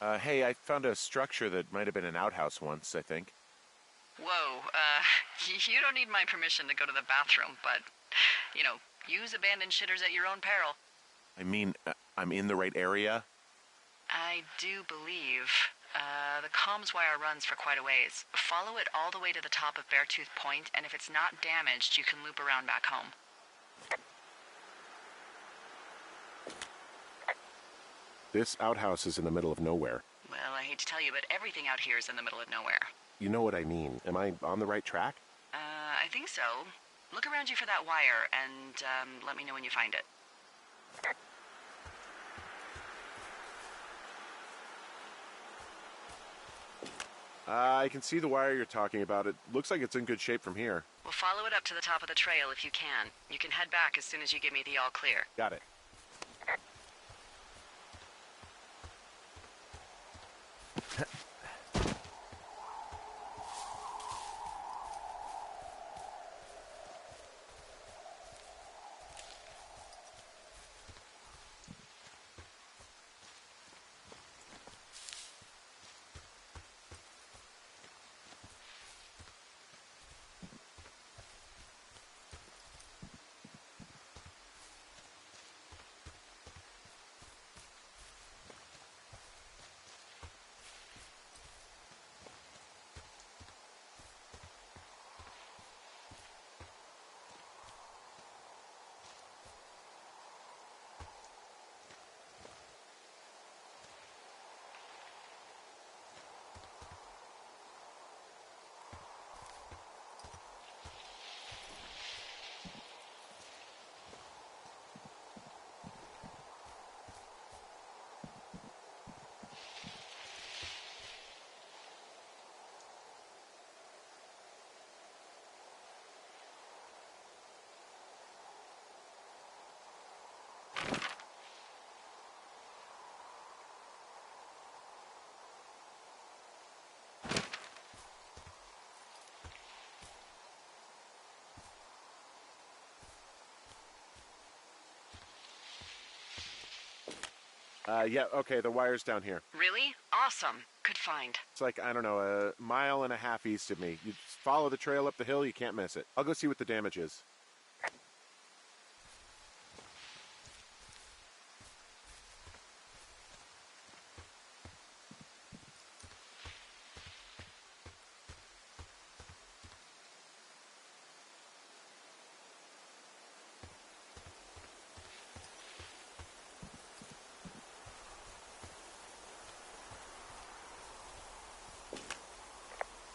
Hey, I found a structure that might have been an outhouse once, I think. Whoa, you don't need my permission to go to the bathroom, but, use abandoned shitters at your own peril. I mean, I'm in the right area? I do believe. The comms wire runs for quite a ways. Follow it all the way to the top of Beartooth Point, and if it's not damaged, you can loop around back home. This outhouse is in the middle of nowhere. Well, I hate to tell you, but everything out here is in the middle of nowhere. You know what I mean. Am I on the right track? I think so. Look around you for that wire, and, let me know when you find it. I can see the wire you're talking about. It looks like it's in good shape from here. Well, follow it up to the top of the trail if you can. You can head back as soon as you give me the all clear. Got it. Yeah, okay, the wire's down here. Really? Awesome. Good find. It's like, I don't know, a mile and a half east of me. You just follow the trail up the hill, you can't miss it. I'll go see what the damage is.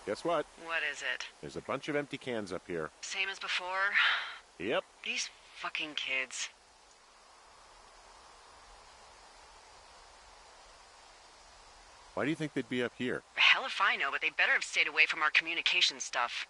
Guess what? What is it? There's a bunch of empty cans up here. Same as before? Yep. These fucking kids. Why do you think they'd be up here? Hell if I know, but they better have stayed away from our communication stuff.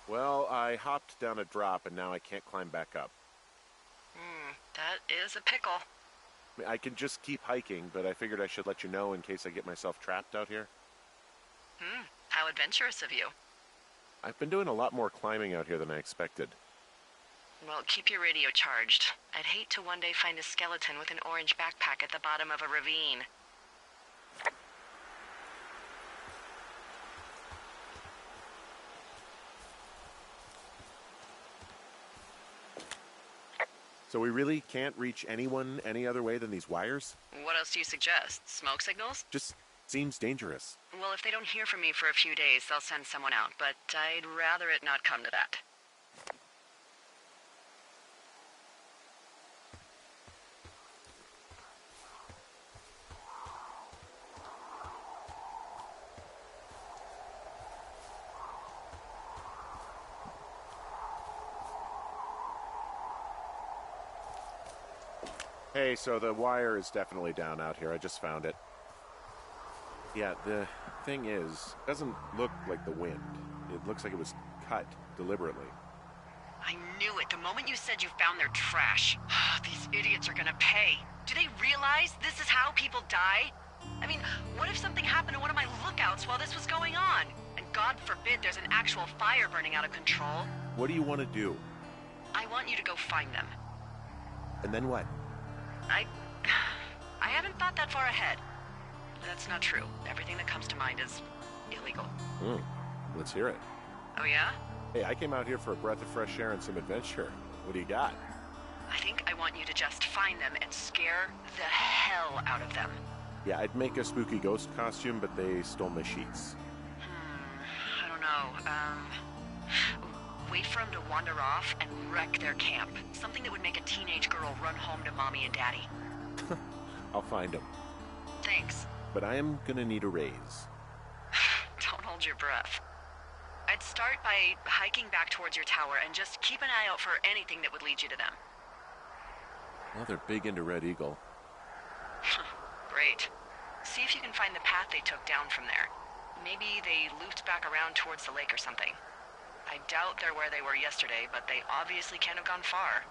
Well, I hopped down a drop and now I can't climb back up. That is a pickle. I mean, I can just keep hiking, but I figured I should let you know in case I get myself trapped out here. How adventurous of you. I've been doing a lot more climbing out here than I expected. Well, keep your radio charged. I'd hate to one day find a skeleton with an orange backpack at the bottom of a ravine. So we really can't reach anyone any other way than these wires? What else do you suggest? Smoke signals? Just seems dangerous. Well, if they don't hear from me for a few days, they'll send someone out, but I'd rather it not come to that. Hey, so the wire is definitely down out here. I just found it. Yeah, the thing is, it doesn't look like the wind. It looks like it was cut deliberately. I knew it the moment you said you found their trash. These idiots are gonna pay. Do they realize this is how people die? I mean, what if something happened to one of my lookouts? lookouts while this was going on. And God forbid there's an actual fire burning out of control. What do you want to do? I want you to go find them. And then what? I haven't thought that far ahead. That's not true. Everything that comes to mind is illegal. Let's hear it. Oh yeah? Hey, I came out here for a breath of fresh air and some adventure. What do you got? I think I want you to just find them and scare the hell out of them. Yeah, I'd make a spooky ghost costume, but they stole my sheets. I don't know. Wait for them to wander off and wreck their camp. Something that would make a teenage girl run home to mommy and daddy. I'll find them. Thanks. But I am gonna need a raise. Don't hold your breath. I'd start by hiking back towards your tower and just keep an eye out for anything that would lead you to them. Well, they're big into Red Eagle. Great. See if you can find the path they took down from there. Maybe they looped back around towards the lake or something. I doubt they're where they were yesterday, but they obviously can't have gone far.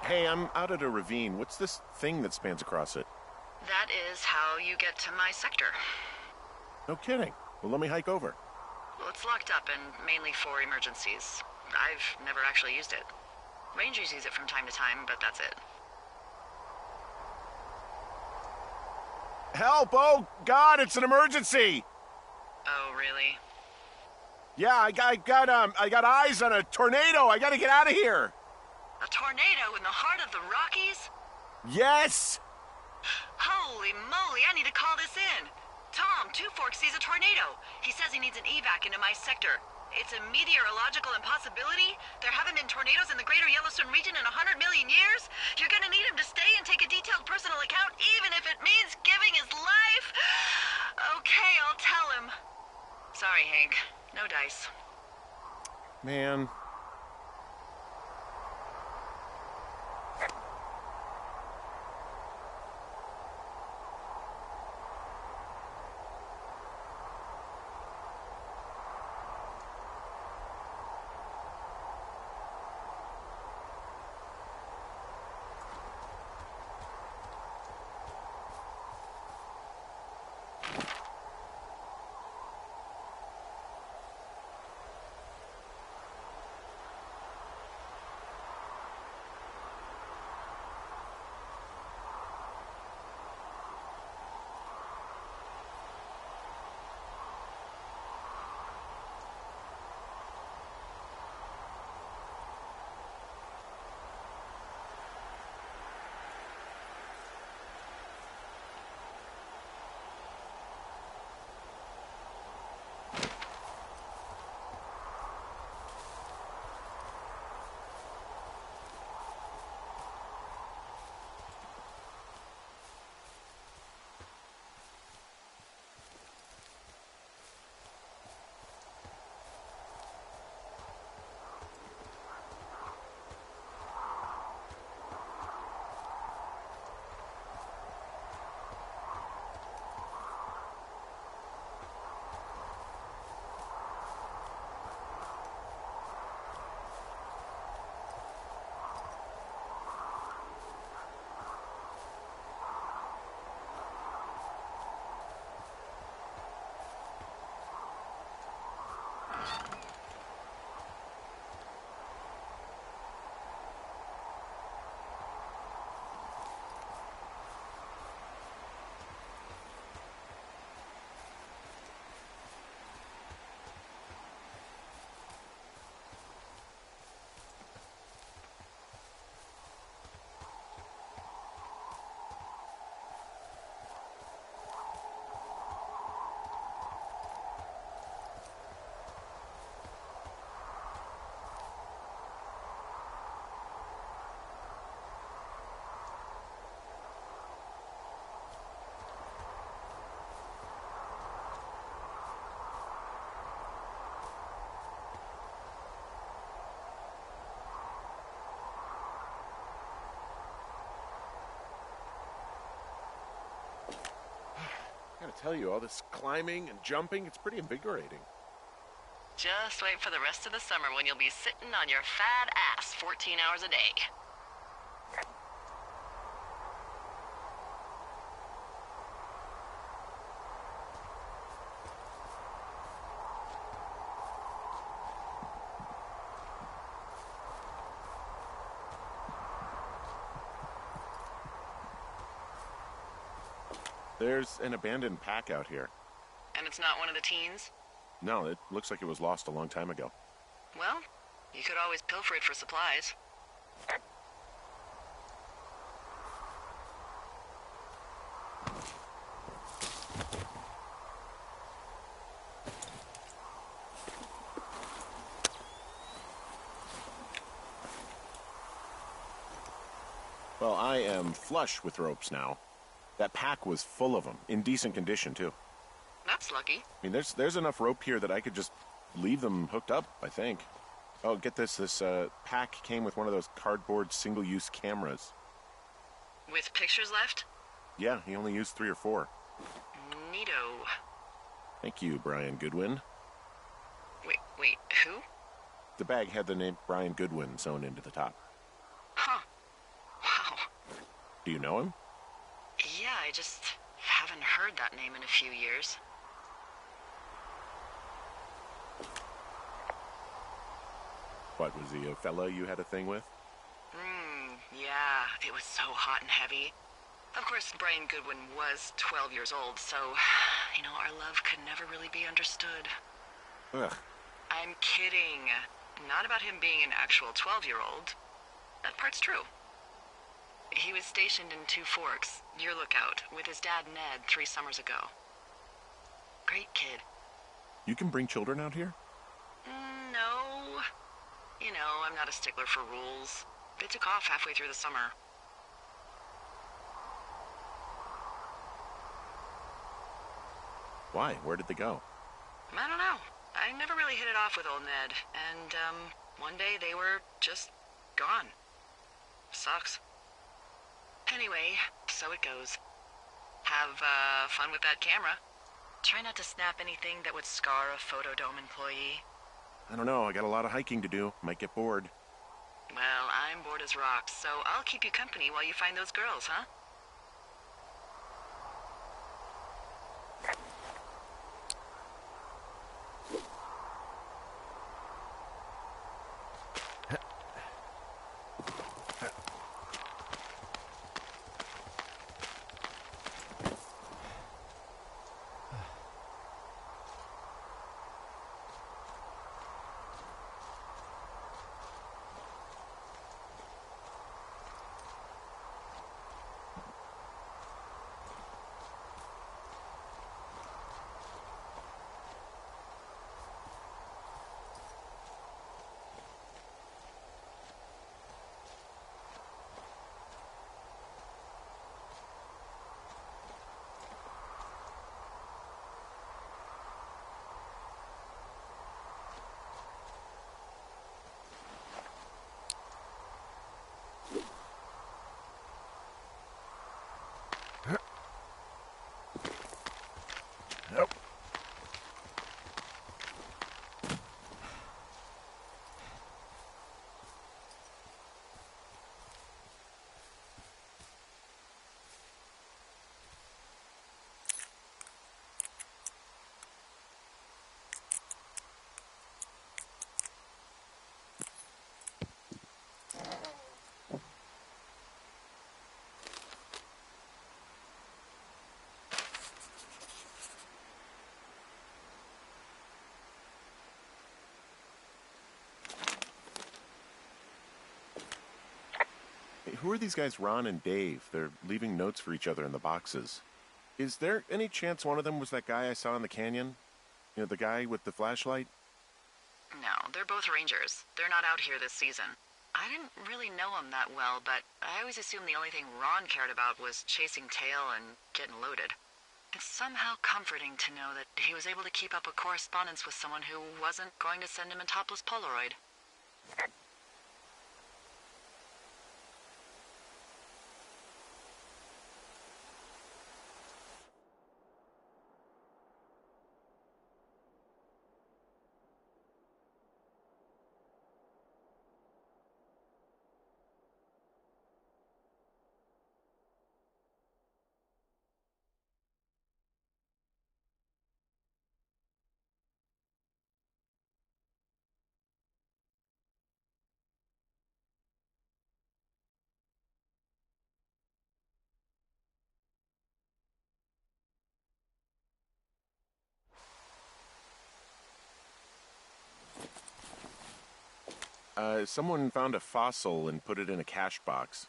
Hey, I'm out at a ravine. What's this thing that spans across it? That is how you get to my sector. No kidding. Well, let me hike over. Well, it's locked up and mainly for emergencies. I've never actually used it. Rangers use it from time to time, but that's it. Help! Oh, God, it's an emergency! Oh, really? Yeah, I got eyes on a tornado. I gotta get out of here. A tornado in the heart of the Rockies? Yes! Holy moly, I need to call this in. Tom, Two Forks sees a tornado. He says he needs an evac into my sector. It's a meteorological impossibility. There haven't been tornadoes in the greater Yellowstone region in 100 million years. You're gonna need him to stay and take a detailed personal account, even if it means giving his life. Okay, I'll tell him. Sorry, Hank. No dice. Man. I gotta tell you, all this climbing and jumping, it's pretty invigorating. Just wait for the rest of the summer when you'll be sitting on your fat ass 14 hours a day. There's an abandoned pack out here. And it's not one of the teens? No, it looks like it was lost a long time ago. Well, you could always pilfer it for supplies. Well, I am flush with ropes now. That pack was full of them, in decent condition, too. That's lucky. I mean, there's enough rope here that I could just leave them hooked up, I think. Oh, get this. This pack came with one of those cardboard single-use cameras. With pictures left? Yeah, he only used 3 or 4. Neato. Thank you, Brian Goodwin. Wait, who? The bag had the name Brian Goodwin sewn into the top. Huh. Do you know him? Yeah, I just haven't heard that name in a few years. What, was he a fella you had a thing with? Yeah, it was so hot and heavy. Of course, Brian Goodwin was 12 years old, so, our love could never really be understood. Ugh. I'm kidding. Not about him being an actual 12-year-old. That part's true. He was stationed in Two Forks, your lookout, with his dad Ned 3 summers ago. Great kid. You can bring children out here? No. I'm not a stickler for rules. They took off halfway through the summer. Why? Where did they go? I don't know. I never really hit it off with old Ned, and, one day they were just gone. Sucks. Anyway, so it goes. Have, fun with that camera. Try not to snap anything that would scar a Photodome employee. I don't know. I got a lot of hiking to do. Might get bored. Well, I'm bored as rocks, so I'll keep you company while you find those girls, huh? Nope. Who are these guys, Ron and Dave? They're leaving notes for each other in the boxes. Is there any chance one of them was that guy I saw in the canyon? The guy with the flashlight? No, they're both rangers. They're not out here this season. I didn't really know him that well, but I always assumed the only thing Ron cared about was chasing tail and getting loaded. It's somehow comforting to know that he was able to keep up a correspondence with someone who wasn't going to send him a topless Polaroid. Someone found a fossil and put it in a cash box.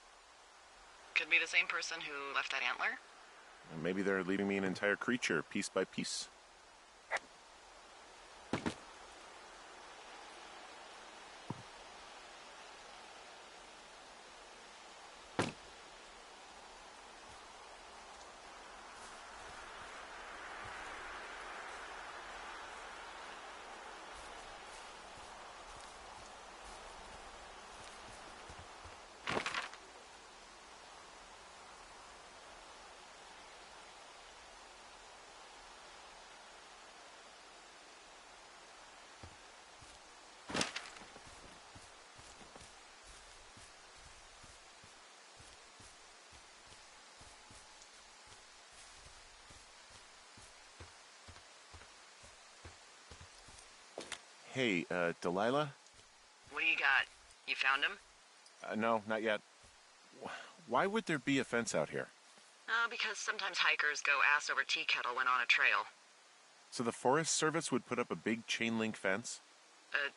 Could be the same person who left that antler? Maybe they're leaving me an entire creature, piece by piece. Hey, Delilah? What do you got? You found him? No, not yet. Why would there be a fence out here? Because sometimes hikers go ass over tea kettle when on a trail. So the Forest Service would put up a big chain link fence? A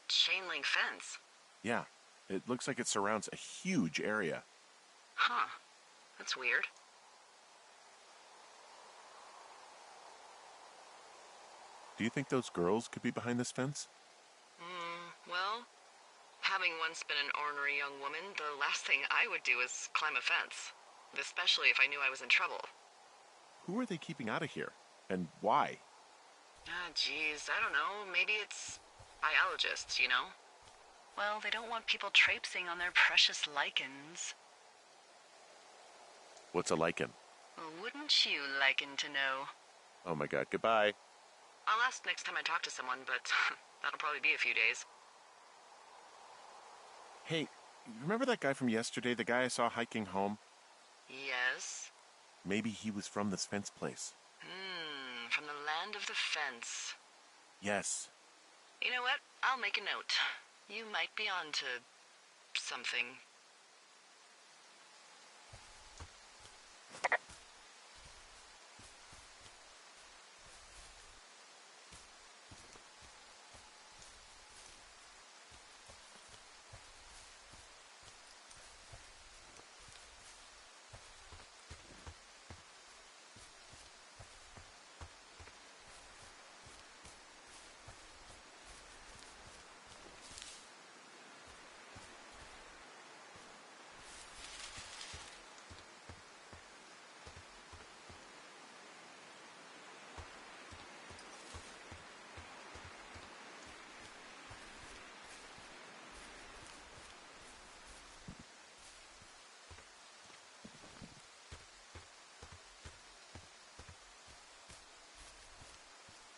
chain link fence? Yeah. It looks like it surrounds a huge area. Huh. That's weird. Do you think those girls could be behind this fence? Well, having once been an ornery young woman, the last thing I would do is climb a fence. Especially if I knew I was in trouble. Who are they keeping out of here? And why? Geez, I don't know. Maybe it's biologists, you know? Well, they don't want people traipsing on their precious lichens. What's a lichen? Wouldn't you liken to know? Oh my god, goodbye. I'll ask next time I talk to someone, but that'll probably be a few days. Hey, remember that guy from yesterday, the guy I saw hiking home? Yes? Maybe he was from this fence place. From the land of the fence. Yes. You know what? I'll make a note. You might be on to something.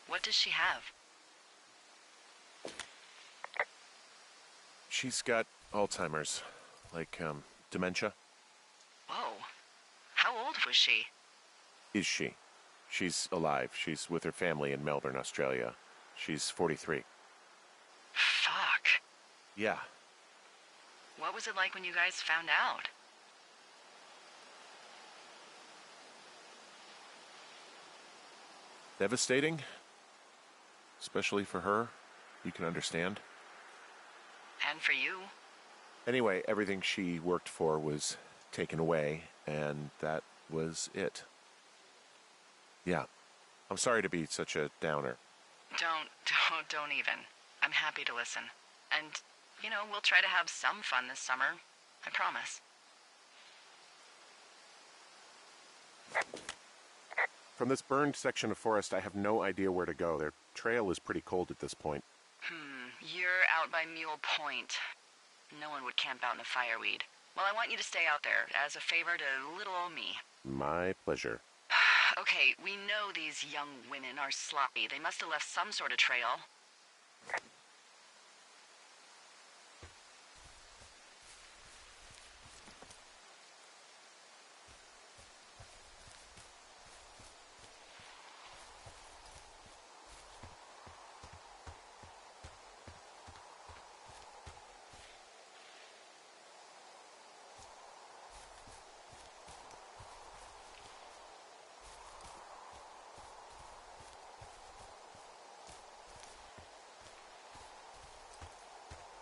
What does she have? She's got Alzheimer's. Like, dementia. Whoa. How old was she? Is she? She's alive. She's with her family in Melbourne, Australia. She's 43. Fuck. Yeah. What was it like when you guys found out? Devastating. Especially for her. You can understand. And for you. Anyway, everything she worked for was taken away, and that was it. Yeah. I'm sorry to be such a downer. Don't even. I'm happy to listen. And, you know, we'll try to have some fun this summer. I promise. From this burned section of forest, I have no idea where to go. Their trail is pretty cold at this point. You're out by Mule Point. No one would camp out in the fireweed. Well, I want you to stay out there as a favor to little old me. My pleasure. Okay, we know these young women are sloppy. They must have left some sort of trail.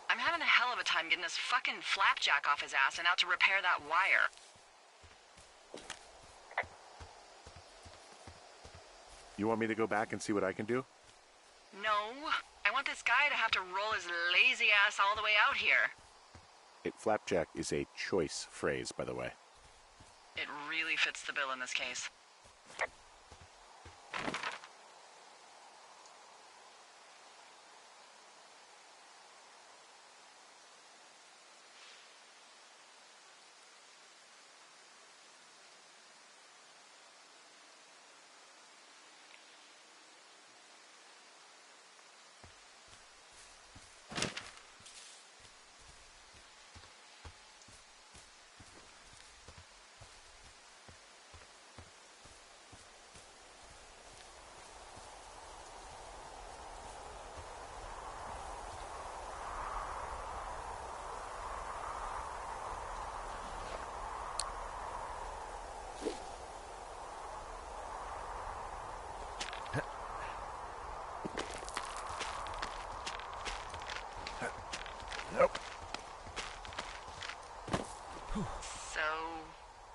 I'm having a hell of a time getting this fucking flapjack off his ass and out to repair that wire. You want me to go back and see what I can do? No, I want this guy to have to roll his lazy ass all the way out here. Flapjack is a choice phrase, by the way. It really fits the bill in this case.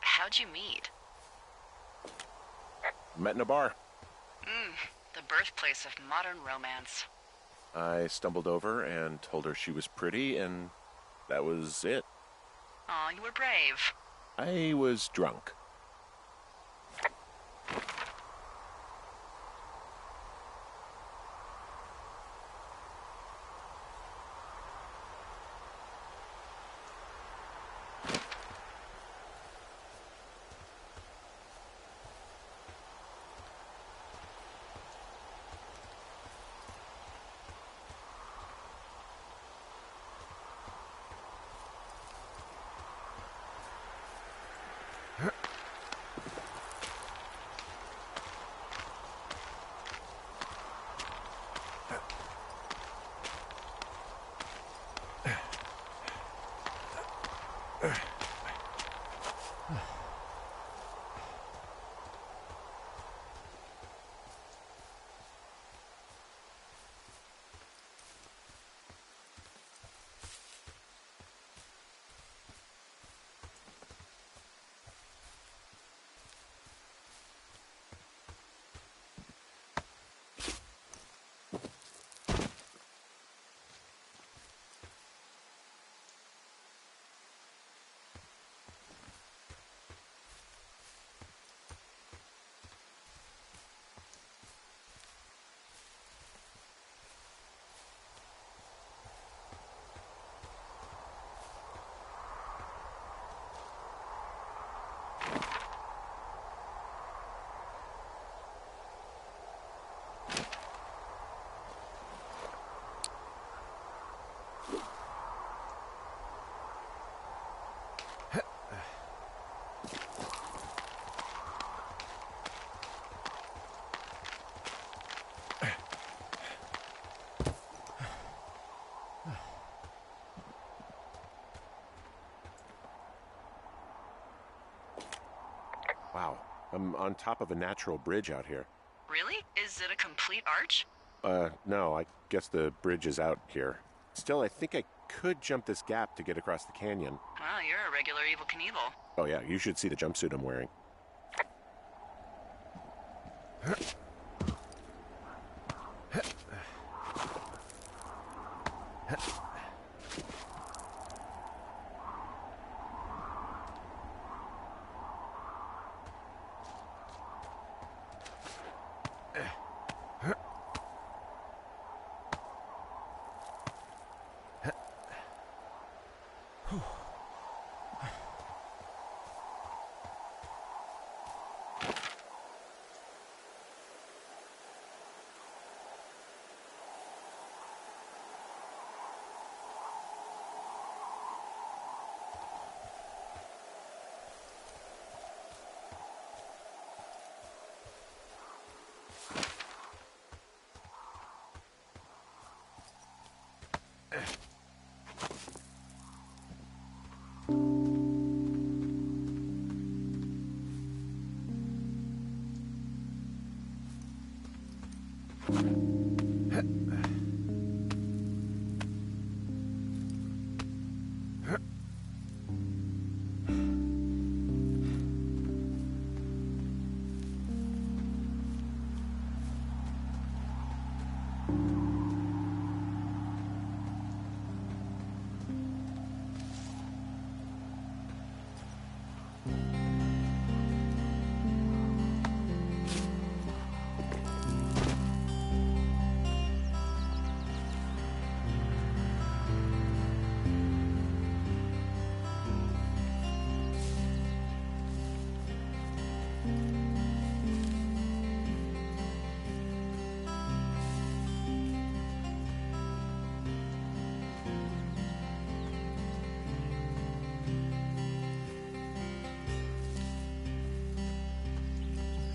how'd you meet? Met in a bar. The birthplace of modern romance. I stumbled over and told her she was pretty, and that was it. Aw, you were brave. I was drunk. Wow, I'm on top of a natural bridge out here. Really? Is it a complete arch? No, I guess the bridge is out here. Still, I think I could jump this gap to get across the canyon. Wow, you're a regular Evel Knievel. Oh yeah, you should see the jumpsuit I'm wearing.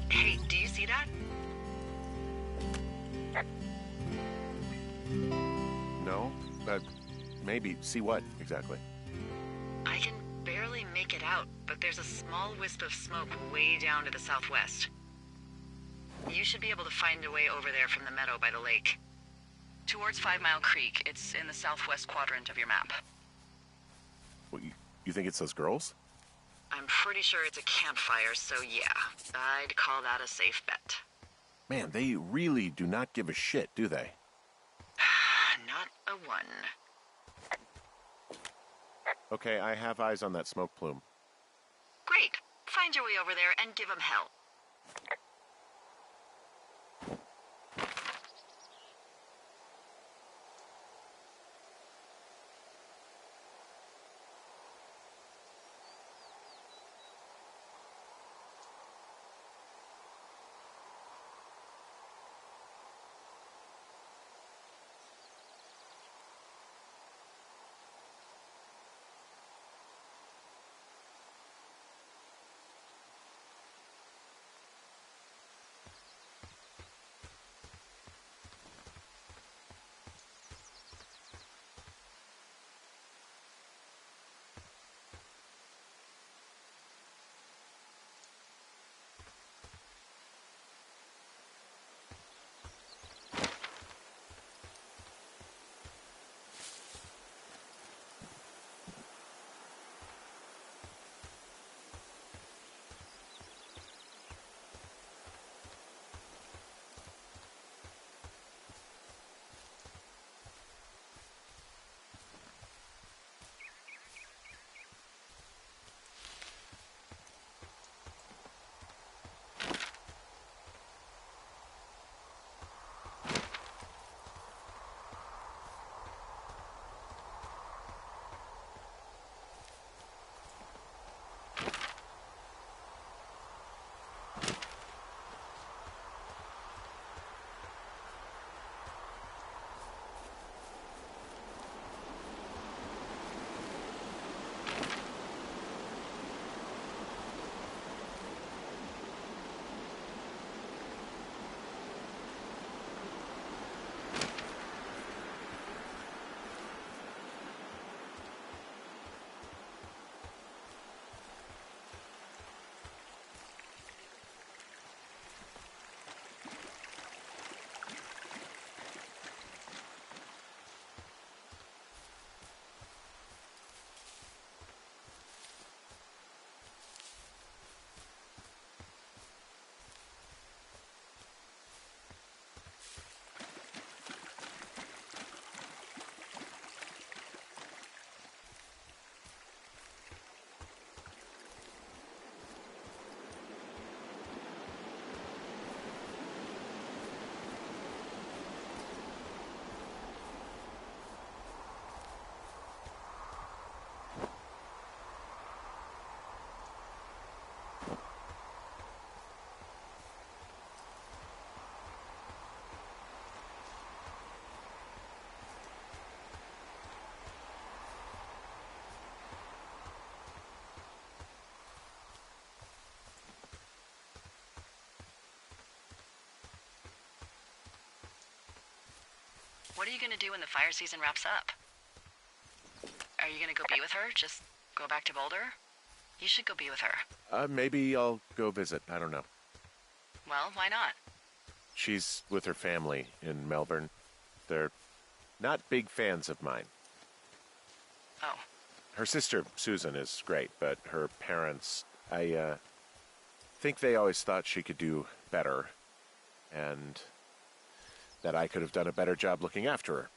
Hey, do you see that? No? Maybe. See what, exactly? I can barely make it out, but there's a small wisp of smoke way down to the southwest. You should be able to find a way over there from the meadow by the lake. Towards 5 Mile Creek. It's in the southwest quadrant of your map. What, you think it's those girls? I'm pretty sure it's a campfire, so yeah, I'd call that a safe bet. Man, they really do not give a shit, do they? Not a one. Okay, I have eyes on that smoke plume. Great. Find your way over there and give 'em hell. What are you gonna do when the fire season wraps up? Are you gonna go be with her? Just go back to Boulder? You should go be with her. Maybe I'll go visit. I don't know. Well, why not? She's with her family in Melbourne. They're not big fans of mine. Oh. Her sister, Susan, is great, but her parents, I think they always thought she could do better, and that I could have done a better job looking after her.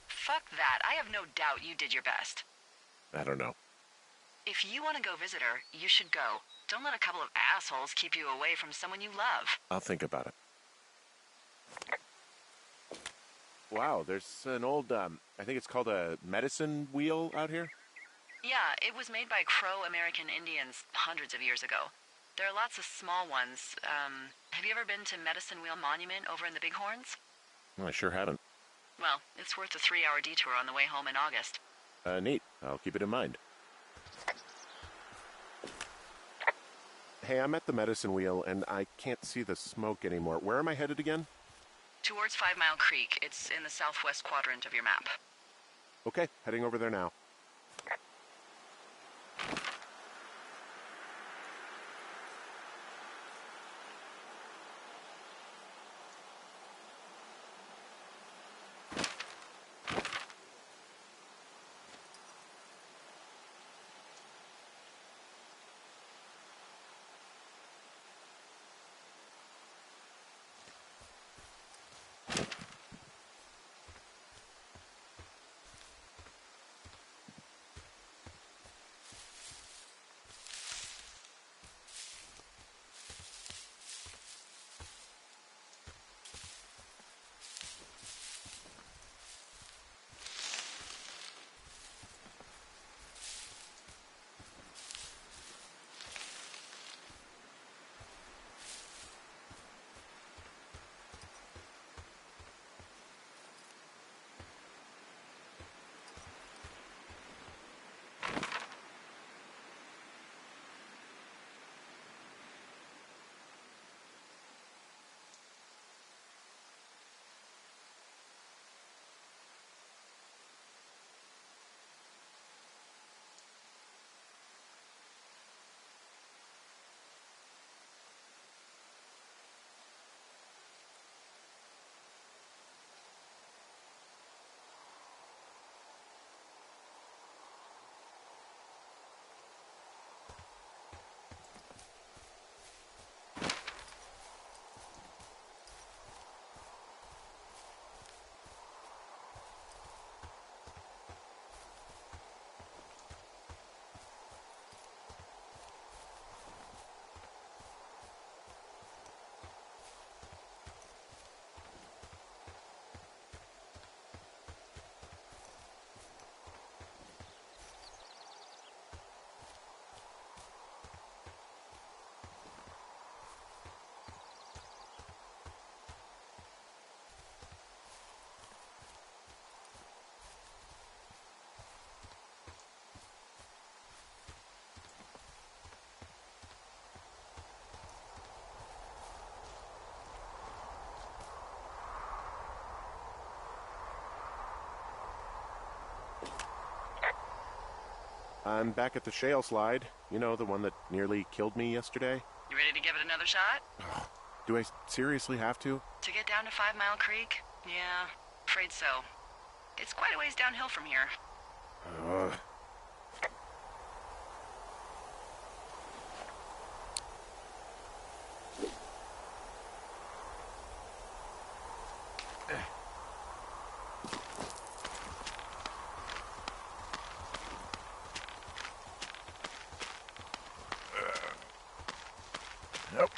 Fuck that. I have no doubt you did your best. I don't know. If you want to go visit her, you should go. Don't let a couple of assholes keep you away from someone you love. I'll think about it. Wow, there's an old, I think it's called a medicine wheel out here. Yeah, it was made by Crow American Indians hundreds of years ago. There are lots of small ones. Have you ever been to Medicine Wheel Monument over in the Bighorns? Well, I sure haven't. Well, it's worth a 3-hour detour on the way home in August. Neat. I'll keep it in mind. Hey, I'm at the medicine wheel, and I can't see the smoke anymore. Where am I headed again? Towards 5 Mile Creek. It's in the southwest quadrant of your map. Okay, heading over there now. I'm back at the shale slide. You know, the one that nearly killed me yesterday. You ready to give it another shot? Do I seriously have to? To get down to 5 Mile Creek? Yeah, afraid so. It's quite a ways downhill from here. Ugh. Nope.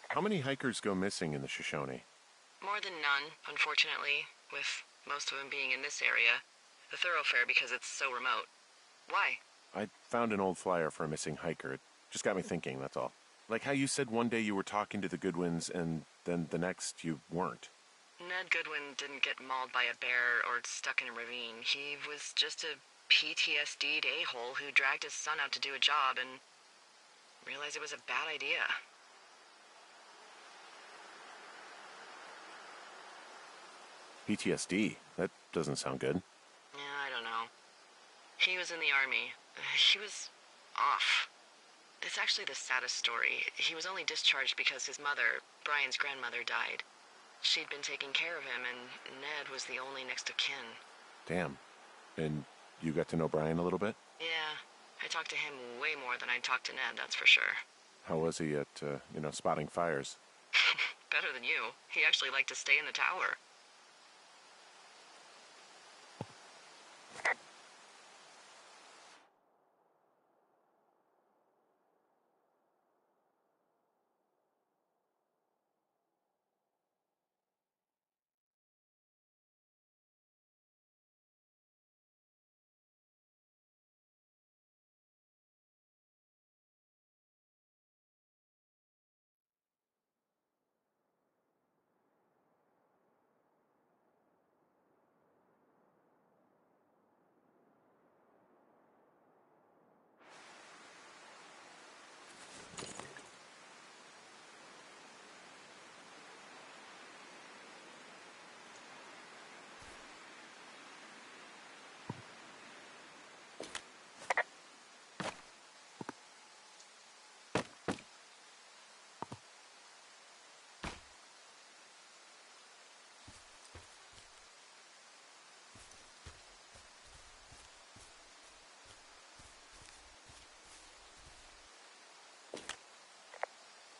How many hikers go missing in the Shoshone? More than none, unfortunately, with most of them being in this area. The thoroughfare because it's so remote. Why? I found an old flyer for a missing hiker. It just got me thinking, that's all. Like how you said one day you were talking to the Goodwins and then the next you weren't. Ned Goodwin didn't get mauled by a bear or stuck in a ravine. He was just a PTSD'd a-hole who dragged his son out to do a job and realized it was a bad idea. PTSD? That doesn't sound good. Yeah, I don't know. He was in the army. He was off. It's actually the saddest story. He was only discharged because his mother, Brian's grandmother, died. She'd been taking care of him, and Ned was the only next of kin. Damn. And you got to know Brian a little bit? Yeah, I talked to him way more than I talked to Ned, that's for sure. How was he at, spotting fires? Better than you. He actually liked to stay in the tower.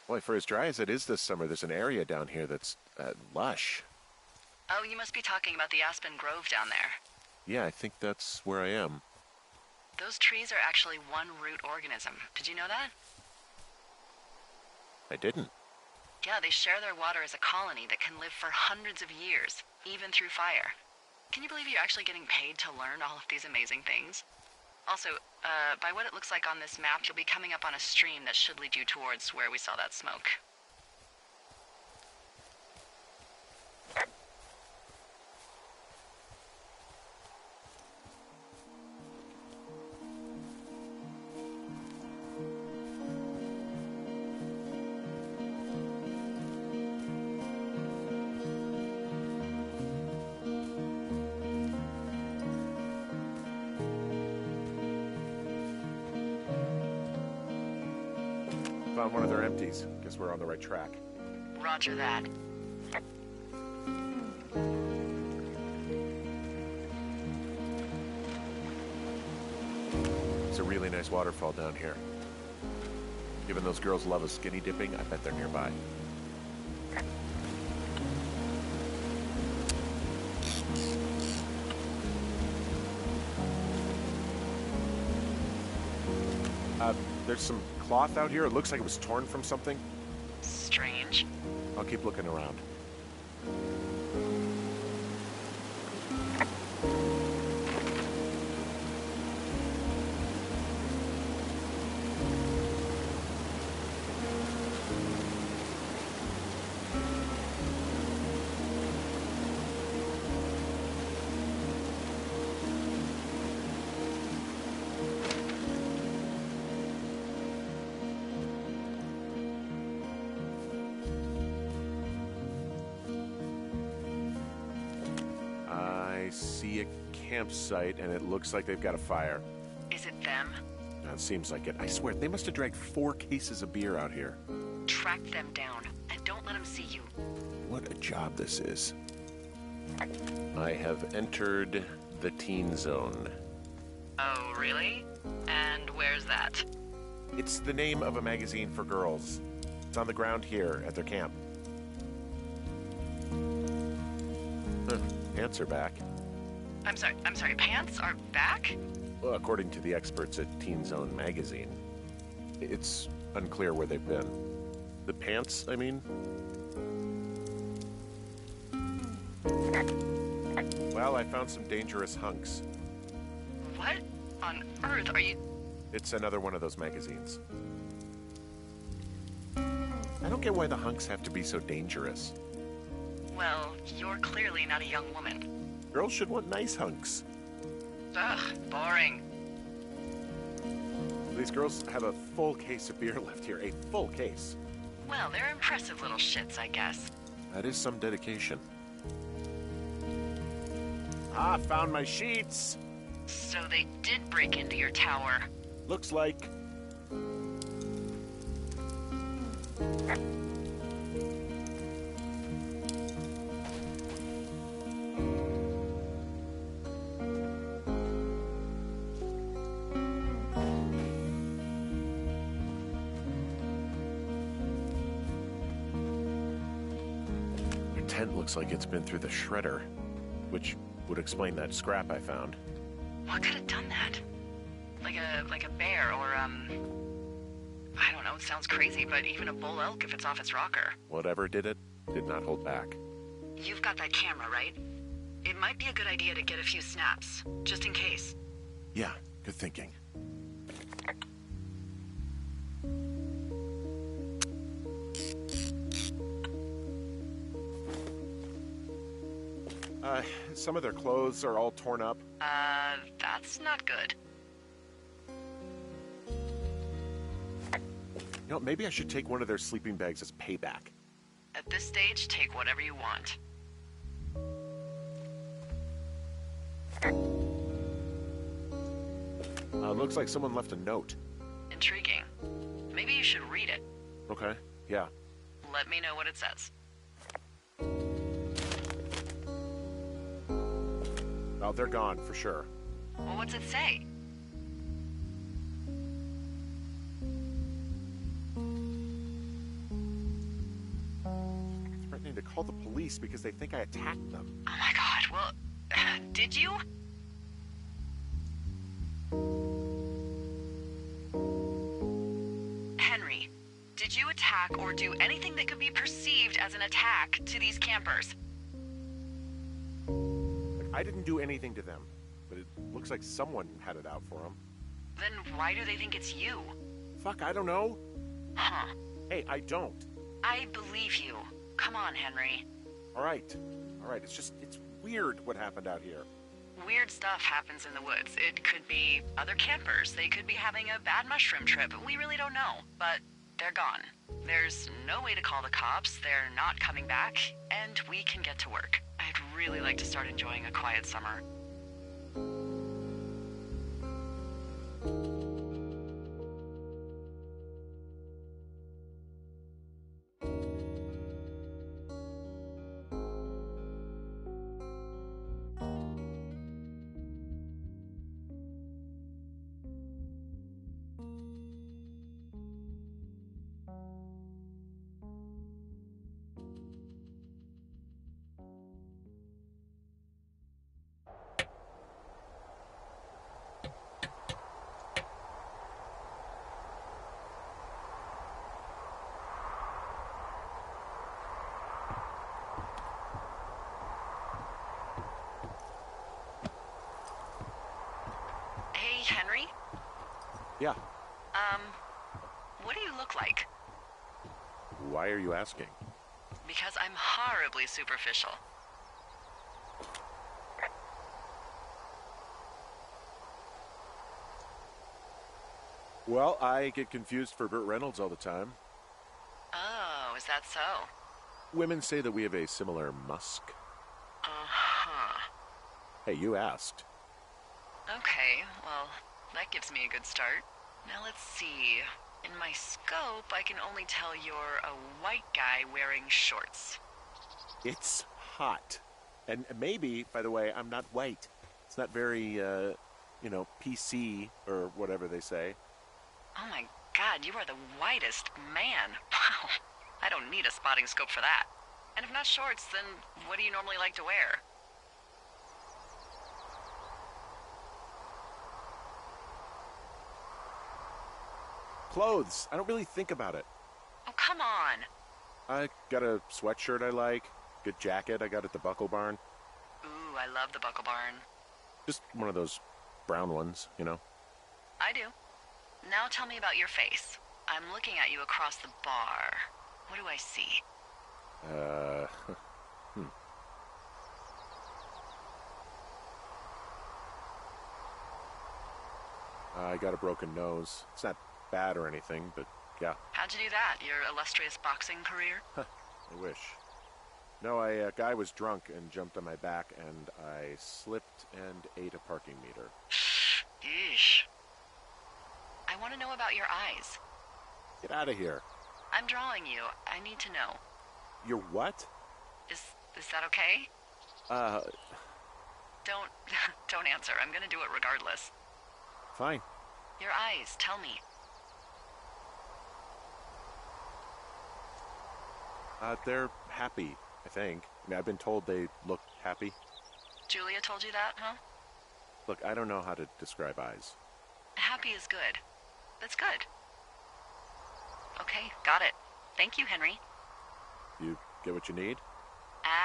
Boy, for as dry as it is this summer, there's an area down here that's lush. Oh, you must be talking about the Aspen Grove down there. Yeah, I think that's where I am. Those trees are actually one root organism. Did you know that? I didn't. Yeah, they share their water as a colony that can live for hundreds of years, even through fire. Can you believe you're actually getting paid to learn all of these amazing things? Also, by what it looks like on this map, you'll be coming up on a stream that should lead you towards where we saw that smoke. Found one of their empties. Guess we're on the right track. Roger that. It's a really nice waterfall down here. Given those girls love a skinny dipping, I bet they're nearby. There's some cloth out here. It looks like it was torn from something. Strange. I'll keep looking around. I see a campsite, and it looks like they've got a fire. Is it them? It seems like it. I swear, they must have dragged 4 cases of beer out here. Track them down, and don't let them see you. What a job this is. I have entered the teen zone. Oh, really? And where's that? It's the name of a magazine for girls. It's on the ground here at their camp. Pants are back. I'm sorry, pants are back? Well, according to the experts at Teen Zone magazine. It's unclear where they've been. The pants, I mean? Well, I found some dangerous hunks. What on earth are you... It's another one of those magazines. I don't get why the hunks have to be so dangerous. Well, you're clearly not a young woman. Girls should want nice hunks. Ugh, boring. These girls have a full case of beer left here. A full case. Well, they're impressive little shits, I guess. That is some dedication. Ah, found my sheets. So they did break into your tower. Looks like. Your tent looks like it's been through the shredder, which would explain that scrap I found. What could have done that? Like a bear or, I don't know, it sounds crazy, but even a bull elk if it's off its rocker. Whatever did it, did not hold back. You've got that camera, right? It might be a good idea to get a few snaps, just in case. Yeah, good thinking. Some of their clothes are all torn up. That's not good. You know, maybe I should take one of their sleeping bags as payback. At this stage, take whatever you want. Looks like someone left a note. Intriguing. Maybe you should read it. Okay, yeah. Let me know what it says. Oh, they're gone, for sure. Well, what's it say? police because they think I attacked them. Oh my god, well, did you? Henry, did you attack or do anything that could be perceived as an attack to these campers? I didn't do anything to them, but it looks like someone had it out for them. Then why do they think it's you? Fuck, I don't know. Huh. Hey, I don't. I believe you. Come on, Henry. All right. It's weird what happened out here. Weird stuff happens in the woods. It could be other campers. They could be having a bad mushroom trip. We really don't know, but they're gone. There's no way to call the cops. They're not coming back, and we can get to work. I'd really like to start enjoying a quiet summer. Hey, Henry? Yeah. What do you look like? Why are you asking? Because I'm horribly superficial. Well, I get confused for Burt Reynolds all the time. Oh, is that so? Women say that we have a similar musk. Uh-huh. Hey, you asked. Okay, well, that gives me a good start. Now let's see. In my scope, I can only tell you're a white guy wearing shorts. It's hot. And maybe, by the way, I'm not white. It's not very, PC or whatever they say. Oh my god, you are the whitest man. Wow. I don't need a spotting scope for that. And if not shorts, then what do you normally like to wear? Clothes. I don't really think about it. Oh, come on. I got a sweatshirt I like. Good jacket I got at the Buckle Barn. Ooh, I love the Buckle Barn. Just one of those brown ones, you know? I do. Now tell me about your face. I'm looking at you across the bar. What do I see? I got a broken nose. It's not bad or anything, but yeah. How'd you do that? Your illustrious boxing career? I wish. No, a guy was drunk and jumped on my back, and I slipped and ate a parking meter. Eesh. I want to know about your eyes. Get out of here. I'm drawing you. I need to know. You're what? Is that okay? Don't don't answer. I'm gonna do it regardless. Fine. Your eyes, tell me. They're happy, I think. I mean, I've been told they look happy. Julia told you that, huh? Look, I don't know how to describe eyes. Happy is good. That's good. Okay, got it. Thank you, Henry. You get what you need?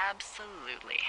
Absolutely.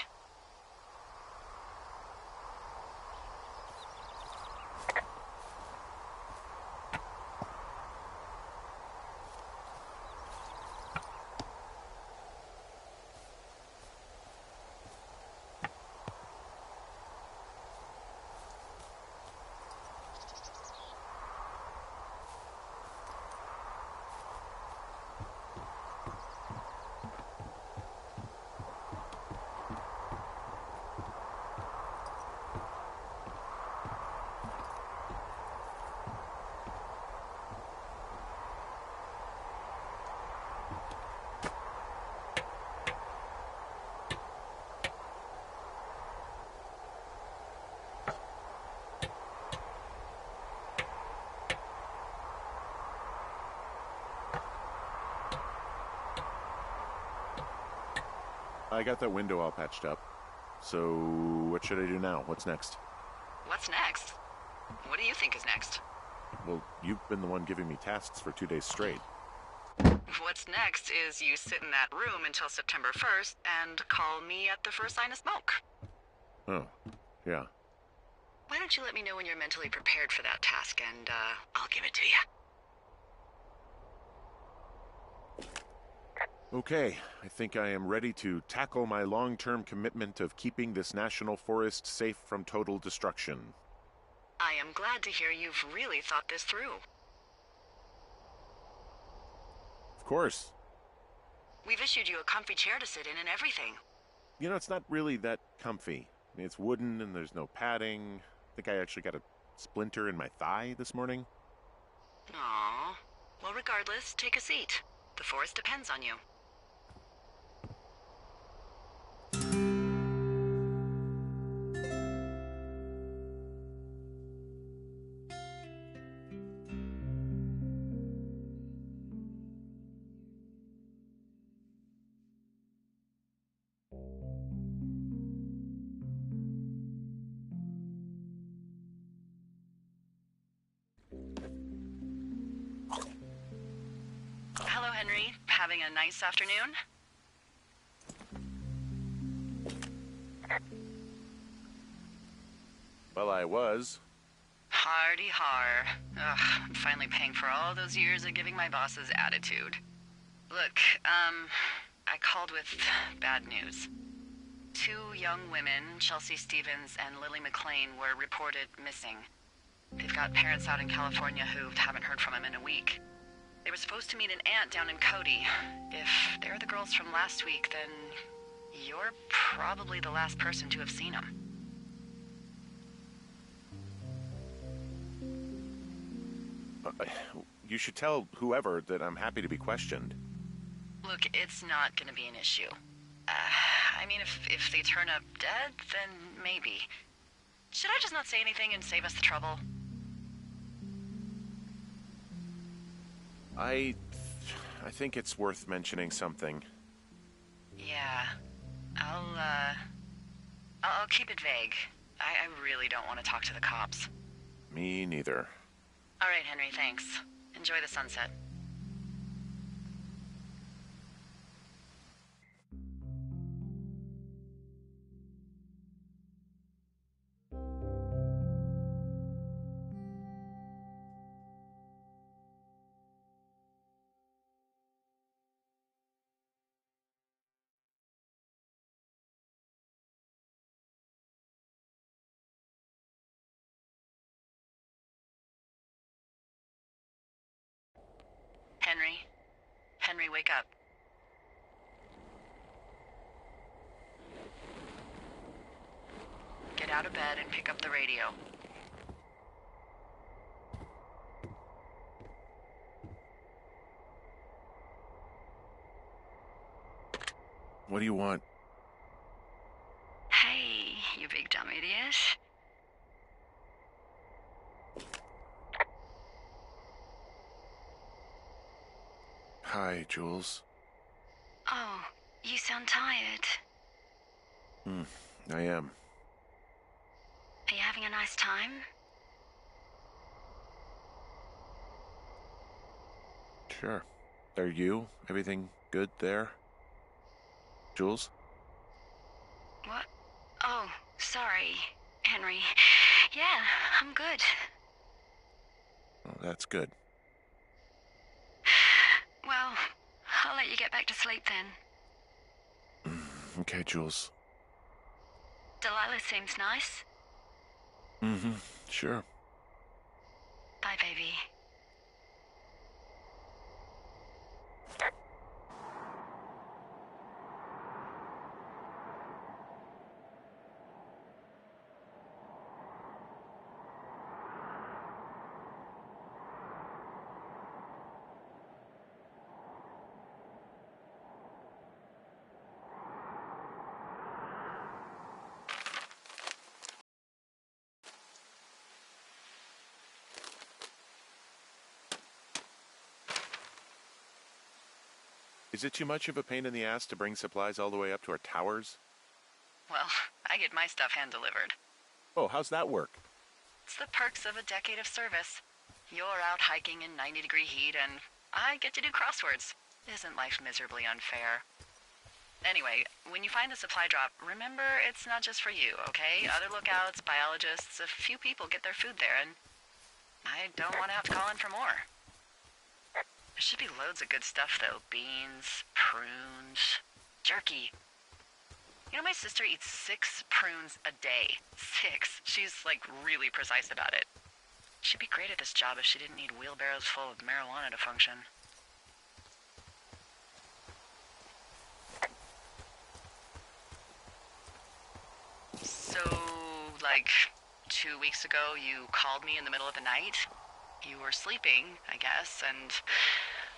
I got that window all patched up. So, what should I do now? What's next? What's next? What do you think is next? Well, you've been the one giving me tasks for 2 days straight. What's next is you sit in that room until September 1st and call me at the first sign of smoke. Oh, yeah. Why don't you let me know when you're mentally prepared for that task, and I'll give it to you. Okay, I think I am ready to tackle my long-term commitment of keeping this national forest safe from total destruction. I am glad to hear you've really thought this through. Of course. We've issued you a comfy chair to sit in and everything. You know, it's not really that comfy. I mean, it's wooden and there's no padding. I think I actually got a splinter in my thigh this morning. Aww. Well, regardless, take a seat. The forest depends on you. Hello, Henry. Having a nice afternoon? Well, I was. Hardy har. Ugh, I'm finally paying for all those years of giving my bosses attitude. Look, I called with bad news. 2 young women, Chelsea Stevens and Lily McLean, were reported missing. They've got parents out in California who haven't heard from them in a week. They were supposed to meet an aunt down in Cody. If they're the girls from last week, then you're probably the last person to have seen them. You should tell whoever that I'm happy to be questioned. Look, it's not gonna be an issue. I mean, if they turn up dead, then maybe. Should I just not say anything and save us the trouble? I think it's worth mentioning something. Yeah. I'll keep it vague. I really don't want to talk to the cops. Me neither. All right, Henry, thanks. Enjoy the sunset. Henry? Henry, wake up. Get out of bed and pick up the radio. What do you want? Hey, you big dumb idiot. Hi, Jules. Oh, you sound tired. I am. Are you having a nice time? Sure. Are you? Everything good there? Jules? What? Oh, sorry, Henry. Yeah, I'm good. Oh, that's good. Well, I'll let you get back to sleep then. Okay, Jules. Delilah seems nice. Sure. Bye, baby. Is it too much of a pain in the ass to bring supplies all the way up to our towers? Well, I get my stuff hand-delivered. Oh, how's that work? It's the perks of a decade of service. You're out hiking in 90-degree heat, and I get to do crosswords. Isn't life miserably unfair? Anyway, when you find the supply drop, remember it's not just for you, okay? Other lookouts, biologists, a few people get their food there, and I don't want to have to call in for more. There should be loads of good stuff, though. Beans, prunes, jerky. You know, my sister eats 6 prunes a day. 6. She's, like, really precise about it. She'd be great at this job if she didn't need wheelbarrows full of marijuana to function. So, like, 2 weeks ago, you called me in the middle of the night? You were sleeping, I guess, and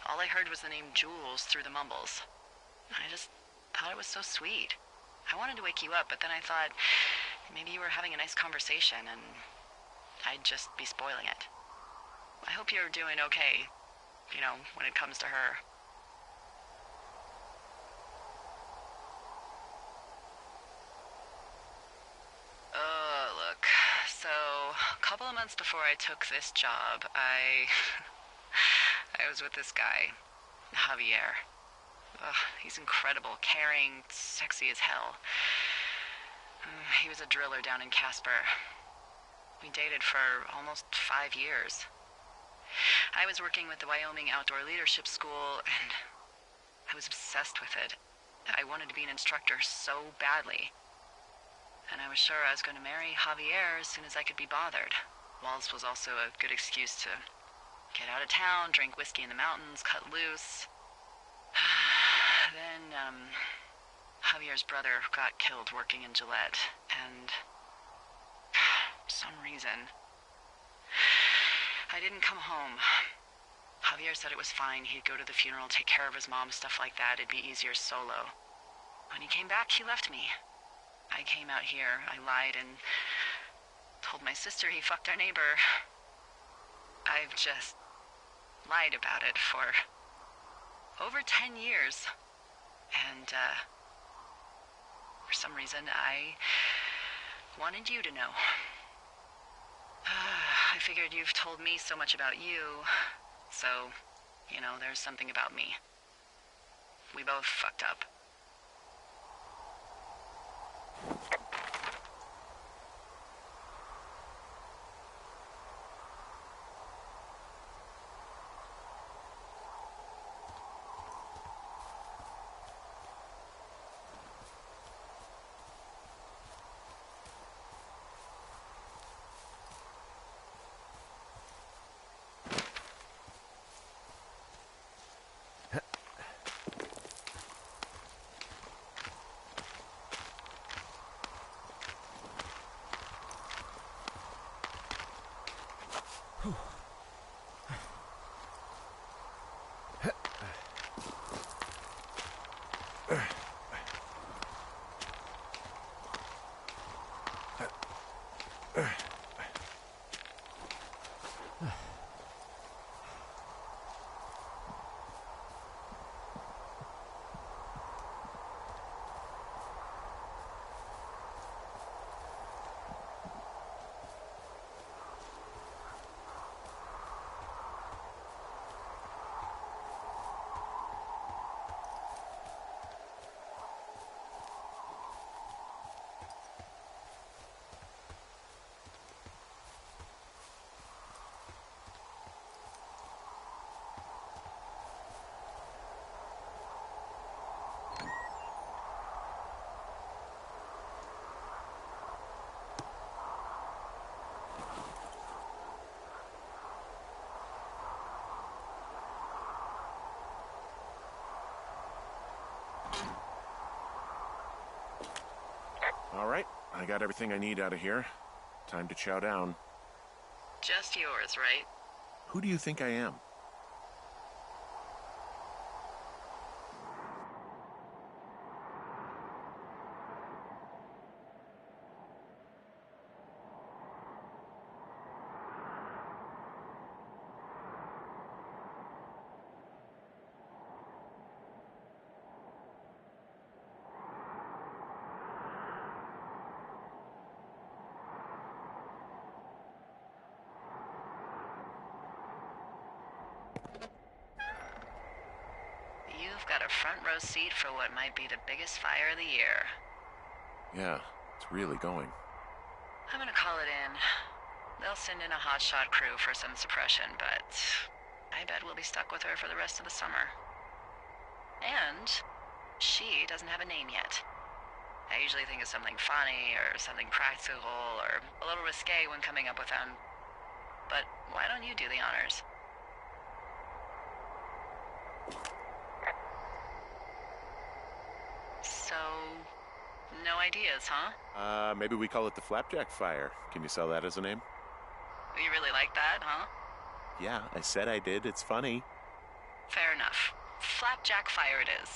all I heard was the name Jules through the mumbles. I just thought it was so sweet. I wanted to wake you up, but then I thought maybe you were having a nice conversation and I'd just be spoiling it. I hope you're doing okay, you know, when it comes to her. Look, so a couple of months before I took this job, I was with this guy, Javier. Ugh, he's incredible, caring, sexy as hell. He was a driller down in Casper. We dated for almost 5 years. I was working with the Wyoming Outdoor Leadership School, and I was obsessed with it. I wanted to be an instructor so badly. And I was sure I was going to marry Javier as soon as I could be bothered. Walls was also a good excuse to get out of town, drink whiskey in the mountains, cut loose. Then, Javier's brother got killed working in Gillette, and for some reason, I didn't come home. Javier said it was fine. He'd go to the funeral, take care of his mom, stuff like that. It'd be easier solo. When he came back, he left me. I came out here, I lied, and told my sister he fucked our neighbor. I've just lied about it for over 10 years. And, for some reason, I wanted you to know. I figured you've told me so much about you, so, you know, there's something about me. We both fucked up. All right, I got everything I need out of here. Time to chow down. Just yours, right? Who do you think I am? You've got a front row seat for what might be the biggest fire of the year. Yeah, it's really going. I'm gonna call it in. They'll send in a hotshot crew for some suppression, but I bet we'll be stuck with her for the rest of the summer. And she doesn't have a name yet. I usually think of something funny or something practical or a little risque when coming up with them. But why don't you do the honors? So, no ideas, huh? Maybe we call it the Flapjack Fire. Can you sell that as a name? You really like that, huh? Yeah, I said I did. It's funny. Fair enough. Flapjack Fire it is.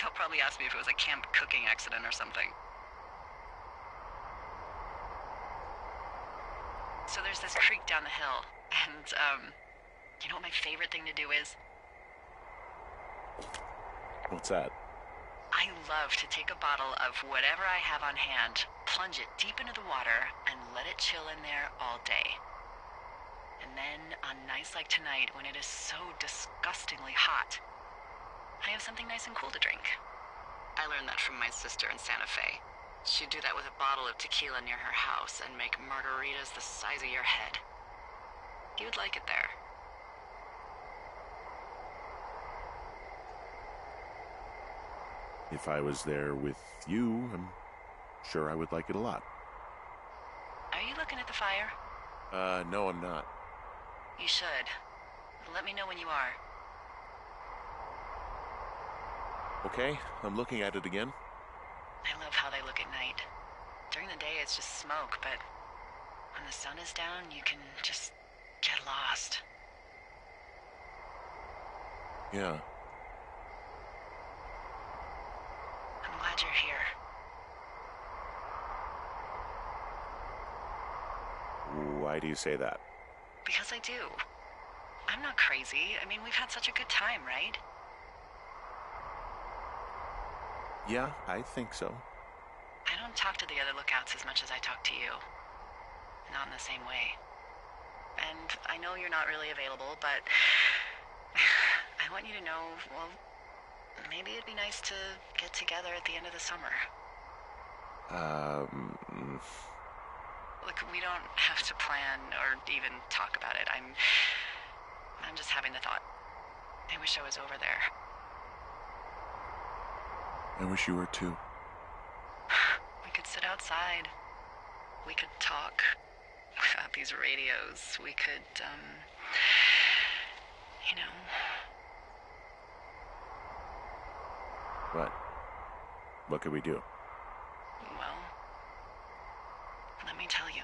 They'll probably ask me if it was a camp cooking accident or something. So there's this creek down the hill, and, you know what my favorite thing to do is? What's that? I love to take a bottle of whatever I have on hand, plunge it deep into the water, and let it chill in there all day. And then, on nights like tonight, when it is so disgustingly hot, I have something nice and cool to drink. I learned that from my sister in Santa Fe. She'd do that with a bottle of tequila near her house and make margaritas the size of your head. You'd like it there. If I was there with you, I'm sure I would like it a lot. Are you looking at the fire? No, I'm not. You should. Let me know when you are. Okay, I'm looking at it again. I love how they look at night. During the day, it's just smoke, but when the sun is down, you can just get lost. Yeah. I'm glad you're here. Why do you say that? Because I do. I'm not crazy. I mean, we've had such a good time, right? Yeah, I think so. I don't talk to the other lookouts as much as I talk to you. Not in the same way. And I know you're not really available, but I want you to know, well, maybe it'd be nice to get together at the end of the summer. Look, we don't have to plan or even talk about it. I'm just having the thought. I wish I was over there. I wish you were too. We could sit outside. We could talk about these radios. We could, you know. What? What could we do? Well, let me tell you.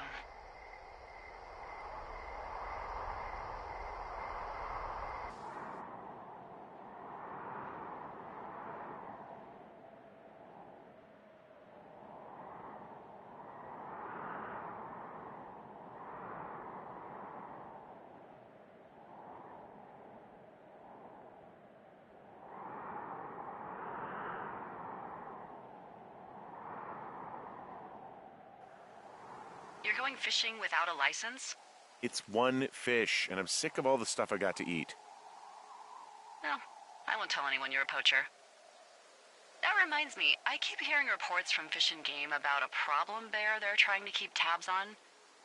You're going fishing without a license? It's one fish, and I'm sick of all the stuff I got to eat. No, I won't tell anyone you're a poacher. That reminds me, I keep hearing reports from Fish and Game about a problem bear they're trying to keep tabs on.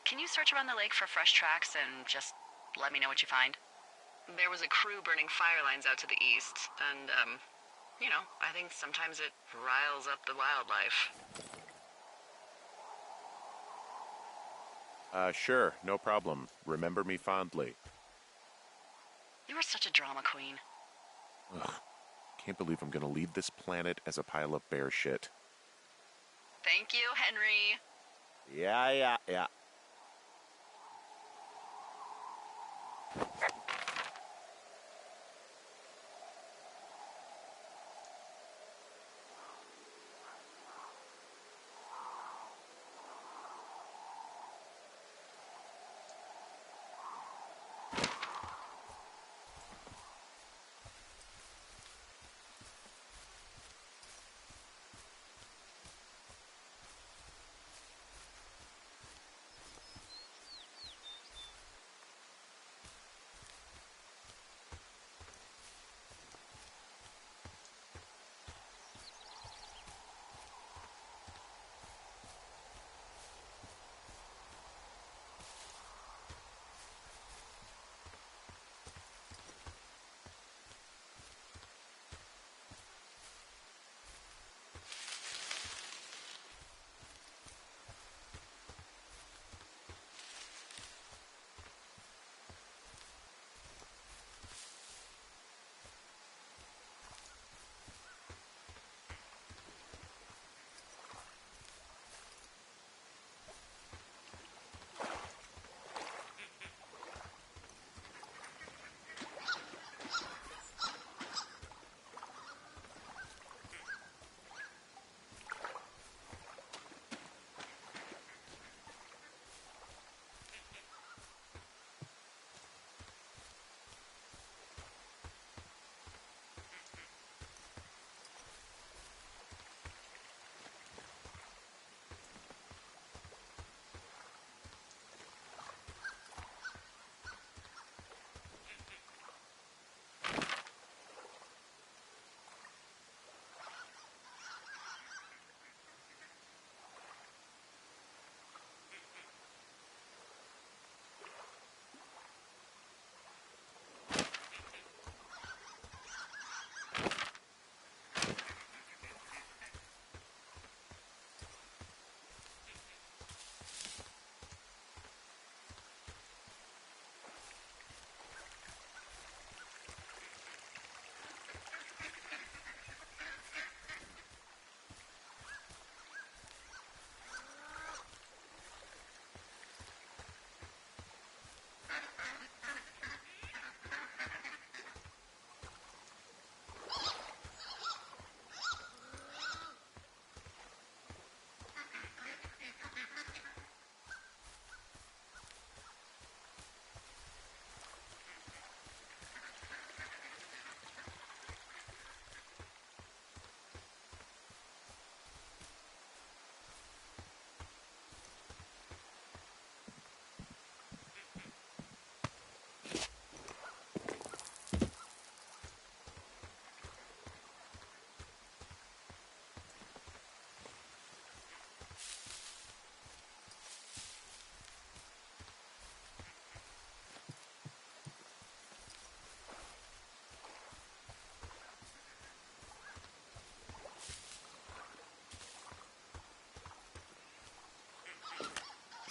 Can you search around the lake for fresh tracks and just let me know what you find? There was a crew burning fire lines out to the east, and, you know, I think sometimes it riles up the wildlife. Sure, no problem. Remember me fondly. You are such a drama queen. Ugh, can't believe I'm gonna leave this planet as a pile of bear shit. Thank you, Henry. Yeah.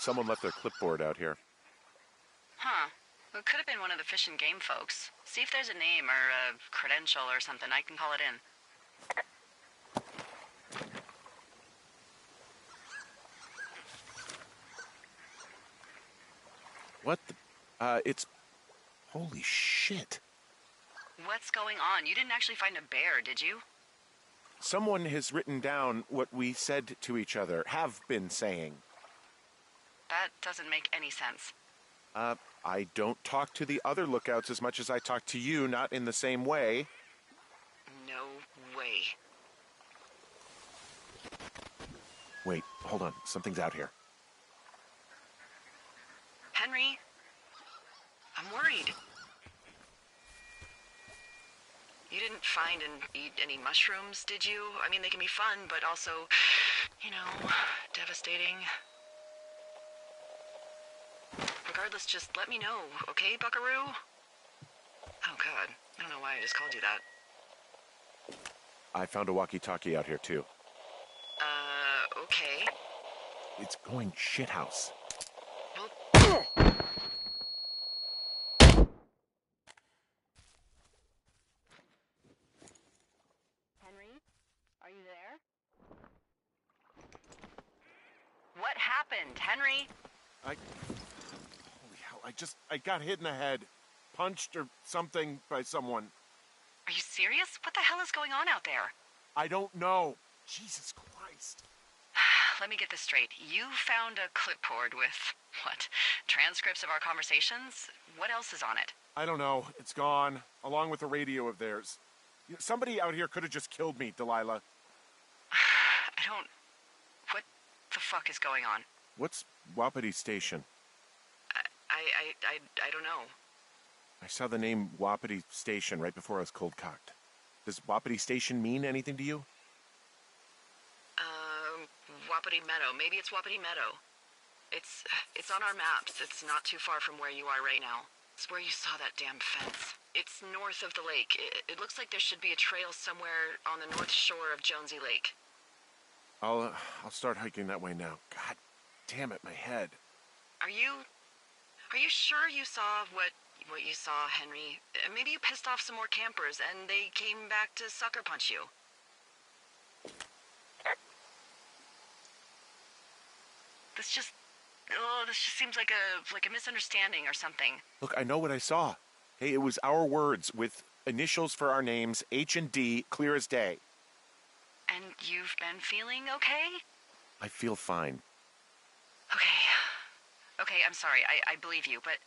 someone left their clipboard out here. Huh. Well, it could have been one of the Fish and Game folks. See if there's a name or a credential or something. I can call it in. What the... it's... Holy shit. What's going on? You didn't actually find a bear, did you? Someone has written down what we said to each other, have been saying. That doesn't make any sense. I don't talk to the other lookouts as much as I talk to you, not in the same way. No way. Wait, hold on. Something's out here. Henry? I'm worried. You didn't find and eat any mushrooms, did you? I mean, they can be fun, but also, you know, devastating. Regardless, just let me know, okay, buckaroo? Oh, God. I don't know why I just called you that. I found a walkie-talkie out here, too. Okay. It's going shithouse. Well... Henry? Are you there? What happened, Henry? Holy hell, I got hit in the head. Punched or something by someone. Are you serious? What the hell is going on out there? I don't know. Jesus Christ. Let me get this straight. You found a clipboard with, what, transcripts of our conversations? What else is on it? I don't know. It's gone, along with a radio of theirs. Somebody out here could have just killed me, Delilah. What the fuck is going on? What's Wapiti Station? I don't know. I saw the name Wapiti Station right before I was cold-cocked. Does Wapiti Station mean anything to you? Wapiti Meadow. Maybe it's Wapiti Meadow. It's on our maps. It's not too far from where you are right now. It's where you saw that damn fence. It's north of the lake. It looks like there should be a trail somewhere on the north shore of Jonesy Lake. I'll start hiking that way now. God damn it, my head. Are you sure you saw what you saw, Henry? Maybe you pissed off some more campers and they came back to sucker punch you. This just seems like a misunderstanding or something. Look, I know what I saw. Hey, it was our words with initials for our names, H and D, clear as day. And you've been feeling okay? I feel fine. Okay, I'm sorry. I believe you, but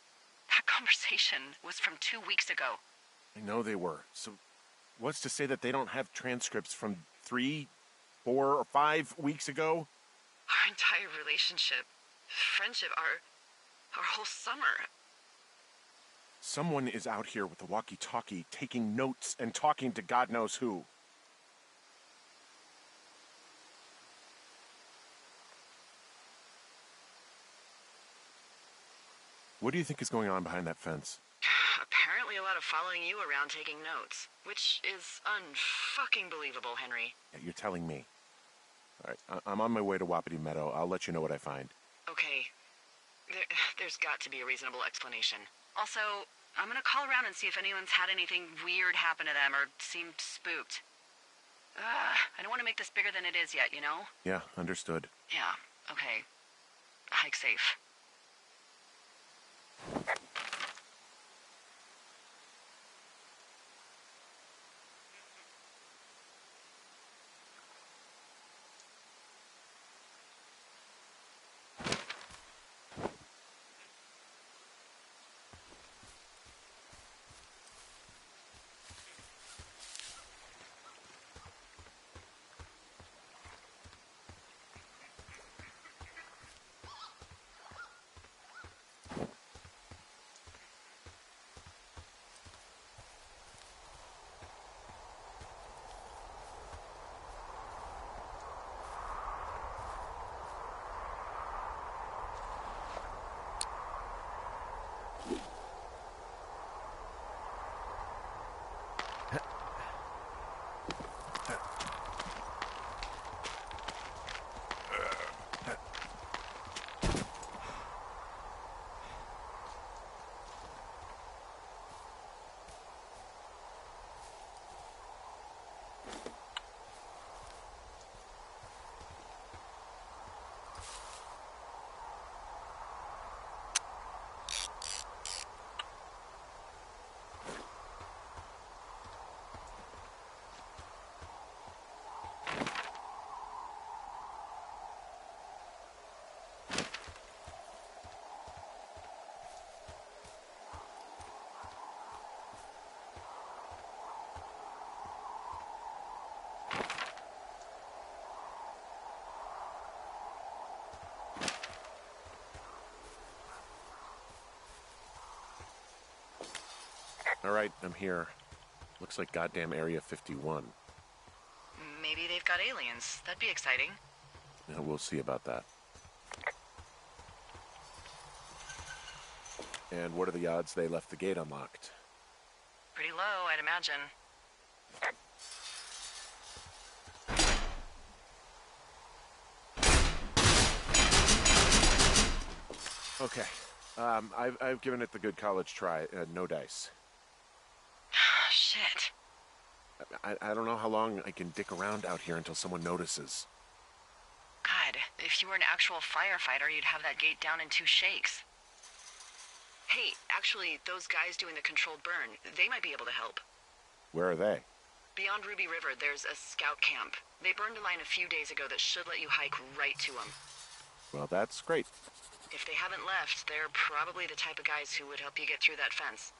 that conversation was from 2 weeks ago. I know they were. So what's to say that they don't have transcripts from 3, 4, or 5 weeks ago? Our entire relationship, friendship, our whole summer. Someone is out here with a walkie-talkie taking notes and talking to God knows who. What do you think is going on behind that fence? Apparently a lot of following you around taking notes, which is unfucking believable, Henry. Yeah, you're telling me. All right, I'm on my way to Wapiti Meadow. I'll let you know what I find. Okay. There's got to be a reasonable explanation. Also, I'm gonna call around and see if anyone's had anything weird happen to them or seemed spooked. I don't want to make this bigger than it is yet, you know? Yeah, understood. Yeah, okay. Hike safe. All right, I'm here. Looks like goddamn Area 51. Maybe they've got aliens. That'd be exciting. Yeah, we'll see about that. And what are the odds they left the gate unlocked? Pretty low, I'd imagine. Okay. I've given it the good college try. No dice. Shit. I don't know how long I can dick around out here until someone notices. God, if you were an actual firefighter, you'd have that gate down in 2 shakes. Hey, actually, those guys doing the controlled burn, they might be able to help. Where are they? Beyond Ruby River, there's a scout camp. They burned a line a few days ago that should let you hike right to them. Well, that's great. If they haven't left, they're probably the type of guys who would help you get through that fence.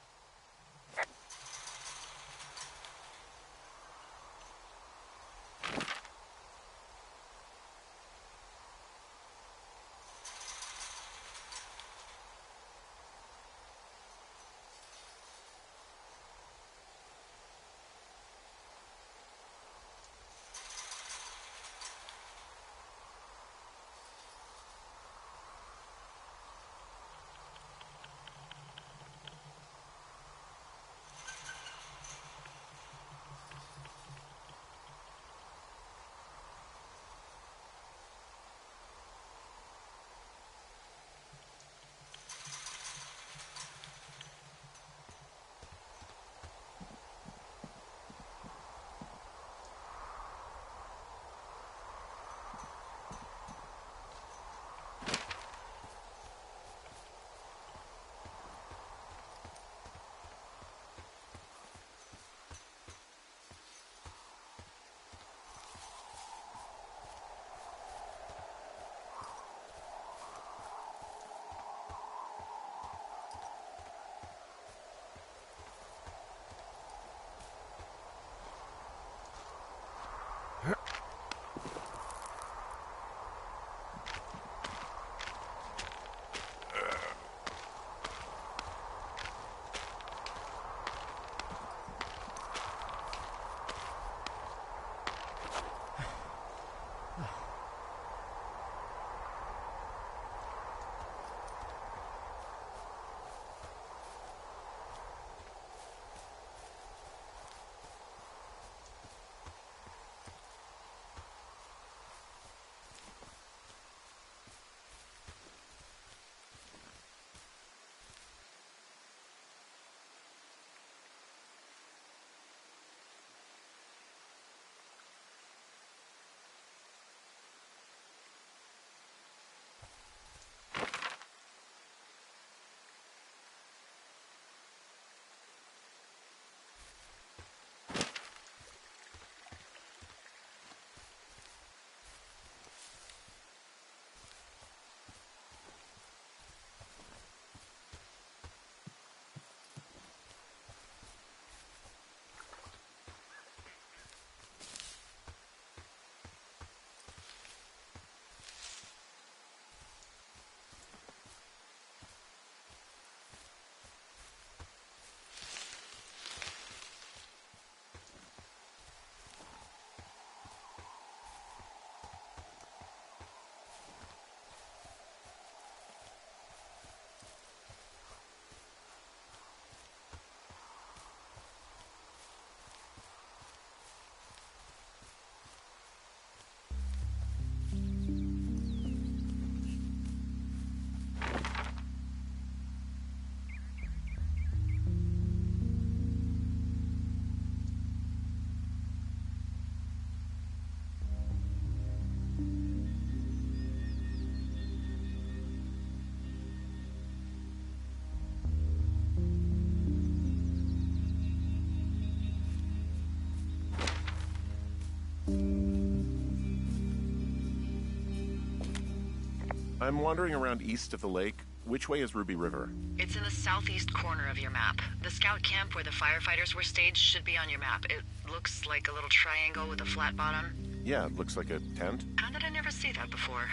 I'm wandering around east of the lake. Which way is Ruby River? It's in the southeast corner of your map. The scout camp where the firefighters were staged should be on your map. It looks like a little triangle with a flat bottom. Yeah, it looks like a tent. How did I never see that before?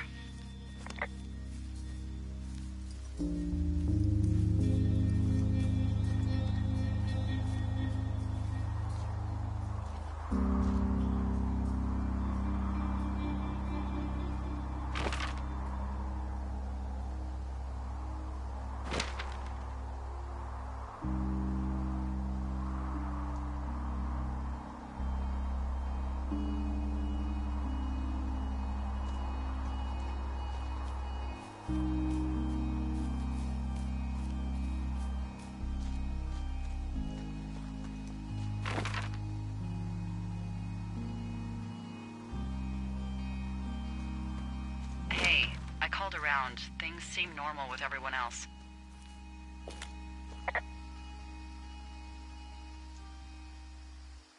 called around. Things seem normal with everyone else.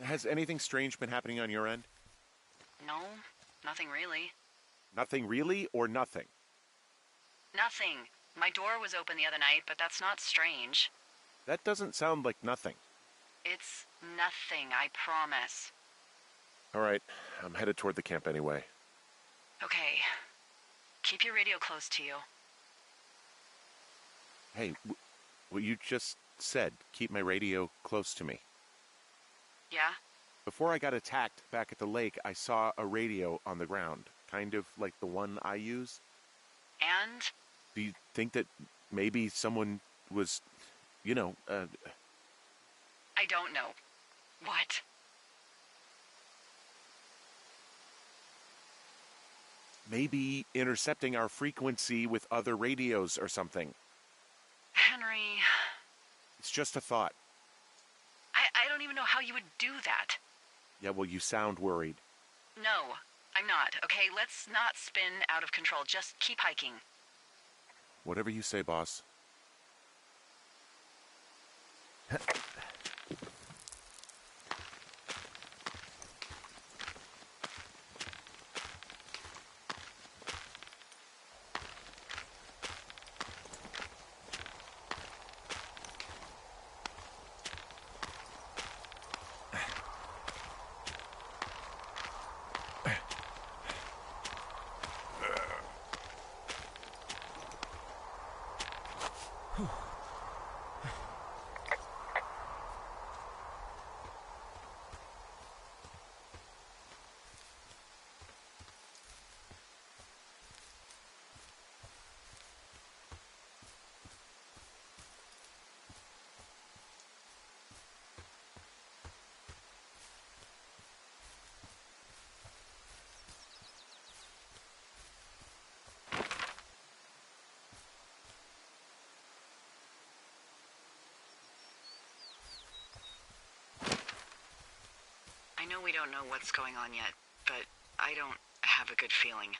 Has anything strange been happening on your end? No, nothing really. Nothing really, or nothing? Nothing. My door was open the other night, but that's not strange. That doesn't sound like nothing. It's nothing, I promise. All right, I'm headed toward the camp anyway. Okay. Keep your radio close to you. Hey, what you just said, keep my radio close to me. Yeah? Before I got attacked back at the lake, I saw a radio on the ground, kind of like the one I use. And? Do you think that maybe someone was, I don't know. What? maybe intercepting our frequency with other radios or something? Henry... It's just a thought. I don't even know how you would do that. Yeah, well, you sound worried. No, I'm not, okay? Let's not spin out of control. Just keep hiking. Whatever you say, boss. I know we don't know what's going on yet, but I don't have a good feeling.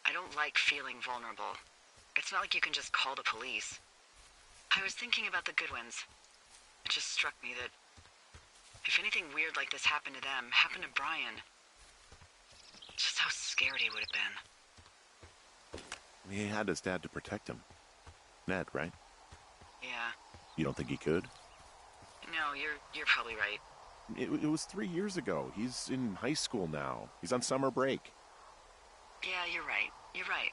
I don't like feeling vulnerable. It's not like you can just call the police. I was thinking about the Goodwins. It just struck me that if anything weird like this happened to them, happened to Brian, just how scared he would have been. He had his dad to protect him. Ned, right? Yeah. You don't think he could? No, you're probably right. It was 3 years ago. He's in high school now. He's on summer break. Yeah, you're right. You're right.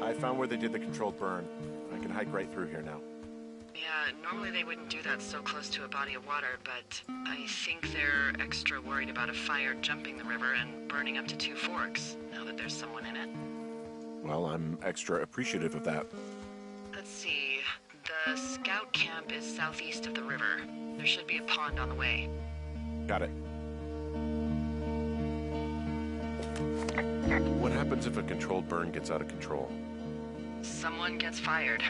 I found where they did the controlled burn. I can hike right through here now. Yeah, normally they wouldn't do that so close to a body of water, but I think they're extra worried about a fire jumping the river and burning up to Two Forks, now that there's someone in it. Well, I'm extra appreciative of that. Let's see. The scout camp is southeast of the river. There should be a pond on the way. Got it. What happens if a controlled burn gets out of control? Someone gets fired.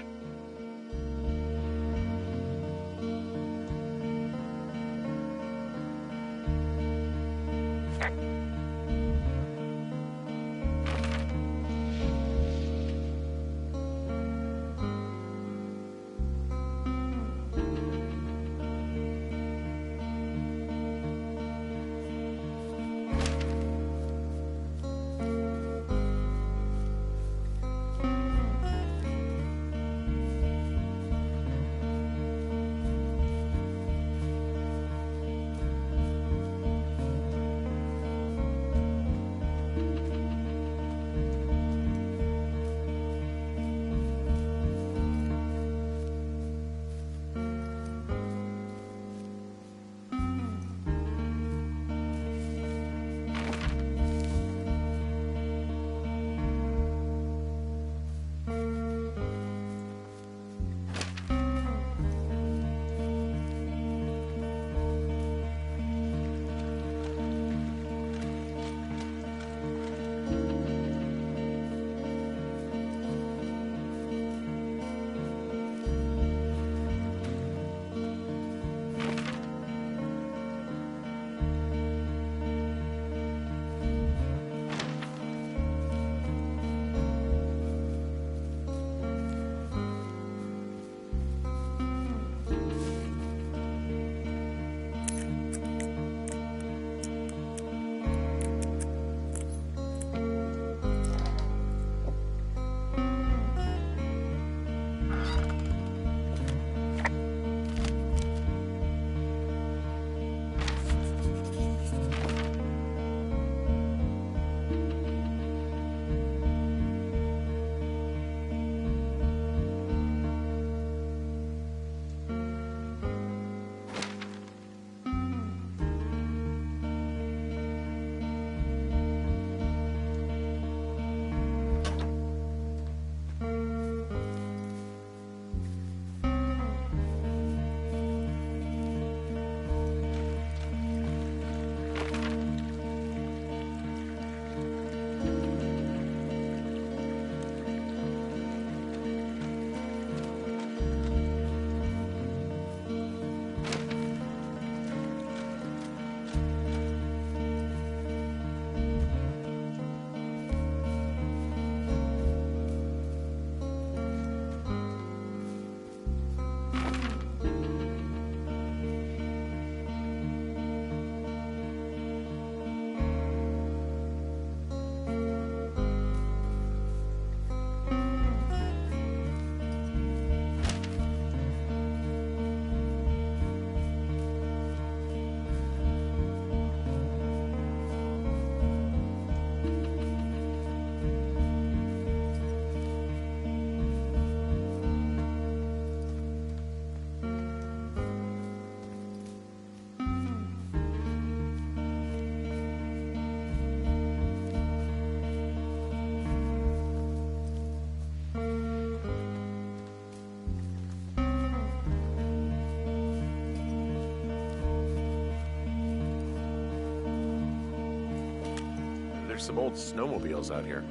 There's some old snowmobiles out here.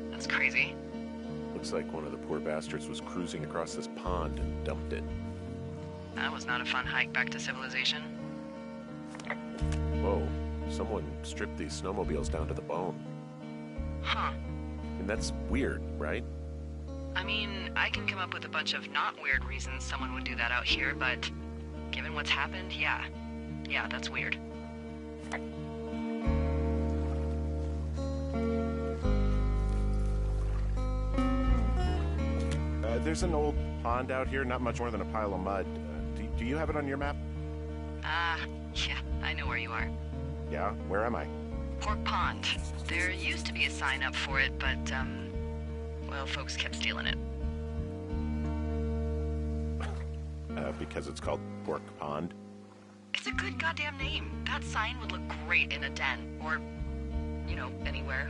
That's crazy. Looks like one of the poor bastards was cruising across this pond and dumped it. That was not a fun hike back to civilization. Whoa, someone stripped these snowmobiles down to the bone. Huh. And that's weird, right? I mean, I can come up with a bunch of not weird reasons someone would do that out here, but given what's happened, yeah. Yeah, that's weird. There's an old pond out here, not much more than a pile of mud. Do you have it on your map? Yeah, I know where you are. Yeah, where am I? Pork Pond. There used to be a sign up for it, but, Well, folks kept stealing it. Because it's called Pork Pond. It's a good goddamn name. That sign would look great in a den, or, you know, anywhere.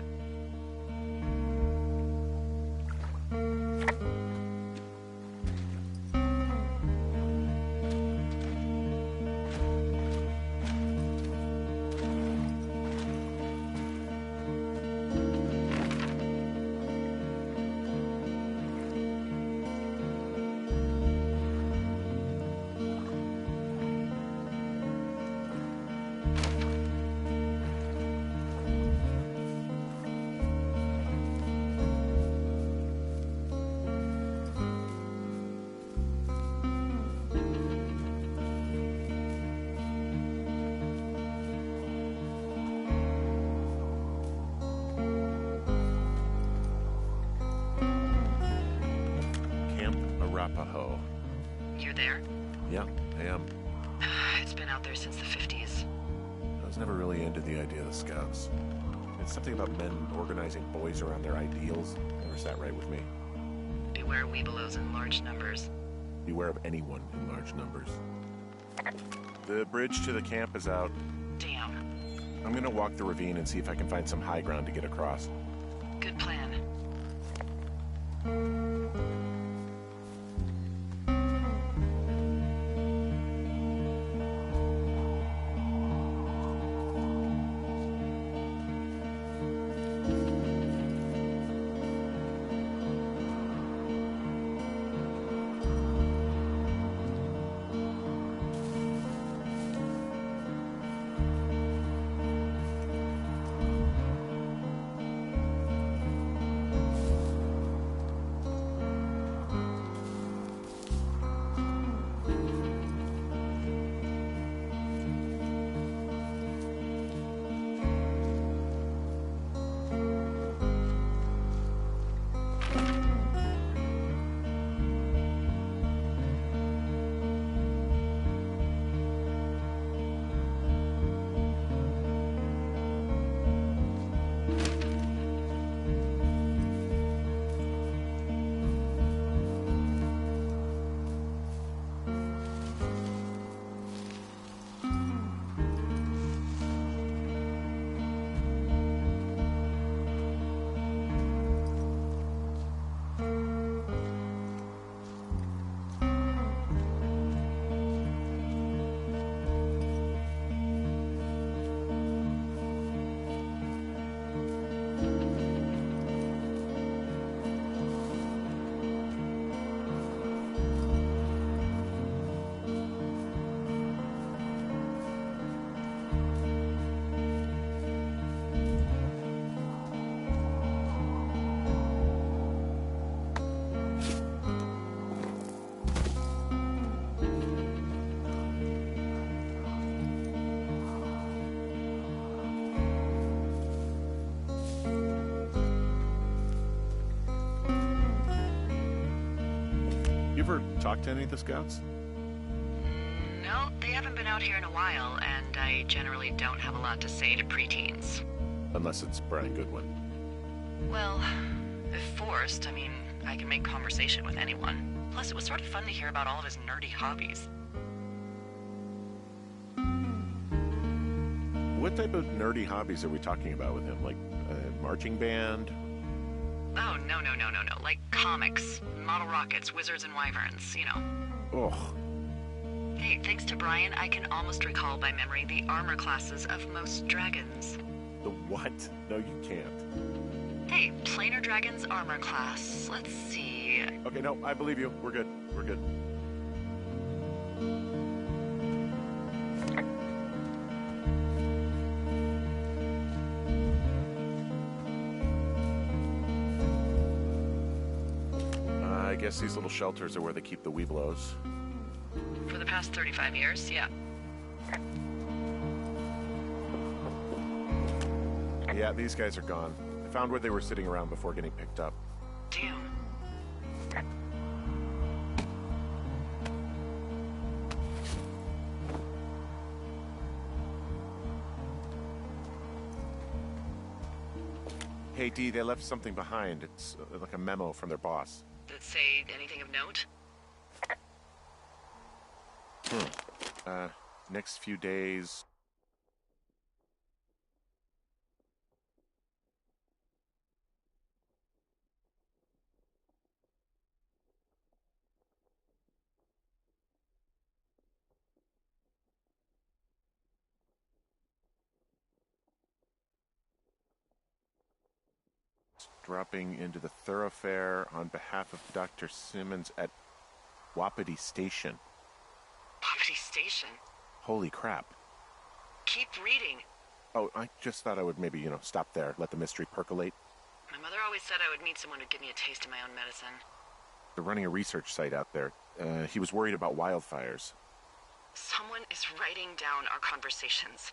Arapaho. You're there? Yeah, I am. It's been out there since the 50s. I was never really into the idea of the Scouts. It's something about men organizing boys around their ideals. Never sat right with me. Beware weebelows in large numbers. Beware of anyone in large numbers. The bridge to the camp is out. Damn. I'm gonna walk the ravine and see if I can find some high ground to get across. Good plan. You ever talked to any of the Scouts? No, they haven't been out here in a while, and I generally don't have a lot to say to preteens. Unless it's Brian Goodwin. Well, if forced, I mean, I can make conversation with anyone. Plus, it was sort of fun to hear about all of his nerdy hobbies. What type of nerdy hobbies are we talking about with him? Like a marching band? Oh, no. Like comics, model rockets, wizards and wyverns, you know. Ugh. Hey, thanks to Brian, I can almost recall by memory the armor classes of most dragons. The what? No, you can't. Hey, planar dragon's armor class. Let's see. Okay, no, I believe you. We're good. We're good. I guess these little shelters are where they keep the weeblos. For the past 35 years, yeah. Yeah, these guys are gone. I found where they were sitting around before getting picked up. Damn. Hey, Dee, they left something behind. It's like a memo from their boss. Did it say anything of note? Next few days... Dropping into the thoroughfare on behalf of Dr. Simmons at Wapiti Station. Wapiti Station? Holy crap. Keep reading. Oh, I just thought I would maybe, stop there, let the mystery percolate. My mother always said I would meet someone who'd give me a taste of my own medicine. They're running a research site out there. He was worried about wildfires. Someone is writing down our conversations.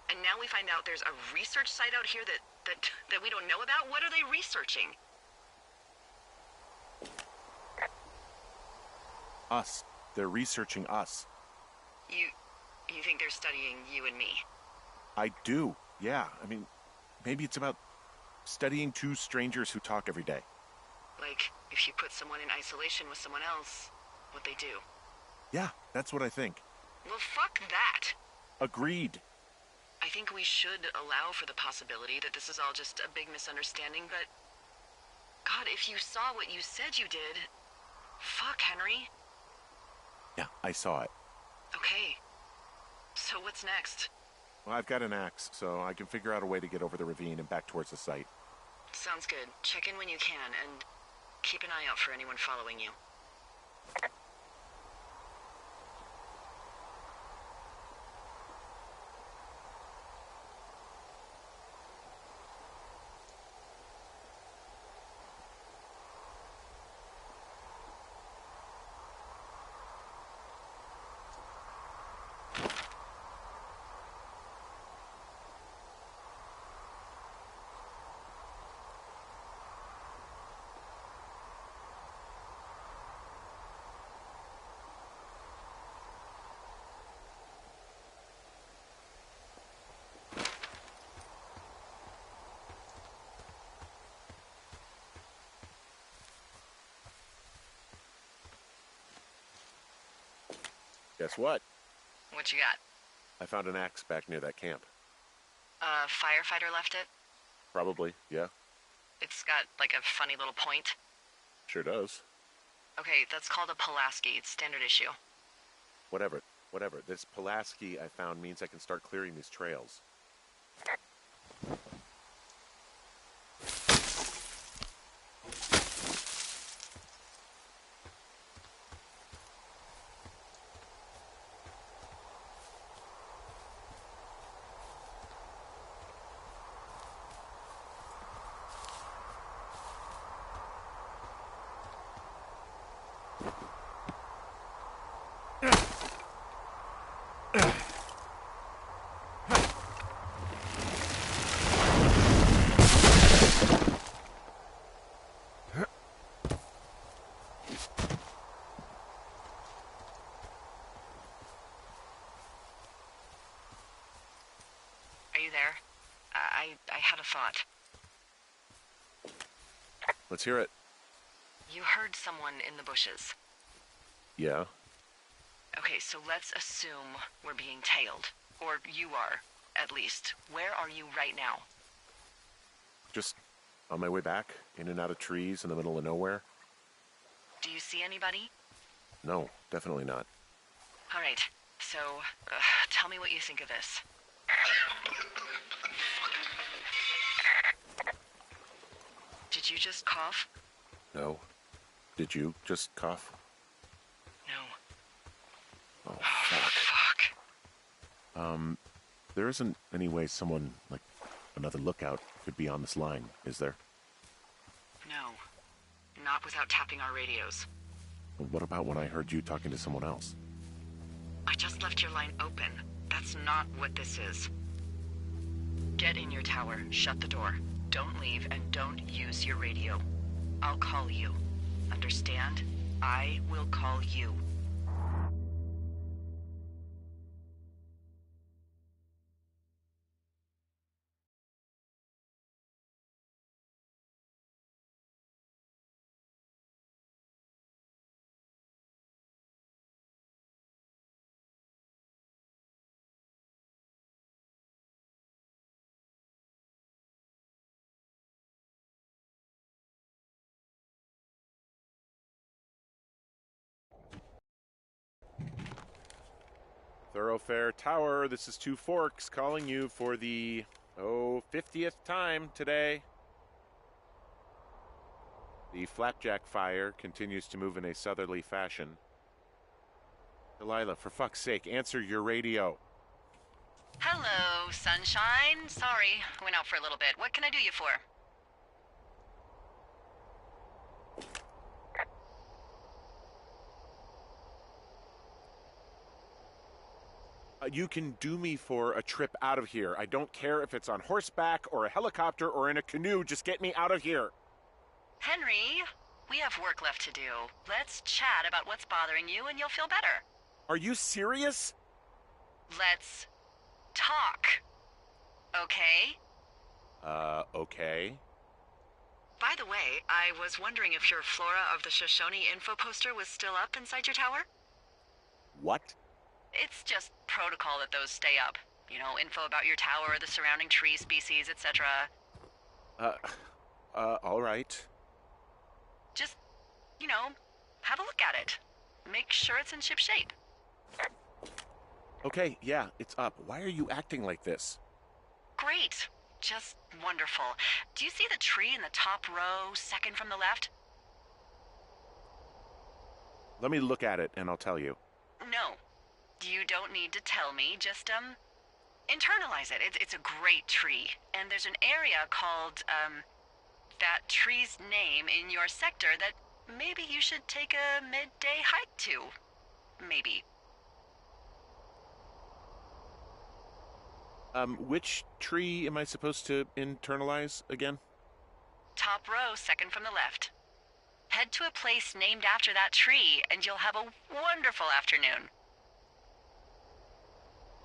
And now we find out there's a research site out here that we don't know about? What are they researching? Us. They're researching us. You think they're studying you and me? I do, yeah. I mean, maybe it's about studying two strangers who talk every day. Like, if you put someone in isolation with someone else, what they do. Yeah, that's what I think. Well, fuck that. Agreed. I think we should allow for the possibility that this is all just a big misunderstanding, but... God, if you saw what you said you did... Fuck, Henry. Yeah, I saw it. Okay. So what's next? Well, I've got an axe, so I can figure out a way to get over the ravine and back towards the site. Sounds good. Check in when you can, and keep an eye out for anyone following you. Guess what? What you got? I found an axe back near that camp. A firefighter left it? Probably, yeah. It's got, like, a funny little point. Sure does. Okay, that's called a Pulaski. It's standard issue. Whatever. This Pulaski I found means I can start clearing these trails. Are you there? I had a thought. Let's hear it. You heard someone in the bushes. Yeah? Okay, so let's assume we're being tailed. Or you are, at least. Where are you right now? Just on my way back, in and out of trees in the middle of nowhere. Do you see anybody? No, definitely not. All right, so tell me what you think of this. Did you just cough? No. Did you just cough? No. Oh, Fuck. There isn't any way someone, like another lookout, could be on this line, is there? No. Not without tapping our radios. Well, what about when I heard you talking to someone else? I just left your line open. That's not what this is. Get in your tower, shut the door. Don't leave, and don't use your radio. I'll call you. Understand? I will call you. Thoroughfare Tower, this is Two Forks calling you for the, 50th time today. The flapjack fire continues to move in a southerly fashion. Delilah, for fuck's sake, answer your radio. Hello, sunshine. Sorry, I went out for a little bit. What can I do you for? You can do me for a trip out of here. I don't care if it's on horseback or a helicopter or in a canoe. Just get me out of here. Henry, we have work left to do. Let's chat about what's bothering you and you'll feel better. Are you serious? Let's talk. Okay? Okay. By the way, I was wondering if your Flora of the Shoshone info poster was still up inside your tower? What? It's just protocol that those stay up. You know, info about your tower, the surrounding tree species, etc. All right. Just, you know, have a look at it. Make sure it's in ship shape. Okay, yeah, it's up. Why are you acting like this? Great. Just wonderful. Do you see the tree in the top row, second from the left? Let me look at it and I'll tell you. No. You don't need to tell me. Just, internalize it. It's a great tree. And there's an area called, that tree's name in your sector that maybe you should take a midday hike to. Maybe. Which tree am I supposed to internalize again? Top row, second from the left. Head to a place named after that tree, and you'll have a wonderful afternoon.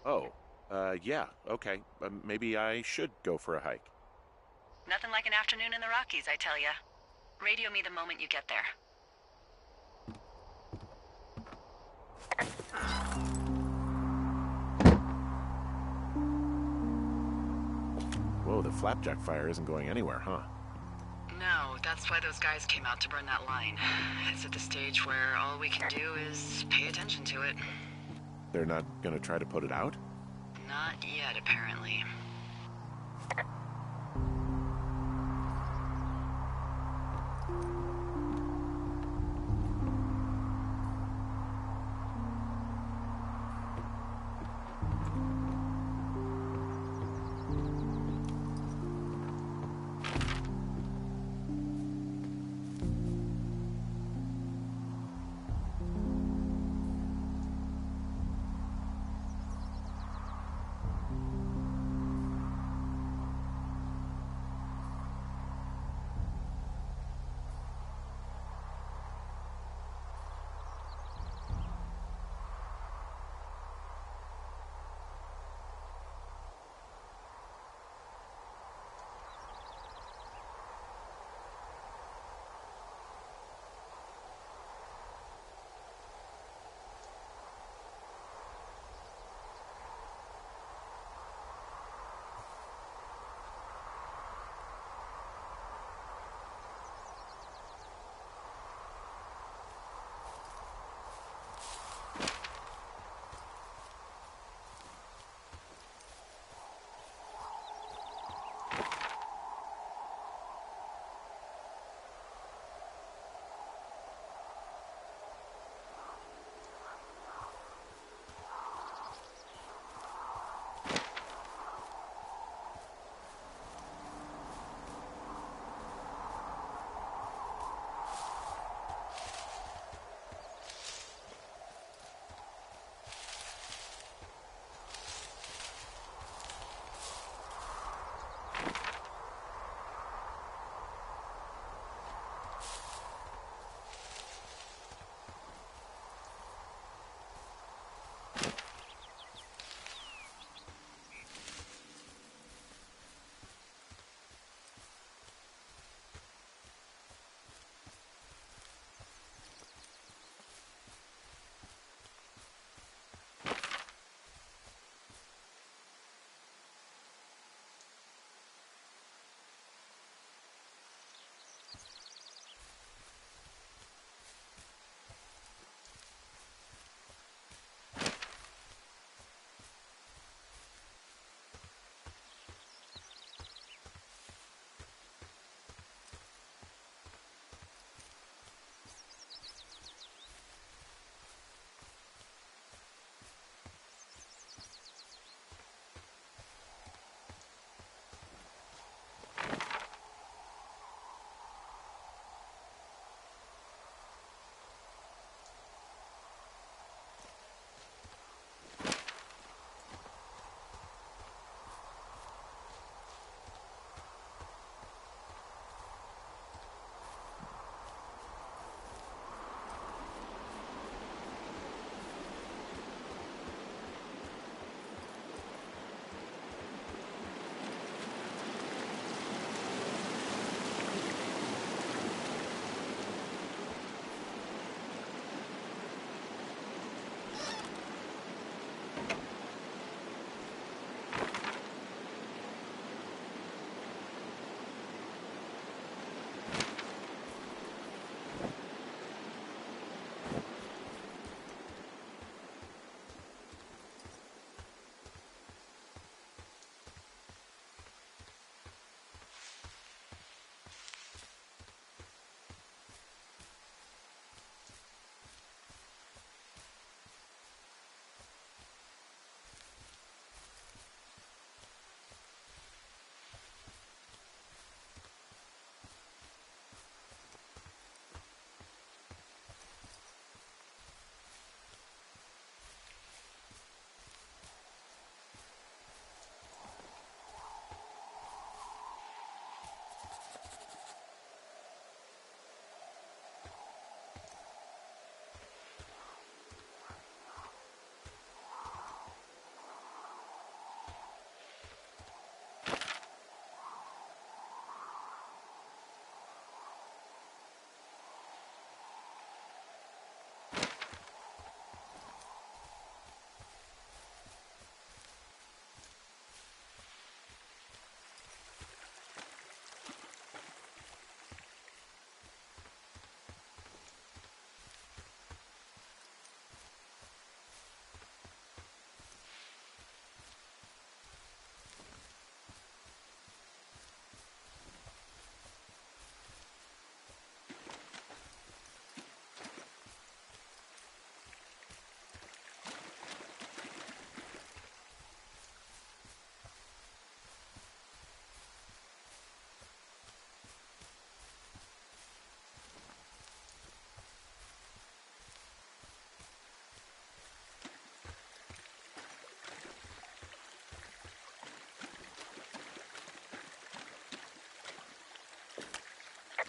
Oh, yeah, okay. Maybe I should go for a hike. Nothing like an afternoon in the Rockies, I tell ya. Radio me the moment you get there. Whoa, the flapjack fire isn't going anywhere, huh? No, that's why those guys came out to burn that line. It's at the stage where all we can do is pay attention to it. They're not gonna try to put it out? Not yet, apparently.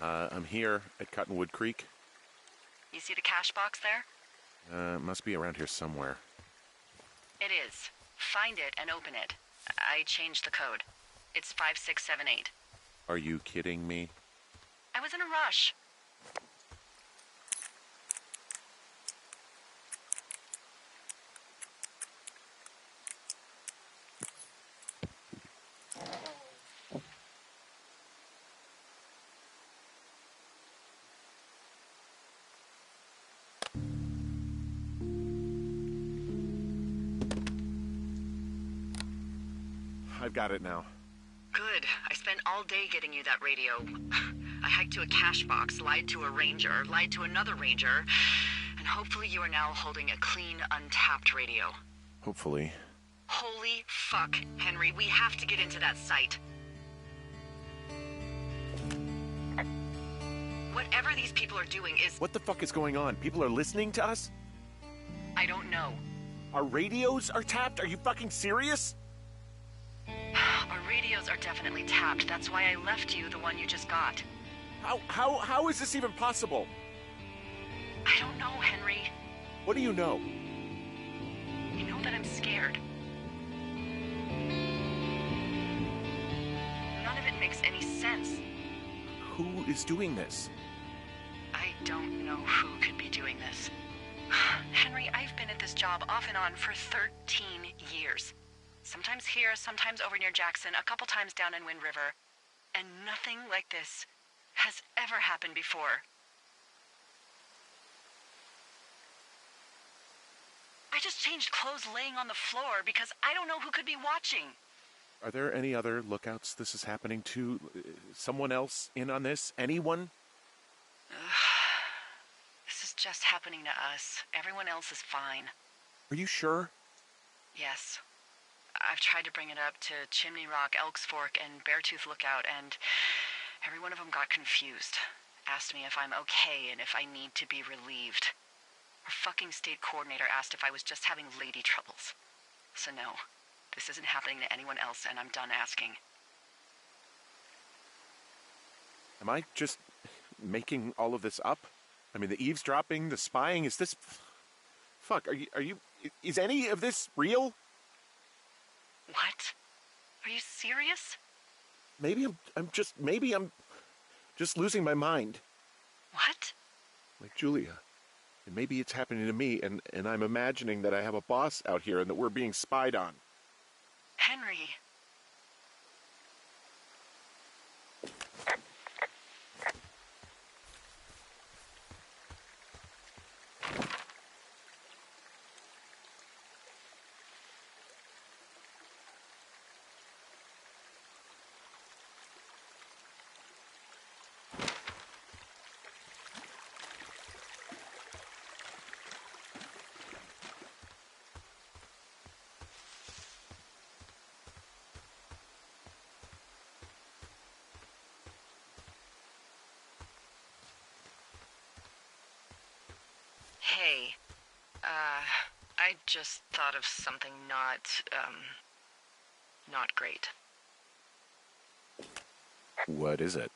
I'm here at Cottonwood Creek. You see the cash box there? Must be around here somewhere. It is. Find it and open it. I changed the code. It's 5678. Are you kidding me? I was in a rush. I've got it now. Good. I spent all day getting you that radio. I hiked to a cash box, lied to a ranger, lied to another ranger, and hopefully you are now holding a clean, untapped radio. Hopefully. Holy fuck, Henry, we have to get into that site. Whatever these people are doing is... What the fuck is going on? People are listening to us? I don't know. Our radios are tapped? Are you fucking serious? Our radios are definitely tapped. That's why I left you the one you just got. How is this even possible? I don't know, Henry. What do you know? You know that I'm scared. None of it makes any sense. Who is doing this? I don't know who could be doing this. Henry, I've been at this job off and on for 13 years. Sometimes here, sometimes over near Jackson, a couple times down in Wind River. And nothing like this has ever happened before. I just changed clothes laying on the floor because I don't know who could be watching. Are there any other lookouts this is happening to? Someone else in on this? Anyone? This is just happening to us. Everyone else is fine. Are you sure? Yes. I've tried to bring it up to Chimney Rock, Elks Fork, and Beartooth Lookout, and every one of them got confused. Asked me if I'm okay and if I need to be relieved. Our fucking state coordinator asked if I was just having lady troubles. So no, this isn't happening to anyone else, and I'm done asking. Am I just making all of this up? I mean, the eavesdropping, the spying, is this... Fuck, is any of this real? What? Are you serious? Maybe I'm just losing my mind. What? Like Julia. And maybe it's happening to me, and I'm imagining that I have a boss out here and that we're being spied on. Henry. Hey, I just thought of something not great. What is it?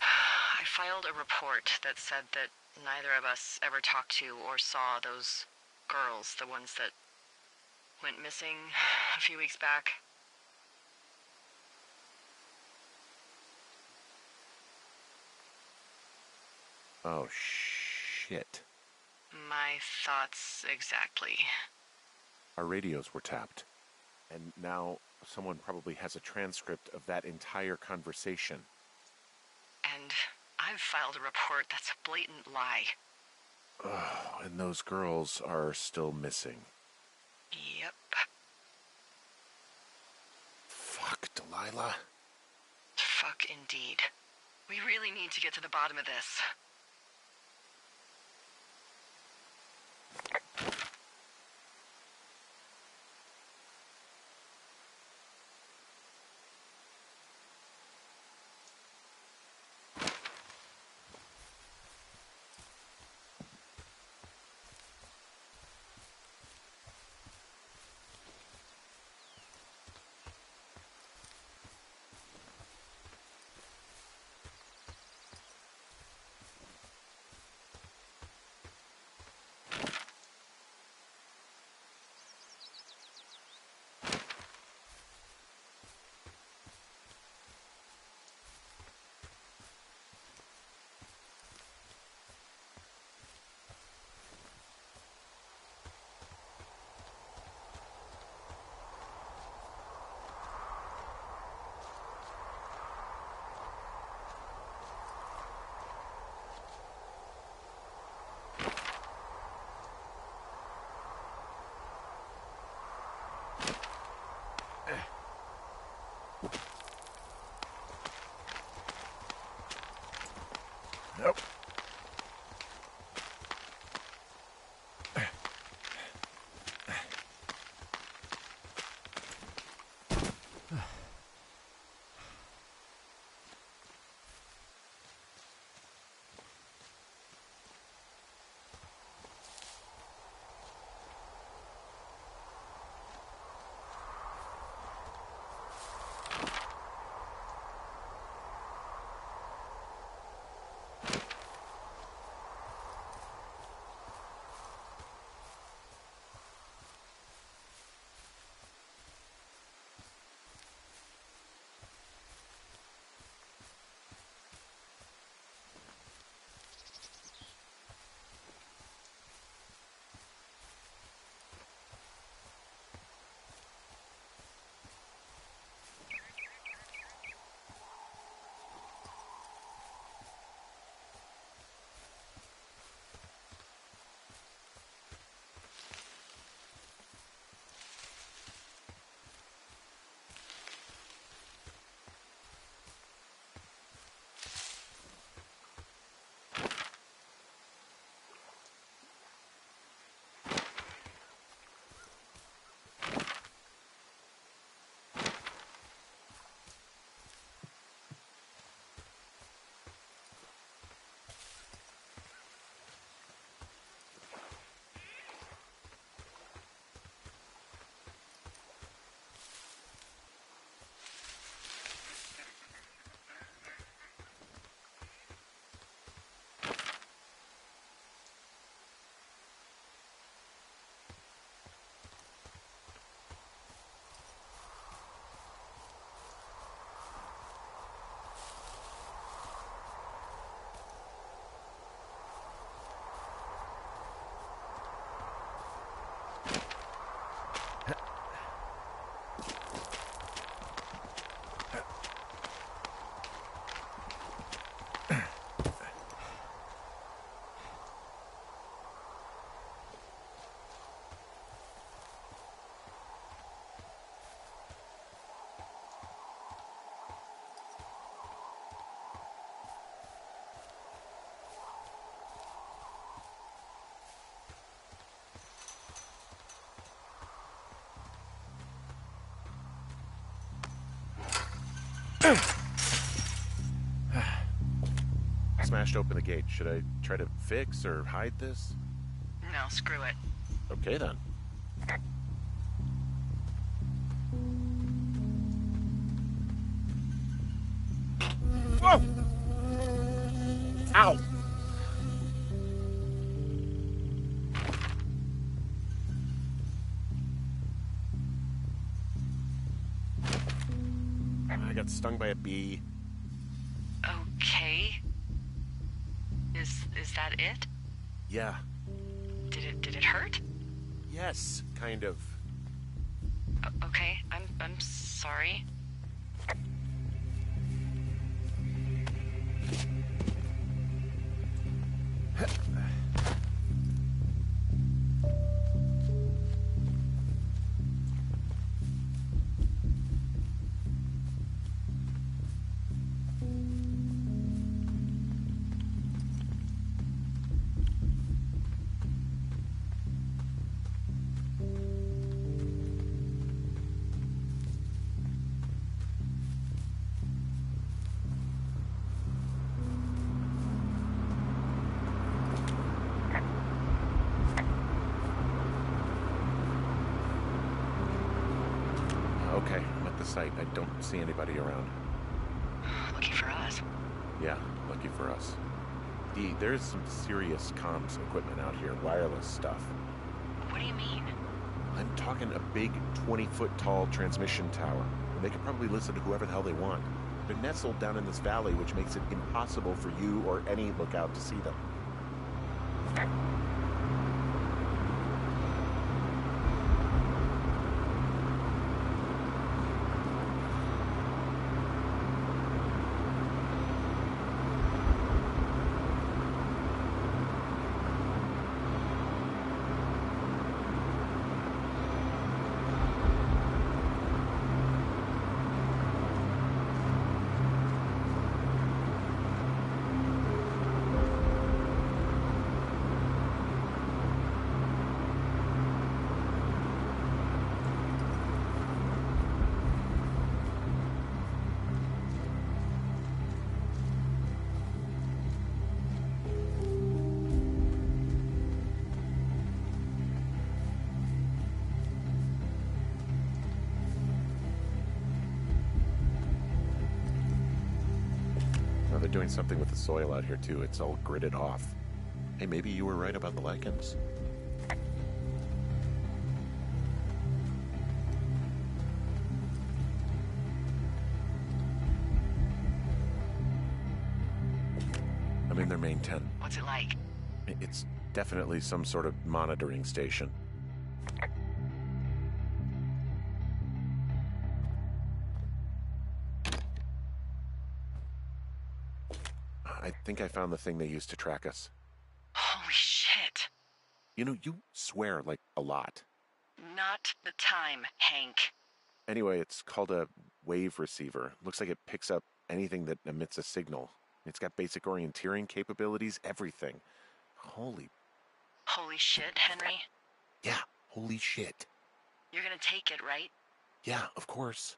I filed a report that said that neither of us ever talked to or saw those girls, the ones that went missing a few weeks back. Oh, shit. My thoughts exactly. Our radios were tapped. And now someone probably has a transcript of that entire conversation. And I've filed a report that's a blatant lie. Oh, and those girls are still missing. Yep. Fuck, Delilah. Fuck indeed. We really need to get to the bottom of this. Nope. Smashed open the gate. Should I try to fix or hide this? No, screw it. Okay, then. Whoa! Ow! I got stung by a bee. Okay. Is that it? Yeah. Did it hurt? Yes, kind of. Okay, I'm sorry. Okay, I'm at the site. I don't see anybody around. Lucky for us. Yeah, lucky for us. Dee, there's some serious comms equipment out here, wireless stuff. What do you mean? I'm talking a big 20-foot tall transmission tower, and they can probably listen to whoever the hell they want. They're nestled down in this valley, which makes it impossible for you or any lookout to see them. doing something with the soil out here, too. It's all gridded off. Hey, maybe you were right about the lichens. I'm in their main tent. What's it like? It's definitely some sort of monitoring station. I think I found the thing they used to track us. Holy shit. You know, you swear like a lot. Not the time, Hank. Anyway, it's called a wave receiver. Looks like it picks up anything that emits a signal. It's got basic orienteering capabilities, everything. Holy shit, Henry. Yeah, holy shit. You're gonna take it, right? Yeah, of course.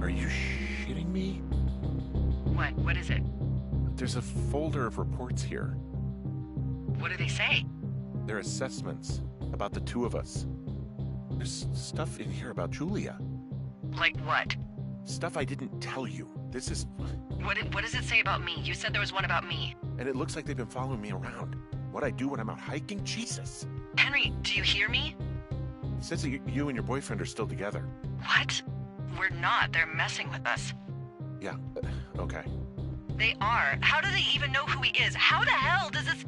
Are you shitting me? What? What is it? There's a folder of reports here. What do they say? They're assessments about the two of us. There's stuff in here about Julia. Like what? Stuff I didn't tell you. This is... What does it say about me? You said there was one about me. And it looks like they've been following me around. What I do when I'm out hiking? Jesus. Henry, do you hear me? It says that you and your boyfriend are still together. What? We're not. They're messing with us. Yeah, okay. They are. How do they even know who he is? How the hell does this...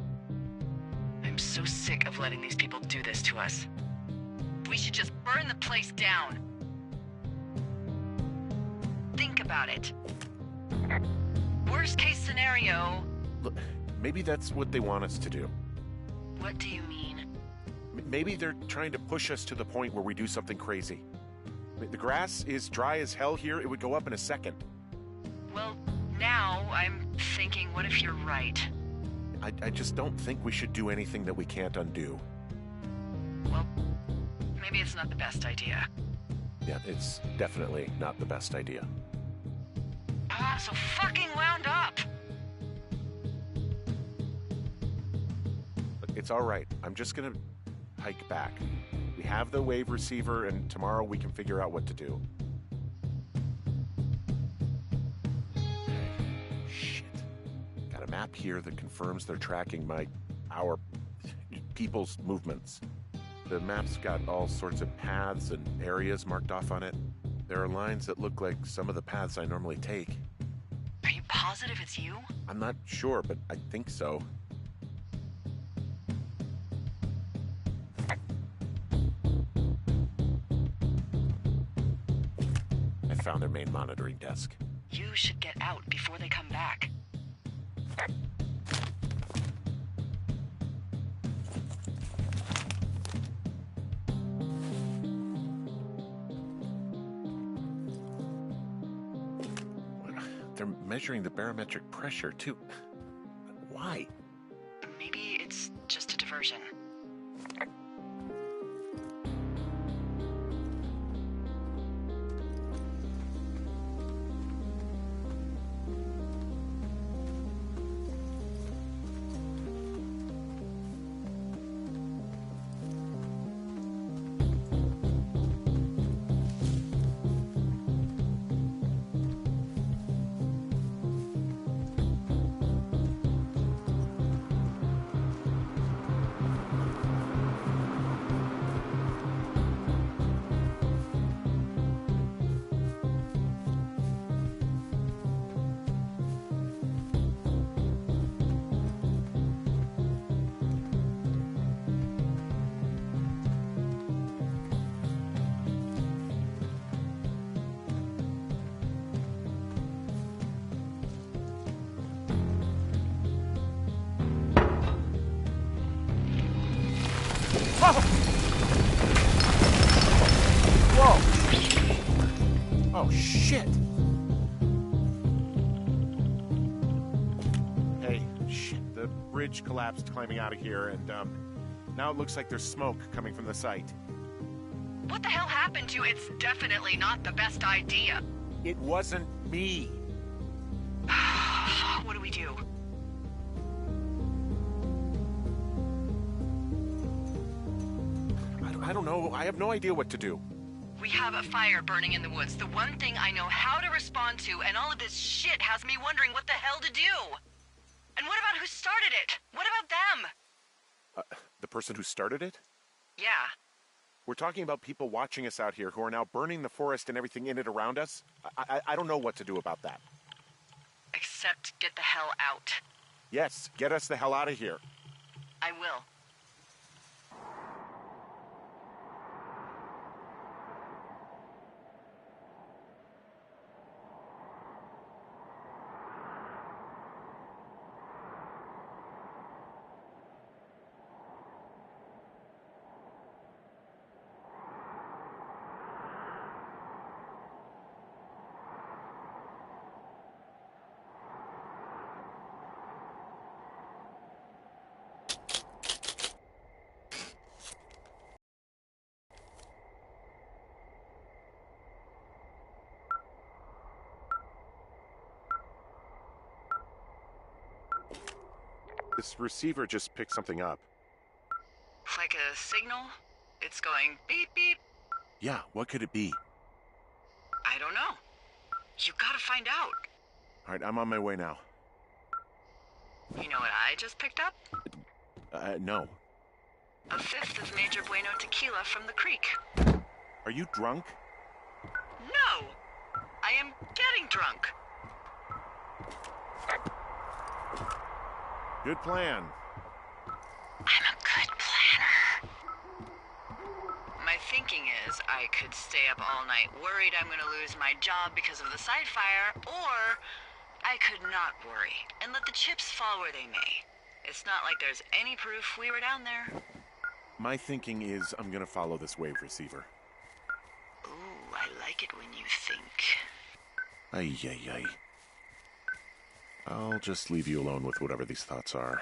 I'm so sick of letting these people do this to us. We should just burn the place down. Think about it. Worst case scenario... Look, maybe that's what they want us to do. What do you mean? Maybe they're trying to push us to the point where we do something crazy. The grass is dry as hell here. It would go up in a second. Well, now I'm thinking, what if you're right? I just don't think we should do anything that we can't undo. Well, maybe it's not the best idea. Yeah, it's definitely not the best idea. So fucking wound up! Look, it's all right. I'm just gonna hike back. We have the wave receiver, and tomorrow we can figure out what to do. Shit. Got a map here that confirms they're tracking our people's movements. The map's got all sorts of paths and areas marked off on it. There are lines that look like some of the paths I normally take. Are you positive it's you? I'm not sure, but I think so. I found their main monitoring desk. You should get out before they come back. They're measuring the barometric pressure, too. Why? Maybe it's just a diversion. shit! Hey, shit. The bridge collapsed climbing out of here, and, now it looks like there's smoke coming from the site. What the hell happened to you? It's definitely not the best idea. It wasn't me. What do we do? I don't know. I have no idea what to do. We have a fire burning in the woods. The one thing I know how to respond to, and all of this shit has me wondering what the hell to do. And what about who started it? What about them? The person who started it? Yeah. We're talking about people watching us out here who are now burning the forest and everything in it around us. I don't know what to do about that. Except get the hell out. Yes, get us the hell out of here. I will. This receiver just picked something up. Like a signal? It's going beep beep. Yeah, what could it be? I don't know. You gotta find out. All right, I'm on my way now. You know what I just picked up? No. A fifth of Major Bueno tequila from the creek. Are you drunk? No! I am getting drunk. Good plan. I'm a good planner. My thinking is I could stay up all night worried I'm gonna lose my job because of the side fire, or I could not worry and let the chips fall where they may. It's not like there's any proof we were down there. My thinking is I'm gonna follow this wave receiver. Ooh, I like it when you think. Ay, ay, ay. I'll just leave you alone with whatever these thoughts are.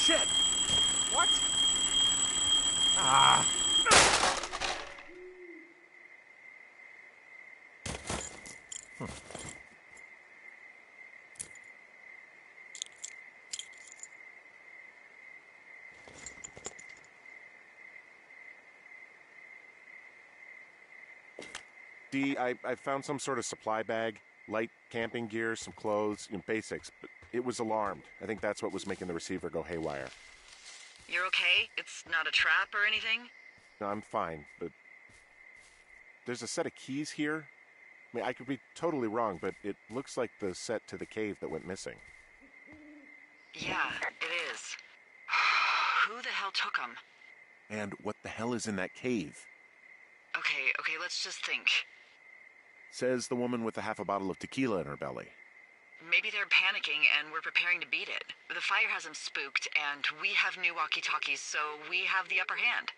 Shit! What? Ah! Dee, I found some sort of supply bag, light camping gear, some clothes, basics, but it was alarmed. I think that's what was making the receiver go haywire. You're okay? It's not a trap or anything? No, I'm fine, but there's a set of keys here. I mean, I could be totally wrong, but it looks like the set to the cave that went missing. Yeah, it is. Who the hell took them? And what the hell is in that cave? Okay, let's just think. Says the woman with a half a bottle of tequila in her belly. Maybe they're panicking and we're preparing to beat it. The fire has them spooked, and we have new walkie-talkies, so we have the upper hand.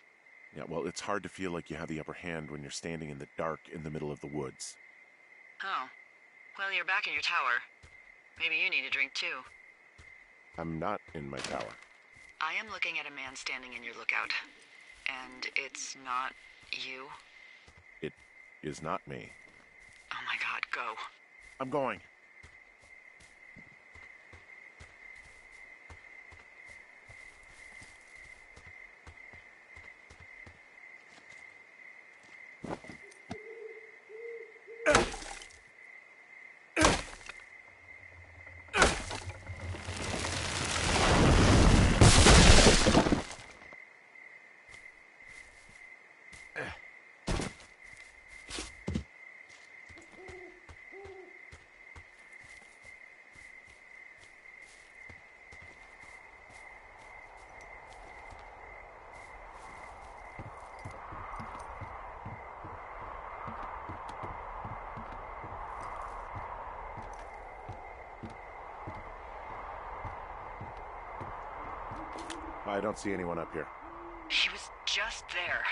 Yeah, well, it's hard to feel like you have the upper hand when you're standing in the dark in the middle of the woods. Oh. Well, you're back in your tower. Maybe you need a drink, too. I'm not in my tower. I am looking at a man standing in your lookout. And it's not you? It is not me. Oh my god, go. I'm going. I don't see anyone up here. He was just there.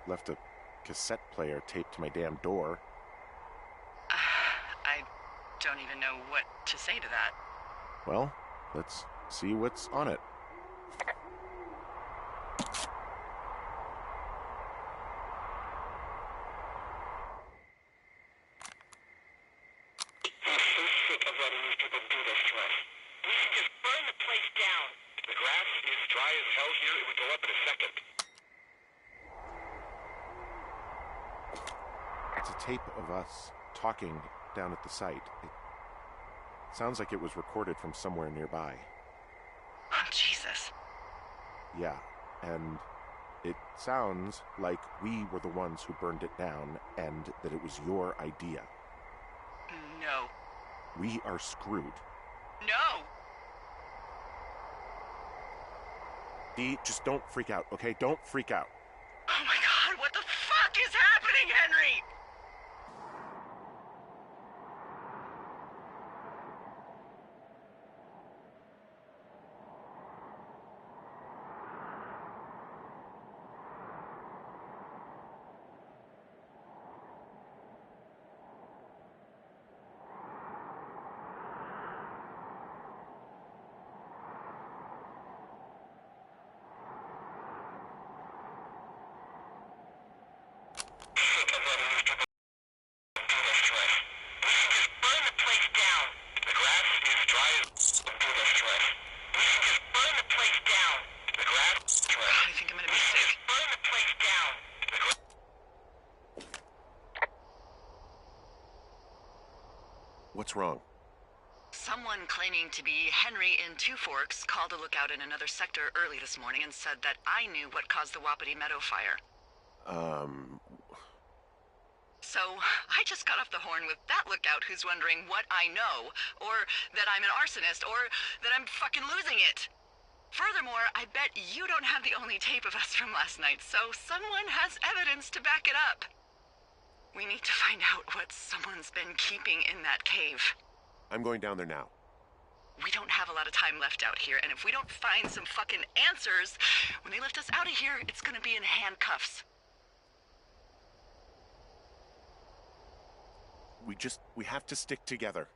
Left a cassette player taped to my damn door. I don't even know what to say to that. Well, let's see what's on it. It's a tape of us talking down at the site. It sounds like it was recorded from somewhere nearby. Oh, Jesus. Yeah, and it sounds like we were the ones who burned it down and that it was your idea. No. We are screwed. No! Dee, just don't freak out, okay? Don't freak out. Oh my God, what the fuck is happening, Henry? I think I'm gonna be sick. What's wrong? Someone claiming to be Henry in Two Forks called a lookout in another sector early this morning and said that I knew what caused the Wapiti Meadow fire. So, I just got off the horn with that lookout who's wondering what I know, or that I'm an arsonist, or that I'm fucking losing it. Furthermore, I bet you don't have the only tape of us from last night, so someone has evidence to back it up. We need to find out what someone's been keeping in that cave. I'm going down there now. We don't have a lot of time left out here, and if we don't find some fucking answers, when they lift us out of here, it's gonna be in handcuffs. We have to stick together,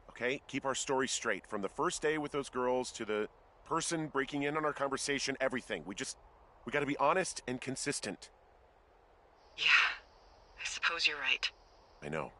okay? Keep our story straight. From the first day with those girls to the person breaking in on our conversation, everything. We gotta be honest and consistent. Yeah, I suppose you're right. I know.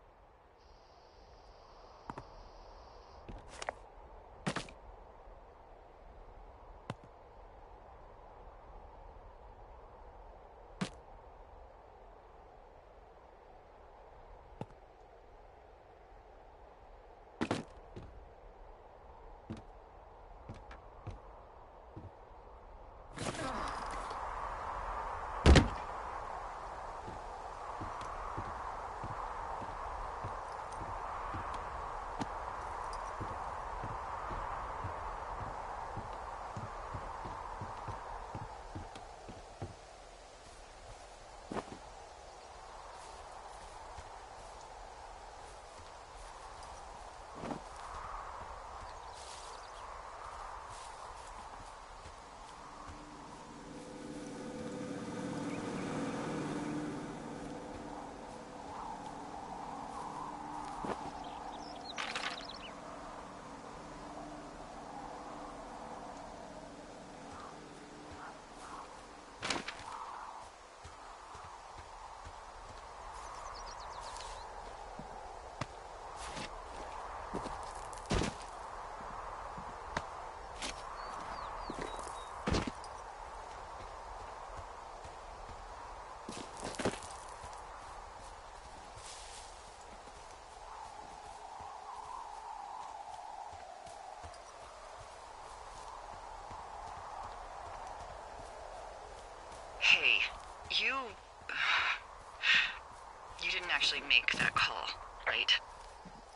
actually make that call, right?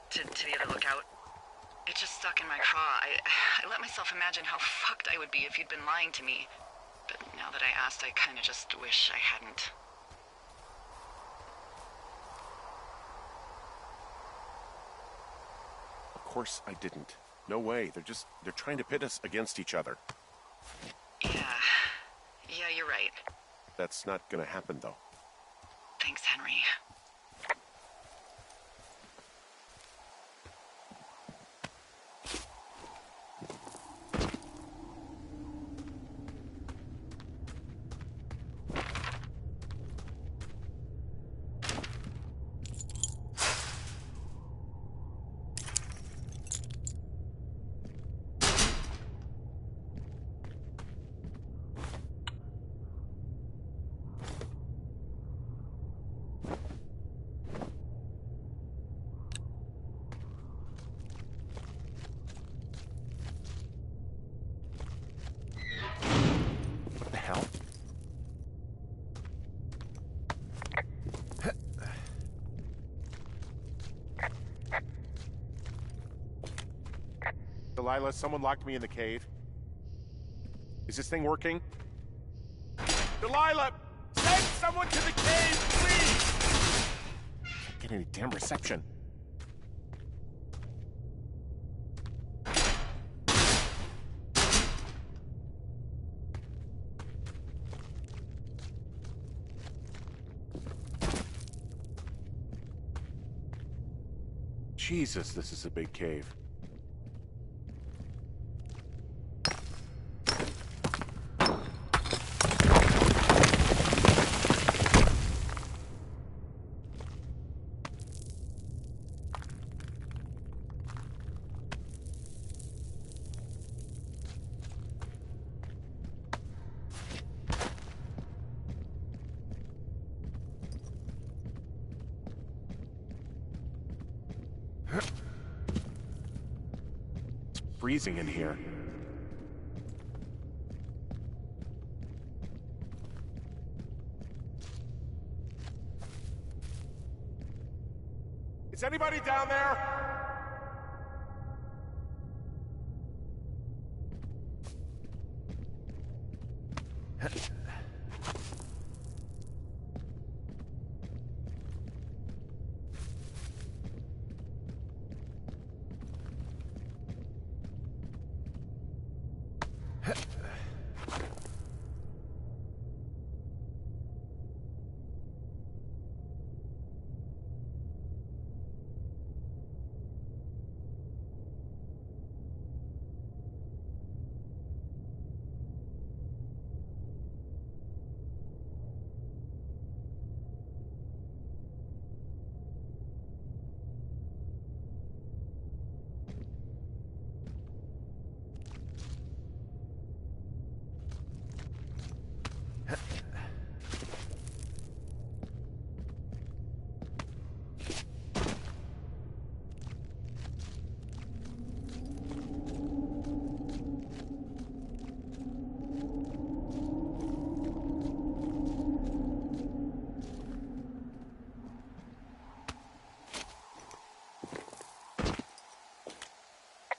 To the other lookout. It just stuck in my craw. I let myself imagine how fucked I would be if you'd been lying to me. But now that I asked, I kind of just wish I hadn't. Of course I didn't. No way. They're trying to pit us against each other. Yeah, you're right. That's not gonna happen, though. Thanks, Henry. What the hell? Delilah, someone locked me in the cave. Is this thing working? Delilah! Send someone to the cave, please! Can't get any damn reception. Jesus, this is a big cave. It's freezing in here. Is anybody down there?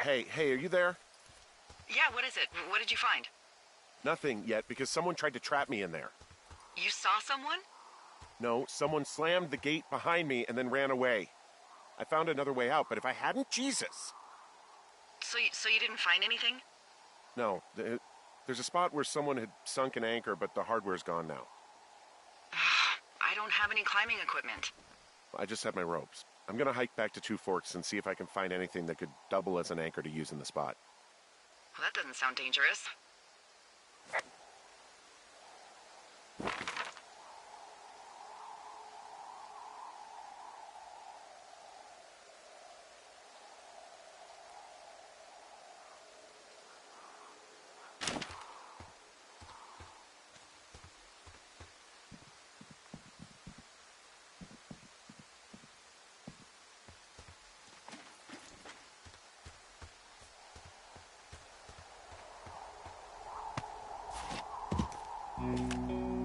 Hey, are you there? Yeah, what is it? What did you find? Nothing yet, because someone tried to trap me in there. You saw someone? No, someone slammed the gate behind me and then ran away. I found another way out, but if I hadn't, Jesus! So you didn't find anything? No, there's a spot where someone had sunk an anchor, but the hardware's gone now. I don't have any climbing equipment. I just have my ropes. I'm gonna hike back to Two Forks and see if I can find anything that could double as an anchor to use in the spot. Well, that doesn't sound dangerous.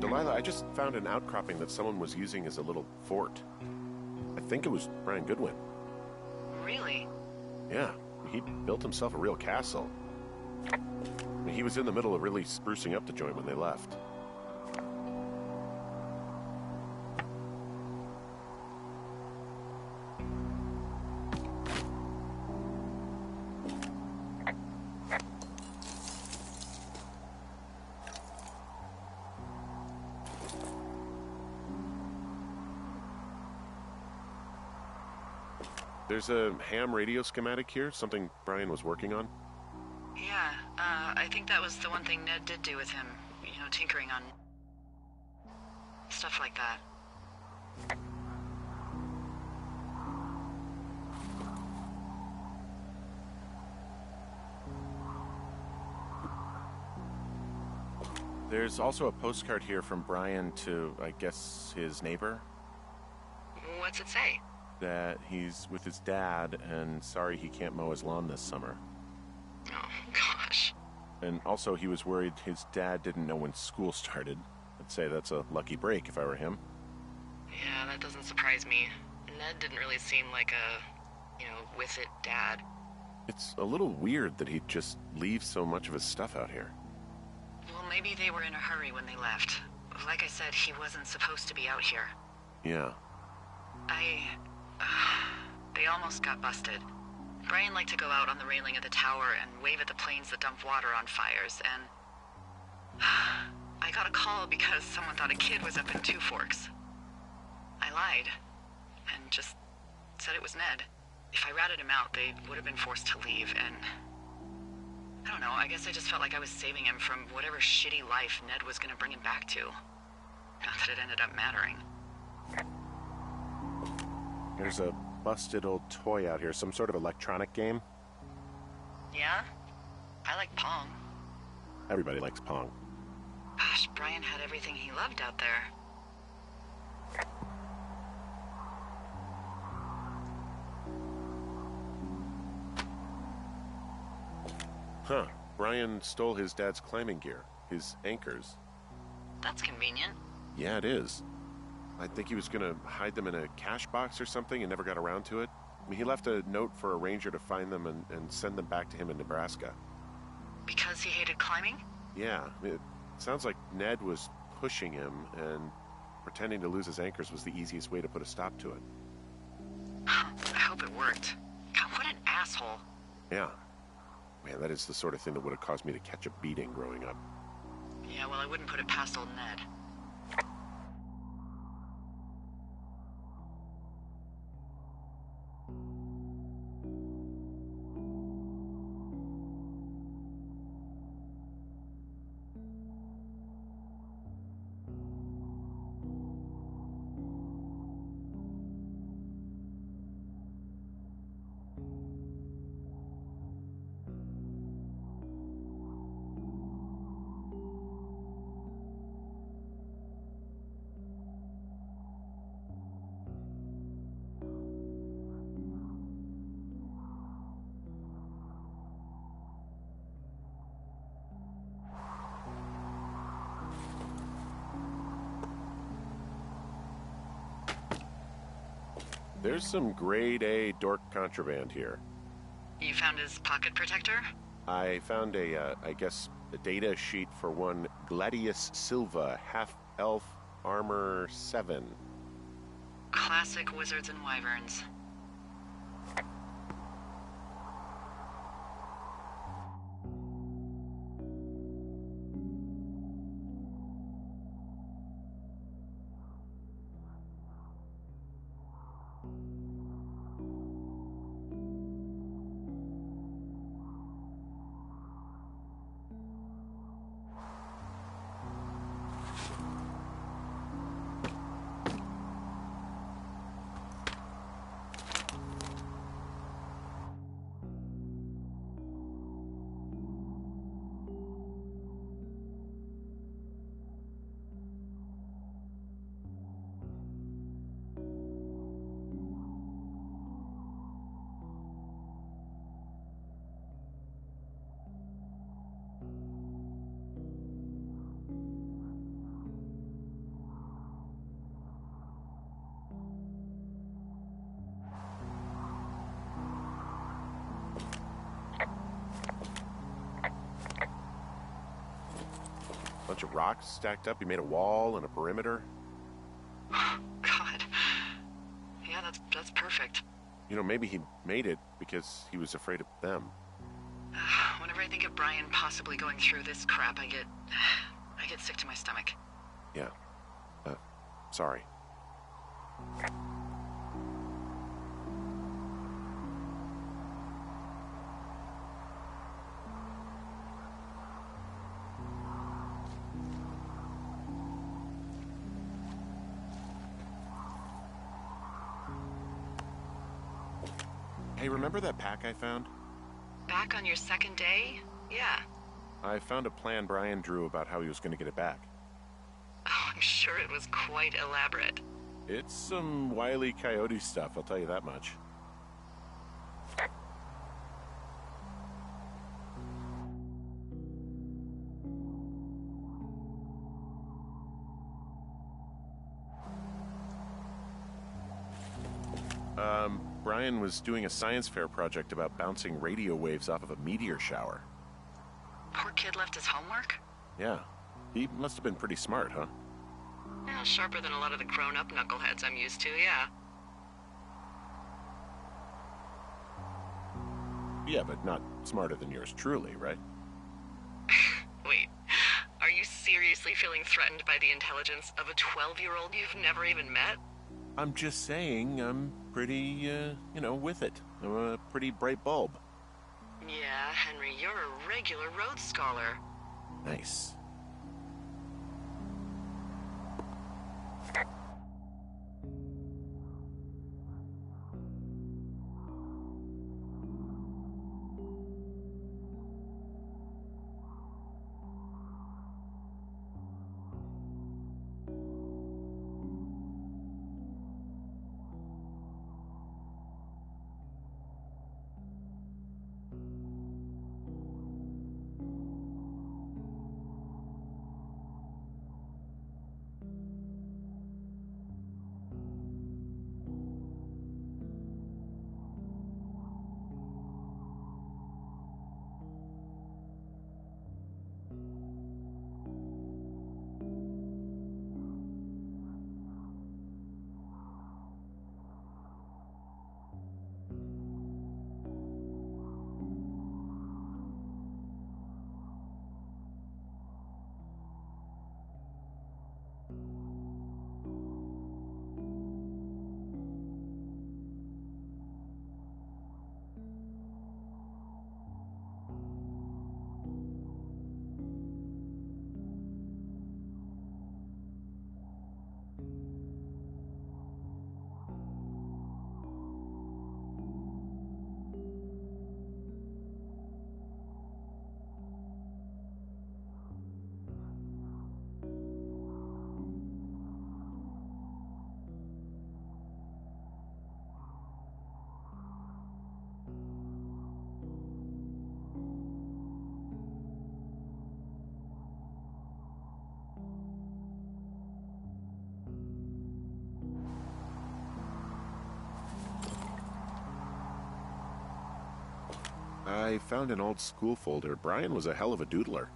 Delilah, I just found an outcropping that someone was using as a little fort. think it was Brian Goodwin. Really? Yeah, he built himself a real castle. He was in the middle of really sprucing up the joint when they left. There's a ham radio schematic here, something Brian was working on. Yeah, I think that was the one thing Ned did do with him. You know, tinkering on stuff like that. There's also a postcard here from Brian to, I guess, his neighbor. What's it say? That he's with his dad and sorry he can't mow his lawn this summer. Oh, gosh. And also he was worried his dad didn't know when school started. I'd say that's a lucky break if I were him. Yeah, that doesn't surprise me. Ned didn't really seem like a, with it dad. It's a little weird that he'd just leave so much of his stuff out here. Well, maybe they were in a hurry when they left. Like I said, he wasn't supposed to be out here. Yeah. They almost got busted. Brian liked to go out on the railing of the tower and wave at the planes that dump water on fires, and I got a call because someone thought a kid was up in Two Forks. I lied, and just said it was Ned. If I ratted him out, they would have been forced to leave, and I don't know, I guess I just felt like I was saving him from whatever shitty life Ned was gonna bring him back to. Not that it ended up mattering. There's a busted old toy out here, some sort of electronic game. Yeah? I like Pong. Everybody likes Pong. Gosh, Brian had everything he loved out there. Huh. Brian stole his dad's climbing gear, his anchors. That's convenient. Yeah, it is. I think he was going to hide them in a cash box or something and never got around to it. I mean, he left a note for a ranger to find them and send them back to him in Nebraska. Because he hated climbing? Yeah, it sounds like Ned was pushing him, and pretending to lose his anchors was the easiest way to put a stop to it. I hope it worked. God, what an asshole. Yeah. Man, that is the sort of thing that would have caused me to catch a beating growing up. Yeah, well, I wouldn't put it past old Ned. There's some grade A dork contraband here. You found his pocket protector? I found I guess, a data sheet for one Gladius Silva, half-elf armor 7. Classic wizards and wyverns. bunch of rocks stacked up. He made a wall and a perimeter. God. Yeah, that's perfect. You know, maybe he made it because he was afraid of them. Whenever I think of Brian possibly going through this crap, I get sick to my stomach. Yeah. Sorry. Hey, remember that pack I found? Back on your second day? Yeah. I found a plan Brian drew about how he was going to get it back. Oh, I'm sure it was quite elaborate. It's some Wile E. Coyote stuff, I'll tell you that much. Brian was doing a science fair project about bouncing radio waves off of a meteor shower. Poor kid left his homework? Yeah. He must have been pretty smart, huh? Yeah, sharper than a lot of the grown-up knuckleheads I'm used to, yeah. Yeah, but not smarter than yours truly, right? Wait, are you seriously feeling threatened by the intelligence of a 12-year-old you've never even met? I'm just saying I'm pretty, with it. I'm a pretty bright bulb. Yeah, Henry, you're a regular Rhodes Scholar. Nice. I found an old school folder. Brian was a hell of a doodler.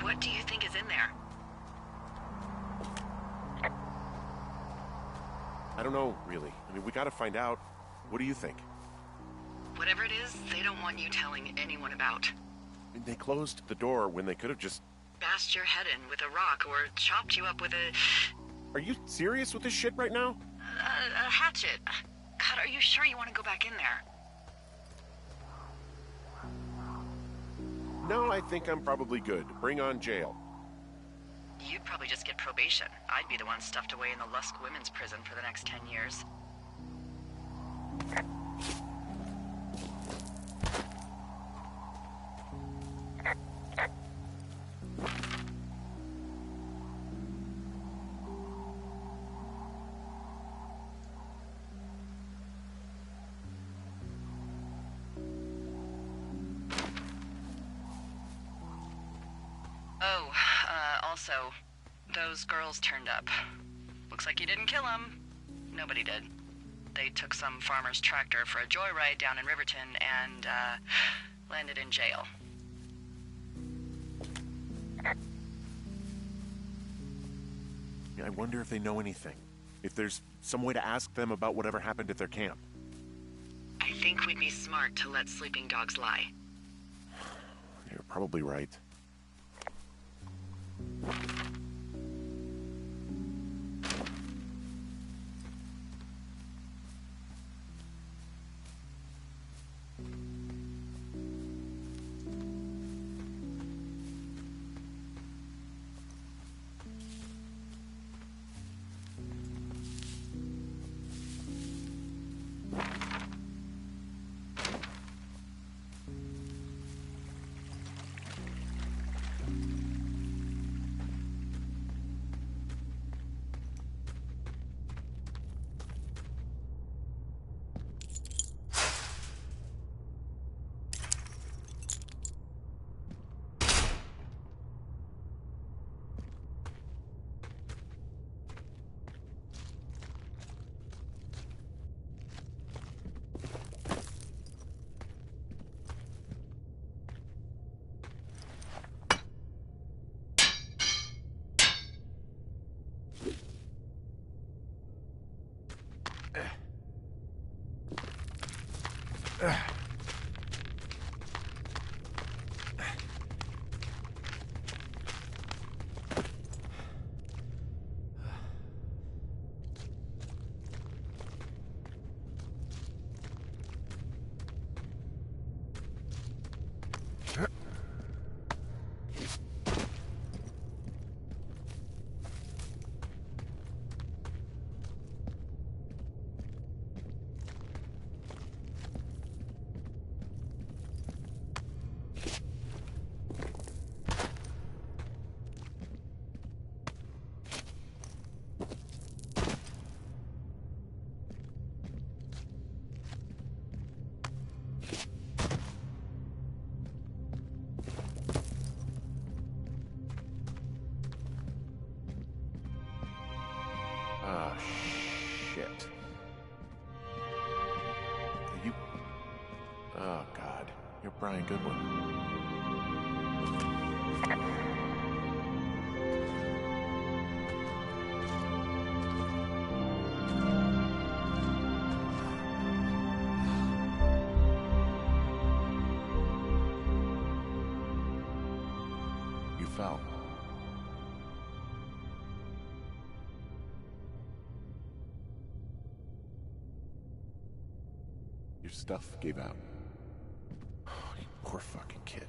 What do you think is in there? I don't know, really. I mean, we gotta find out. What do you think? Whatever it is, they don't want you telling anyone about. They closed the door when they could have just... Bashed your head in with a rock or chopped you up with Are you serious with this shit right now? a hatchet. God, are you sure you want to go back in there? No, I think I'm probably good. Bring on jail. You'd probably just get probation. I'd be the one stuffed away in the Lusk Women's Prison for the next 10 years. Also, those girls turned up. Looks like you didn't kill them. Nobody did. They took some farmer's tractor for a joyride down in Riverton and, landed in jail. I wonder if they know anything. If there's some way to ask them about whatever happened at their camp. I think we'd be smart to let sleeping dogs lie. You're probably right. Oh, shit. You... Oh, God. You're Brian Goodwin. You fell. Your stuff gave out. Oh, you poor fucking kid.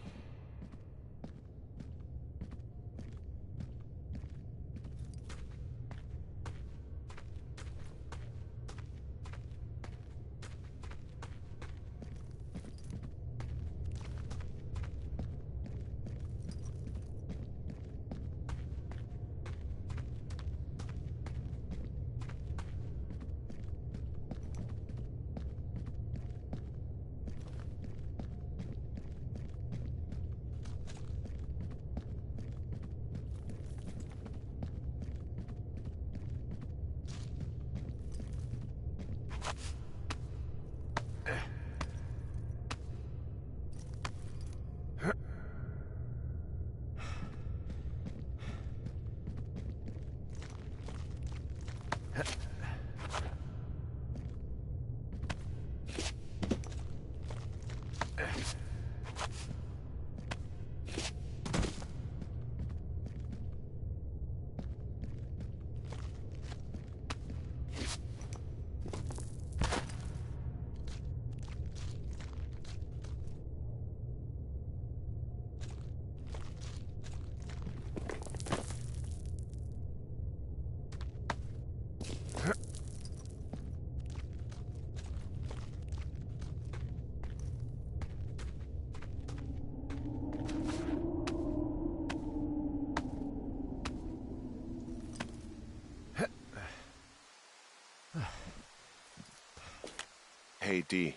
Hey, Dee.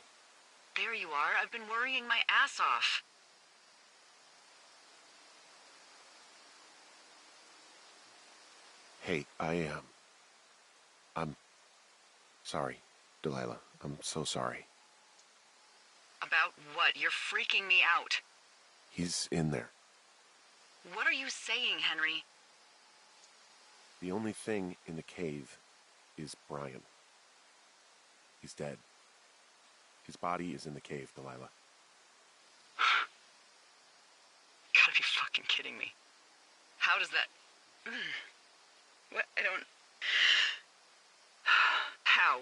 There you are. I've been worrying my ass off. Hey, I'm sorry, Delilah. I'm so sorry. About what? You're freaking me out. He's in there. What are you saying, Henry? The only thing in the cave is Brian. He's dead. His body is in the cave, Delilah. Gotta be fucking kidding me. How does that... What? I don't... How?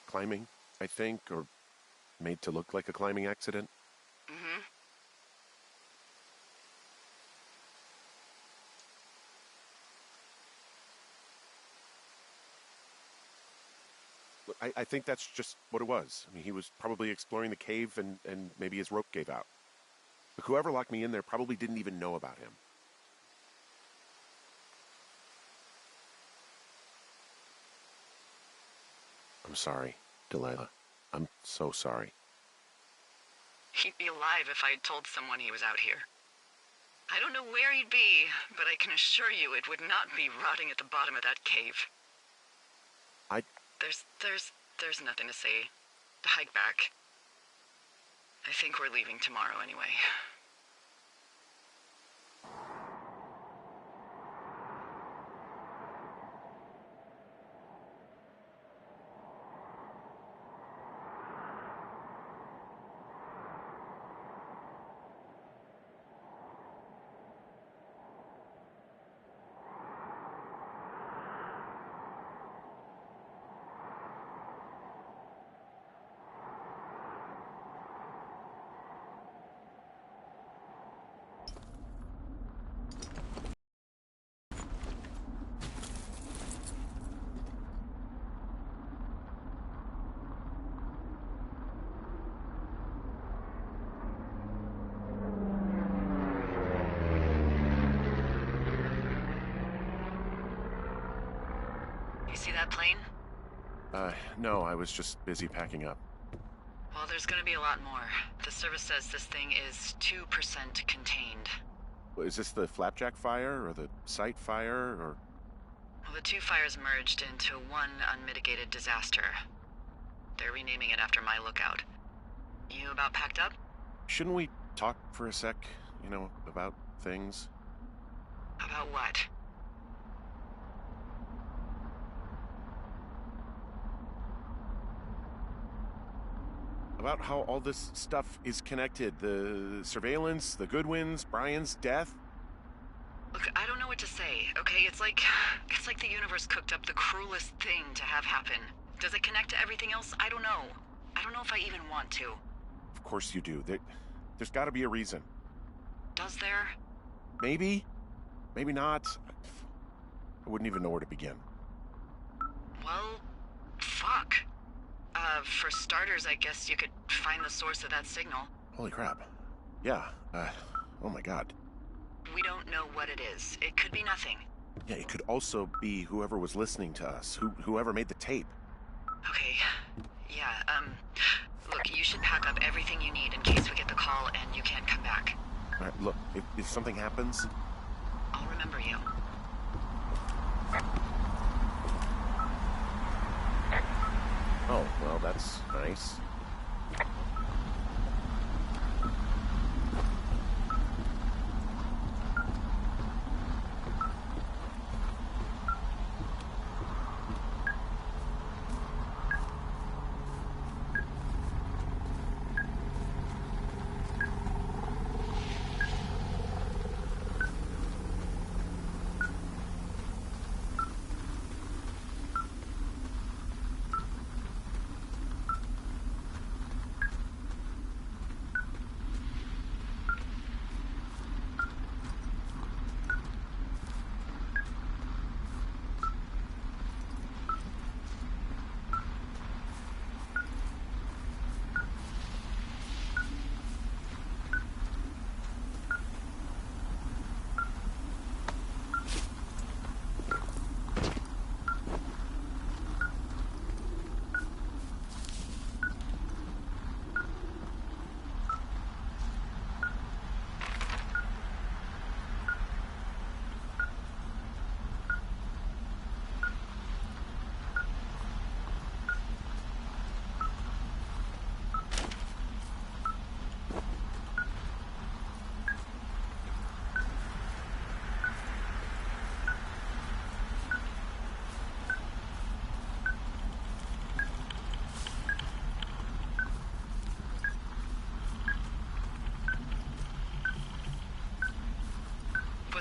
Climbing, I think, or made to look like a climbing accident. Mm-hmm. Look, I think that's just what it was. I mean, he was probably exploring the cave and maybe his rope gave out. Look, whoever locked me in there probably didn't even know about him. I'm sorry, Delilah. I'm so sorry. He'd be alive if I'd told someone he was out here. I don't know where he'd be, but I can assure you it would not be rotting at the bottom of that cave. There's nothing to say. Hike back. I think we're leaving tomorrow anyway. You see that plane? No, I was just busy packing up. Well, there's gonna be a lot more. The service says this thing is 2% contained. Is this the Flapjack fire, or the site fire, or... Well, the two fires merged into one unmitigated disaster. They're renaming it after my lookout. You about packed up? Shouldn't we talk for a sec, about things? About what? About how all this stuff is connected. The surveillance, the Goodwins, Brian's death. Look, I don't know what to say, okay? It's like the universe cooked up the cruelest thing to have happen. Does it connect to everything else? I don't know. I don't know if I even want to. Of course you do. There's got to be a reason. Does there? Maybe. Maybe not. I wouldn't even know where to begin. Well, fuck. For starters, I guess you could find the source of that signal. Holy crap. Yeah, oh my god. We don't know what it is. It could be nothing. Yeah, it could also be whoever was listening to us, whoever made the tape. Okay, yeah, look, you should pack up everything you need in case we get the call and you can't come back. All right, look, if something happens... I'll remember you. Oh, well, that's nice.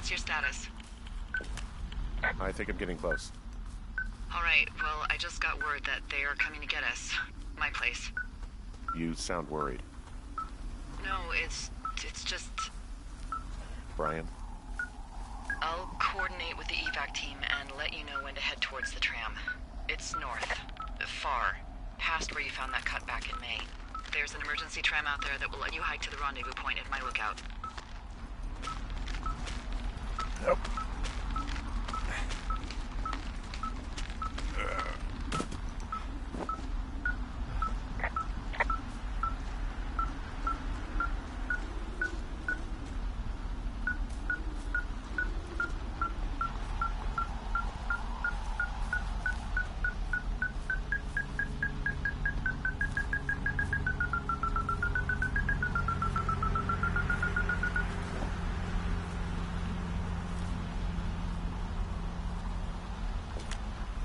What's your status? I think I'm getting close. All right, well, I just got word that they are coming to get us. My place. You sound worried. No, it's just... Brian? I'll coordinate with the evac team and let you know when to head towards the tram. It's north. Far. Past where you found that cut back in May. There's an emergency tram out there that will let you hike to the rendezvous point at my lookout. Nope.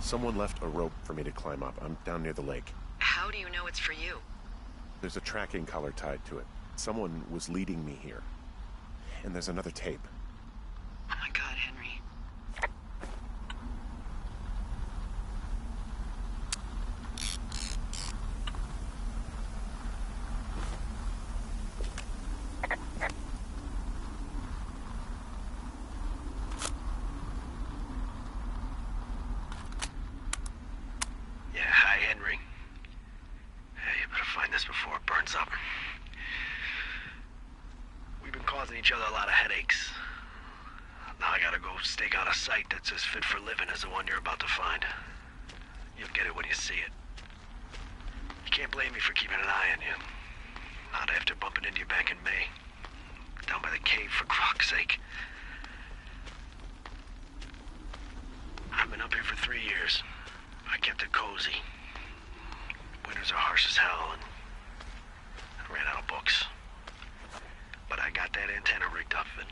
Someone left a rope for me to climb up. I'm down near the lake. How do you know it's for you? There's a tracking collar tied to it. Someone was leading me here. And there's another tape. Oh my God, Henry. Each other a lot of headaches. Now I gotta go stake out a site that's as fit for living as the one you're about to find. You'll get it when you see it. You can't blame me for keeping an eye on you. Not after bumping into you back in May. Down by the cave, for croc's sake. I've been up here for 3 years. I kept it cozy. Winters are harsh as hell, and I ran out of books. But I got that antenna rigged up, and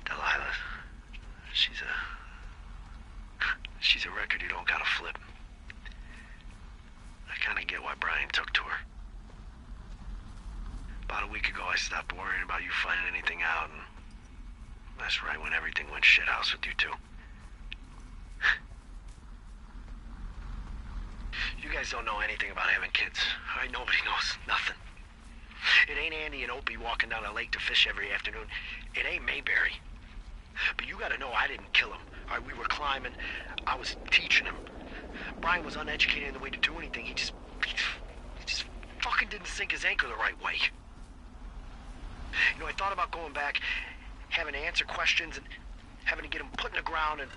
Delilah, she's a record you don't gotta flip. I kinda get why Brian took to her. About a week ago, I stopped worrying about you finding anything out, and that's right when everything went shithouse with you two. You guys don't know anything about having kids. All right, nobody knows nothing. It ain't Andy and Opie walking down a lake to fish every afternoon. It ain't Mayberry. But you gotta know I didn't kill him. All right, we were climbing. I was teaching him. Brian was uneducated in the way to do anything. He just fucking didn't sink his anchor the right way. You know, I thought about going back, having to answer questions, and having to get him put in the ground, and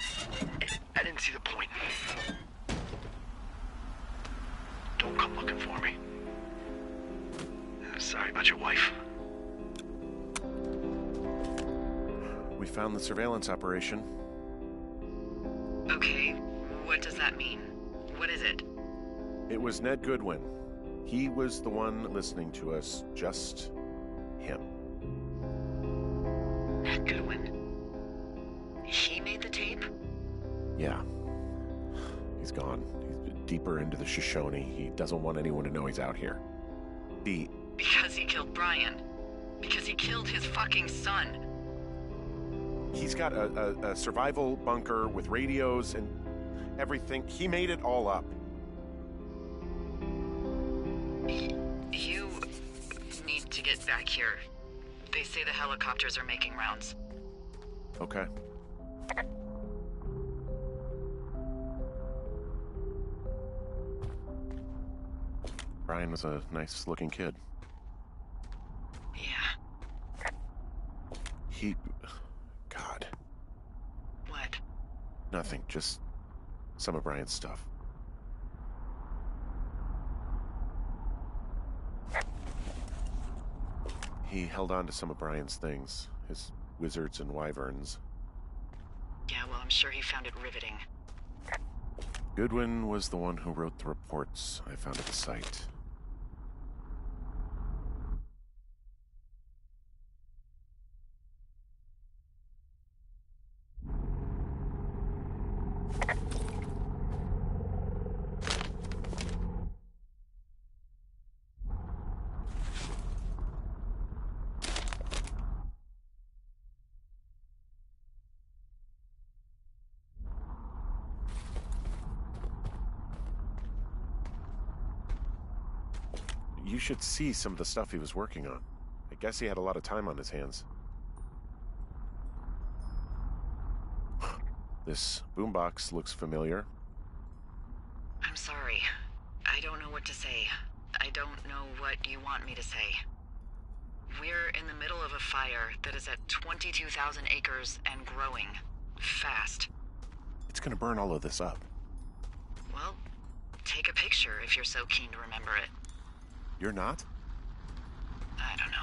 I didn't see the point. Don't come looking for me. Sorry about your wife. We found the surveillance operation. Okay, what does that mean? What is it? It was Ned Goodwin. He was the one listening to us. Just him. Ned Goodwin? He made the tape? Yeah. He's gone. He's deeper into the Shoshone. He doesn't want anyone to know he's out here. Because he killed Brian. Because he killed his fucking son. He's got a survival bunker with radios and everything. He made it all up. You need to get back here. They say the helicopters are making rounds. Okay. Brian was a nice-looking kid. Yeah. God. What? Nothing, just some of Brian's stuff. He held on to some of Brian's things, his wizards and wyverns. Yeah, well, I'm sure he found it riveting. Goodwin was the one who wrote the reports I found at the site. You should see some of the stuff he was working on. I guess he had a lot of time on his hands. This boombox looks familiar. I'm sorry. I don't know what to say. I don't know what you want me to say. We're in the middle of a fire that is at 22,000 acres and growing. Fast. It's gonna burn all of this up. Well, take a picture if you're so keen to remember it. You're not? I don't know.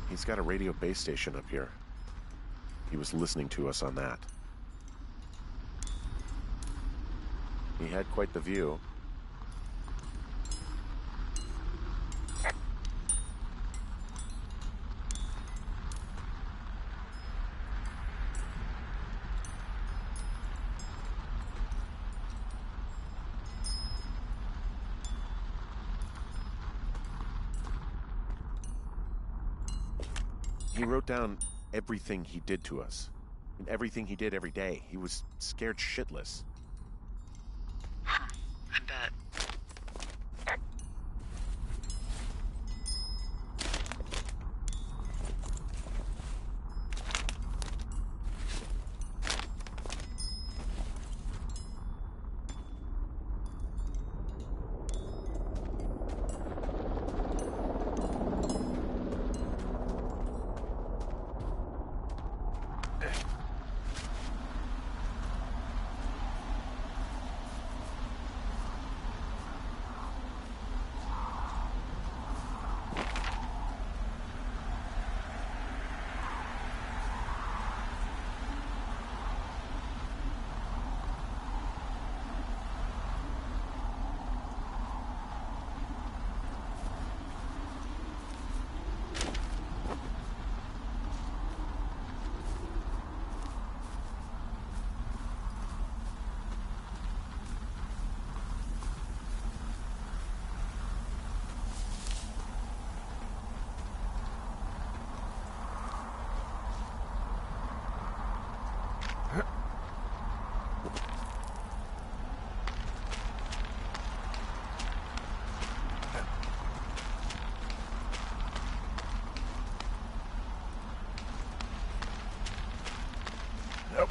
He's got a radio base station up here. He was listening to us on that. He had quite the view. He wrote down everything he did to us. And everything he did every day. He was scared shitless. Huh. I bet. Nope.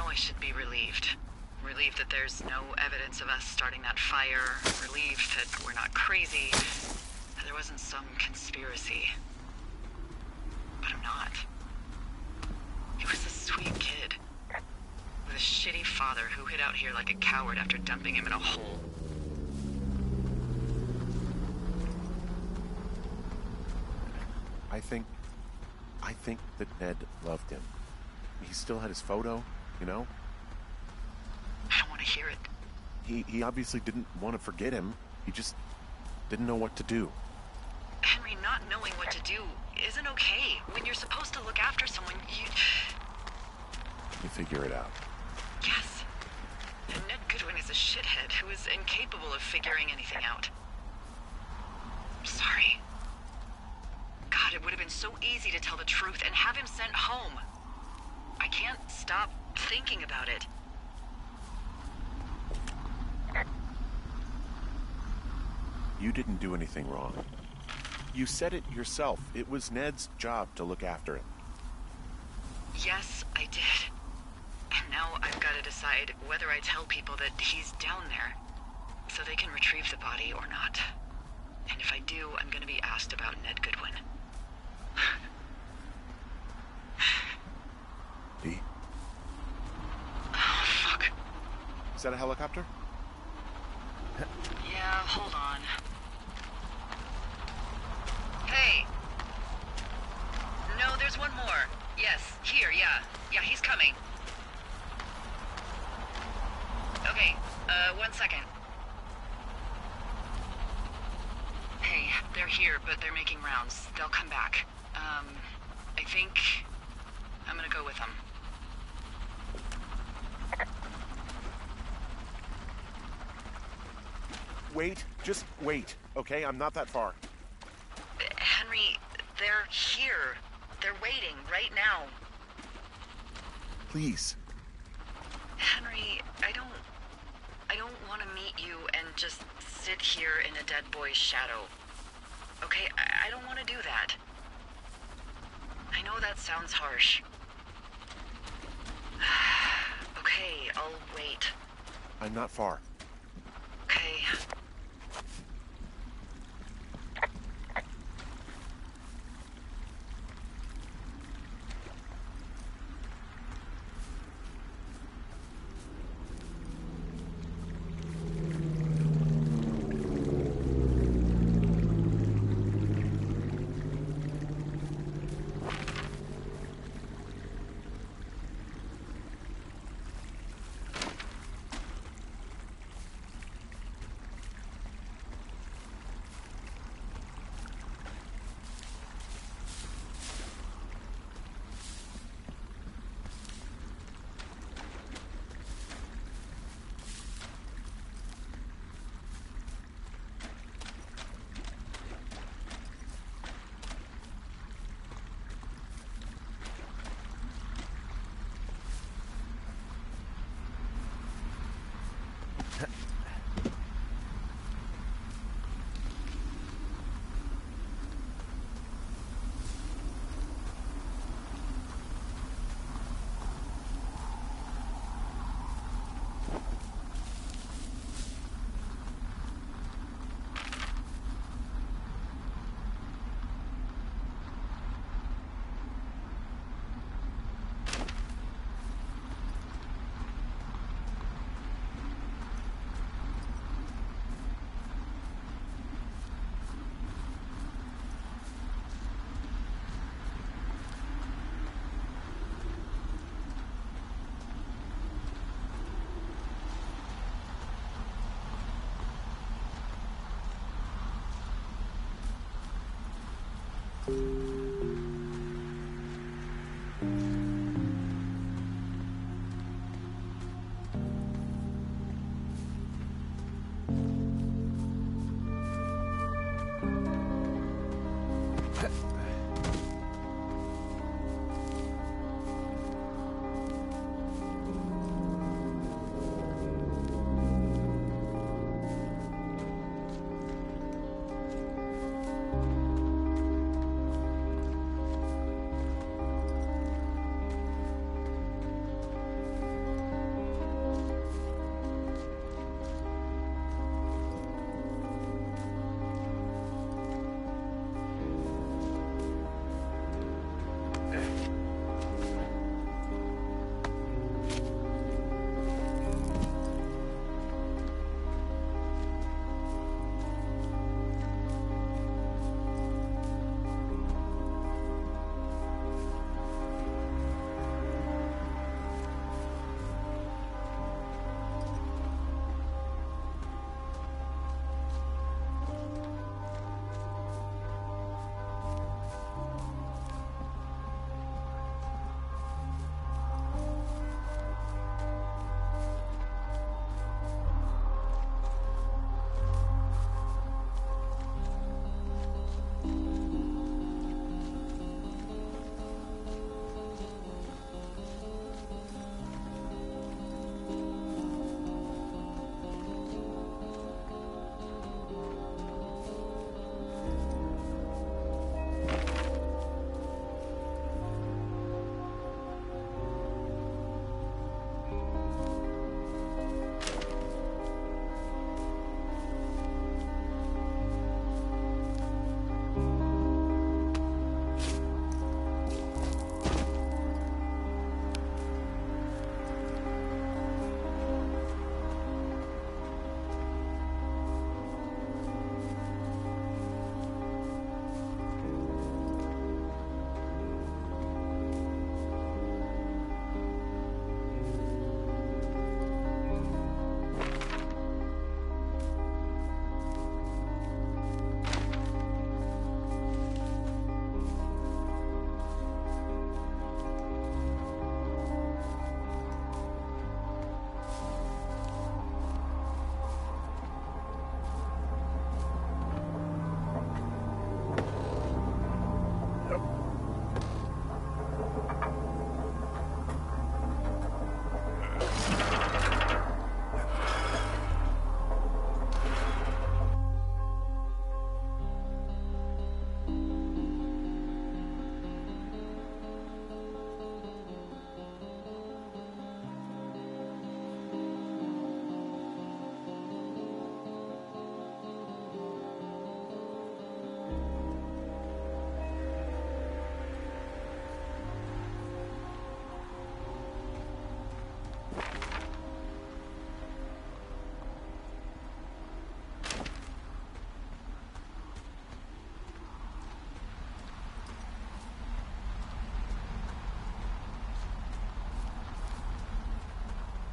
I should be relieved. Relieved that there's no evidence of us starting that fire. Relieved that we're not crazy. That there wasn't some conspiracy. But I'm not. He was a sweet kid. With a shitty father who hid out here like a coward after dumping him in a hole. I think that Ned loved him. He still had his photo, you know? I don't want to hear it. He obviously didn't want to forget him. He just didn't know what to do. Henry, not knowing what to do isn't okay. When you're supposed to look after someone, You figure it out. Yes. And Ned Goodwin is a shithead who is incapable of figuring anything out. I'm sorry. God, it would have been so easy to tell the truth and have him sent home. I can't stop thinking about it. You didn't do anything wrong. You said it yourself. It was Ned's job to look after him. Yes, I did. And now I've got to decide whether I tell people that he's down there so they can retrieve the body or not. And if I do, I'm going to be asked about Ned Goodwin. Dee? Oh, fuck. that a helicopter? Yeah, hold on. Hey! No, there's one more. Yes, here, yeah. Yeah, he's coming. Okay, 1 second. Hey, they're here, but they're making rounds. They'll come back. I think I'm gonna go with them. Wait, just wait, okay? I'm not that far. Henry, they're here. They're waiting right now. Please. Henry, I don't want to meet you and just sit here in a dead boy's shadow. Okay, I don't want to do that. I know that sounds harsh. Okay, I'll wait. I'm not far. Okay.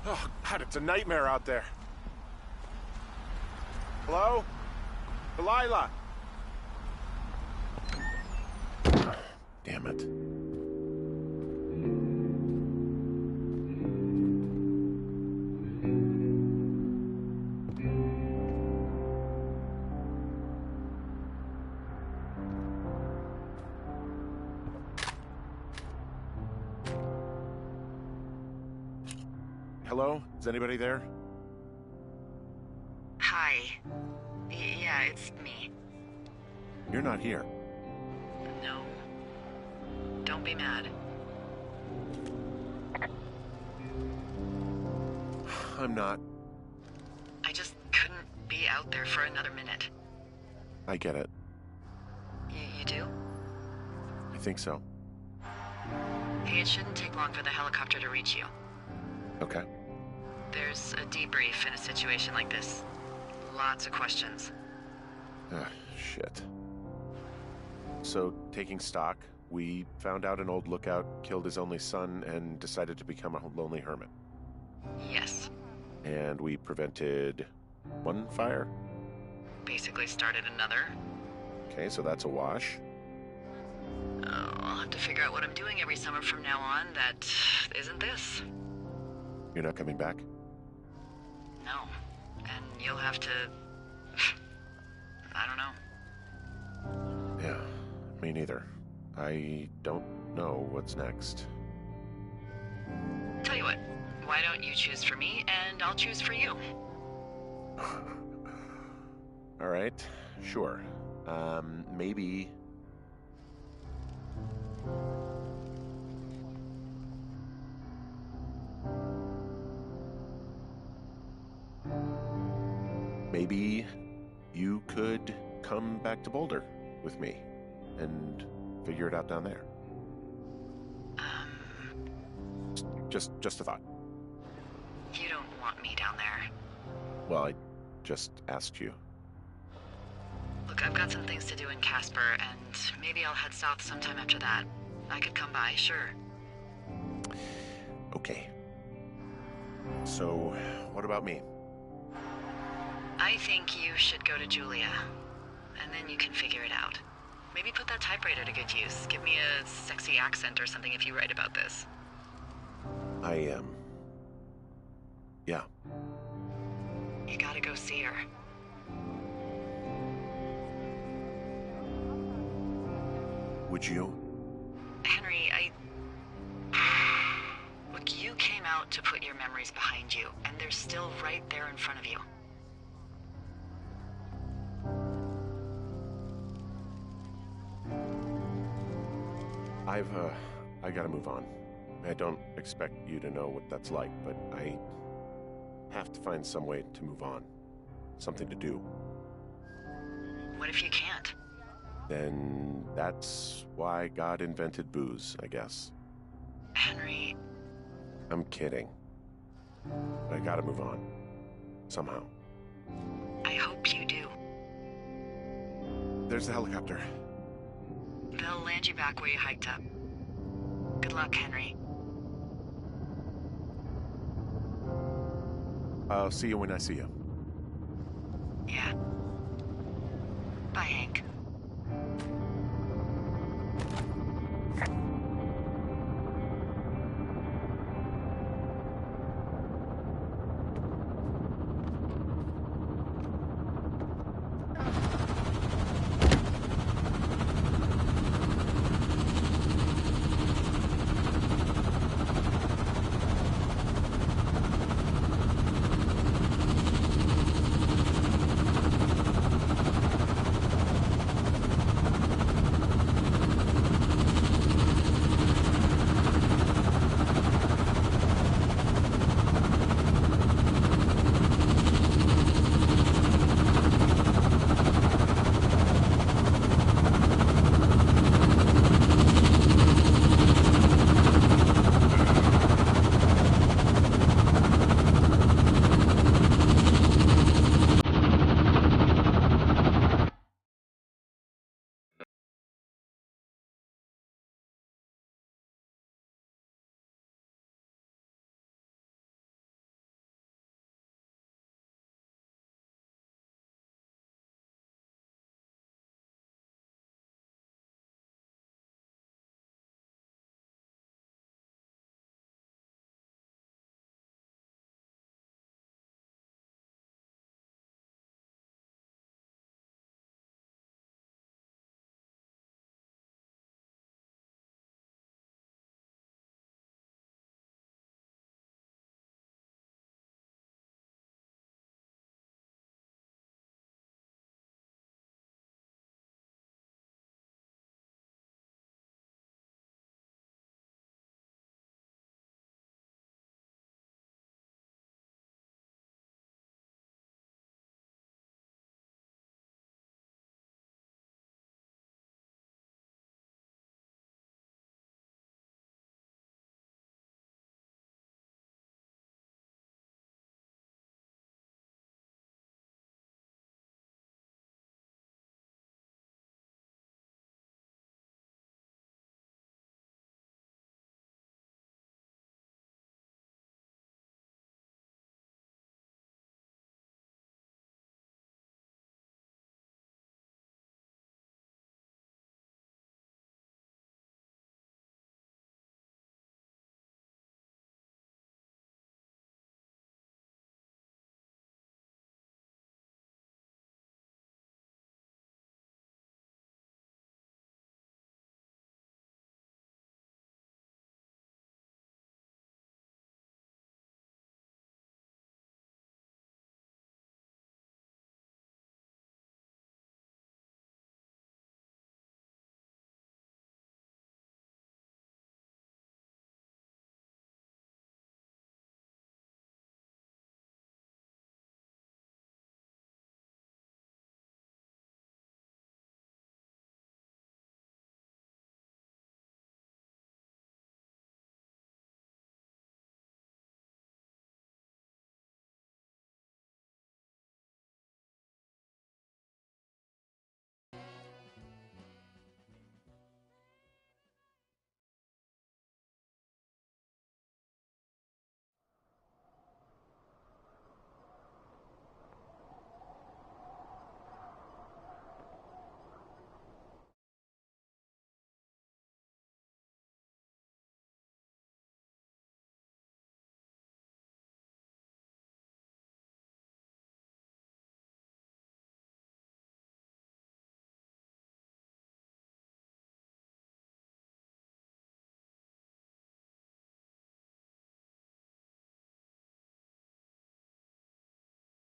Oh, God, it's a nightmare out there. Hello? Delilah? Damn it. Hello? Is anybody there? Hi. Yeah, it's me. You're not here. No. Don't be mad. I'm not. I just couldn't be out there for another minute. I get it. You do? I think so. Hey, it shouldn't take long for the helicopter to reach you. Okay. There's a debrief in a situation like this. Lots of questions. Shit. So, taking stock, we found out an old lookout killed his only son and decided to become a lonely hermit. Yes. And we prevented one fire? Basically started another. Okay, so that's a wash. Oh, I'll have to figure out what I'm doing every summer from now on that isn't this. You're not coming back? No. And you'll have to... I don't know. Yeah, me neither. I don't know what's next. Tell you what, why don't you choose for me and I'll choose for you? All right, sure. Maybe... Maybe you could come back to Boulder with me and figure it out down there. Just a thought. You don't want me down there. Well, I just asked you. Look, I've got some things to do in Casper, and maybe I'll head south sometime after that. I could come by, sure. Okay. So, what about me? I think you should go to Julia, and then you can figure it out. Maybe put that typewriter to good use. Give me a sexy accent or something if you write about this. Yeah. You gotta go see her. Would you? Henry, Look, you came out to put your memories behind you, and they're still right there in front of you. I gotta move on. I don't expect you to know what that's like, but I have to find some way to move on. Something to do. What if you can't? Then that's why God invented booze, I guess. Henry... I'm kidding. But I gotta move on. Somehow. I hope you do. There's the helicopter. They'll land you back where you hiked up. Good luck, Henry. I'll see you when I see you. Yeah. Bye, Hank.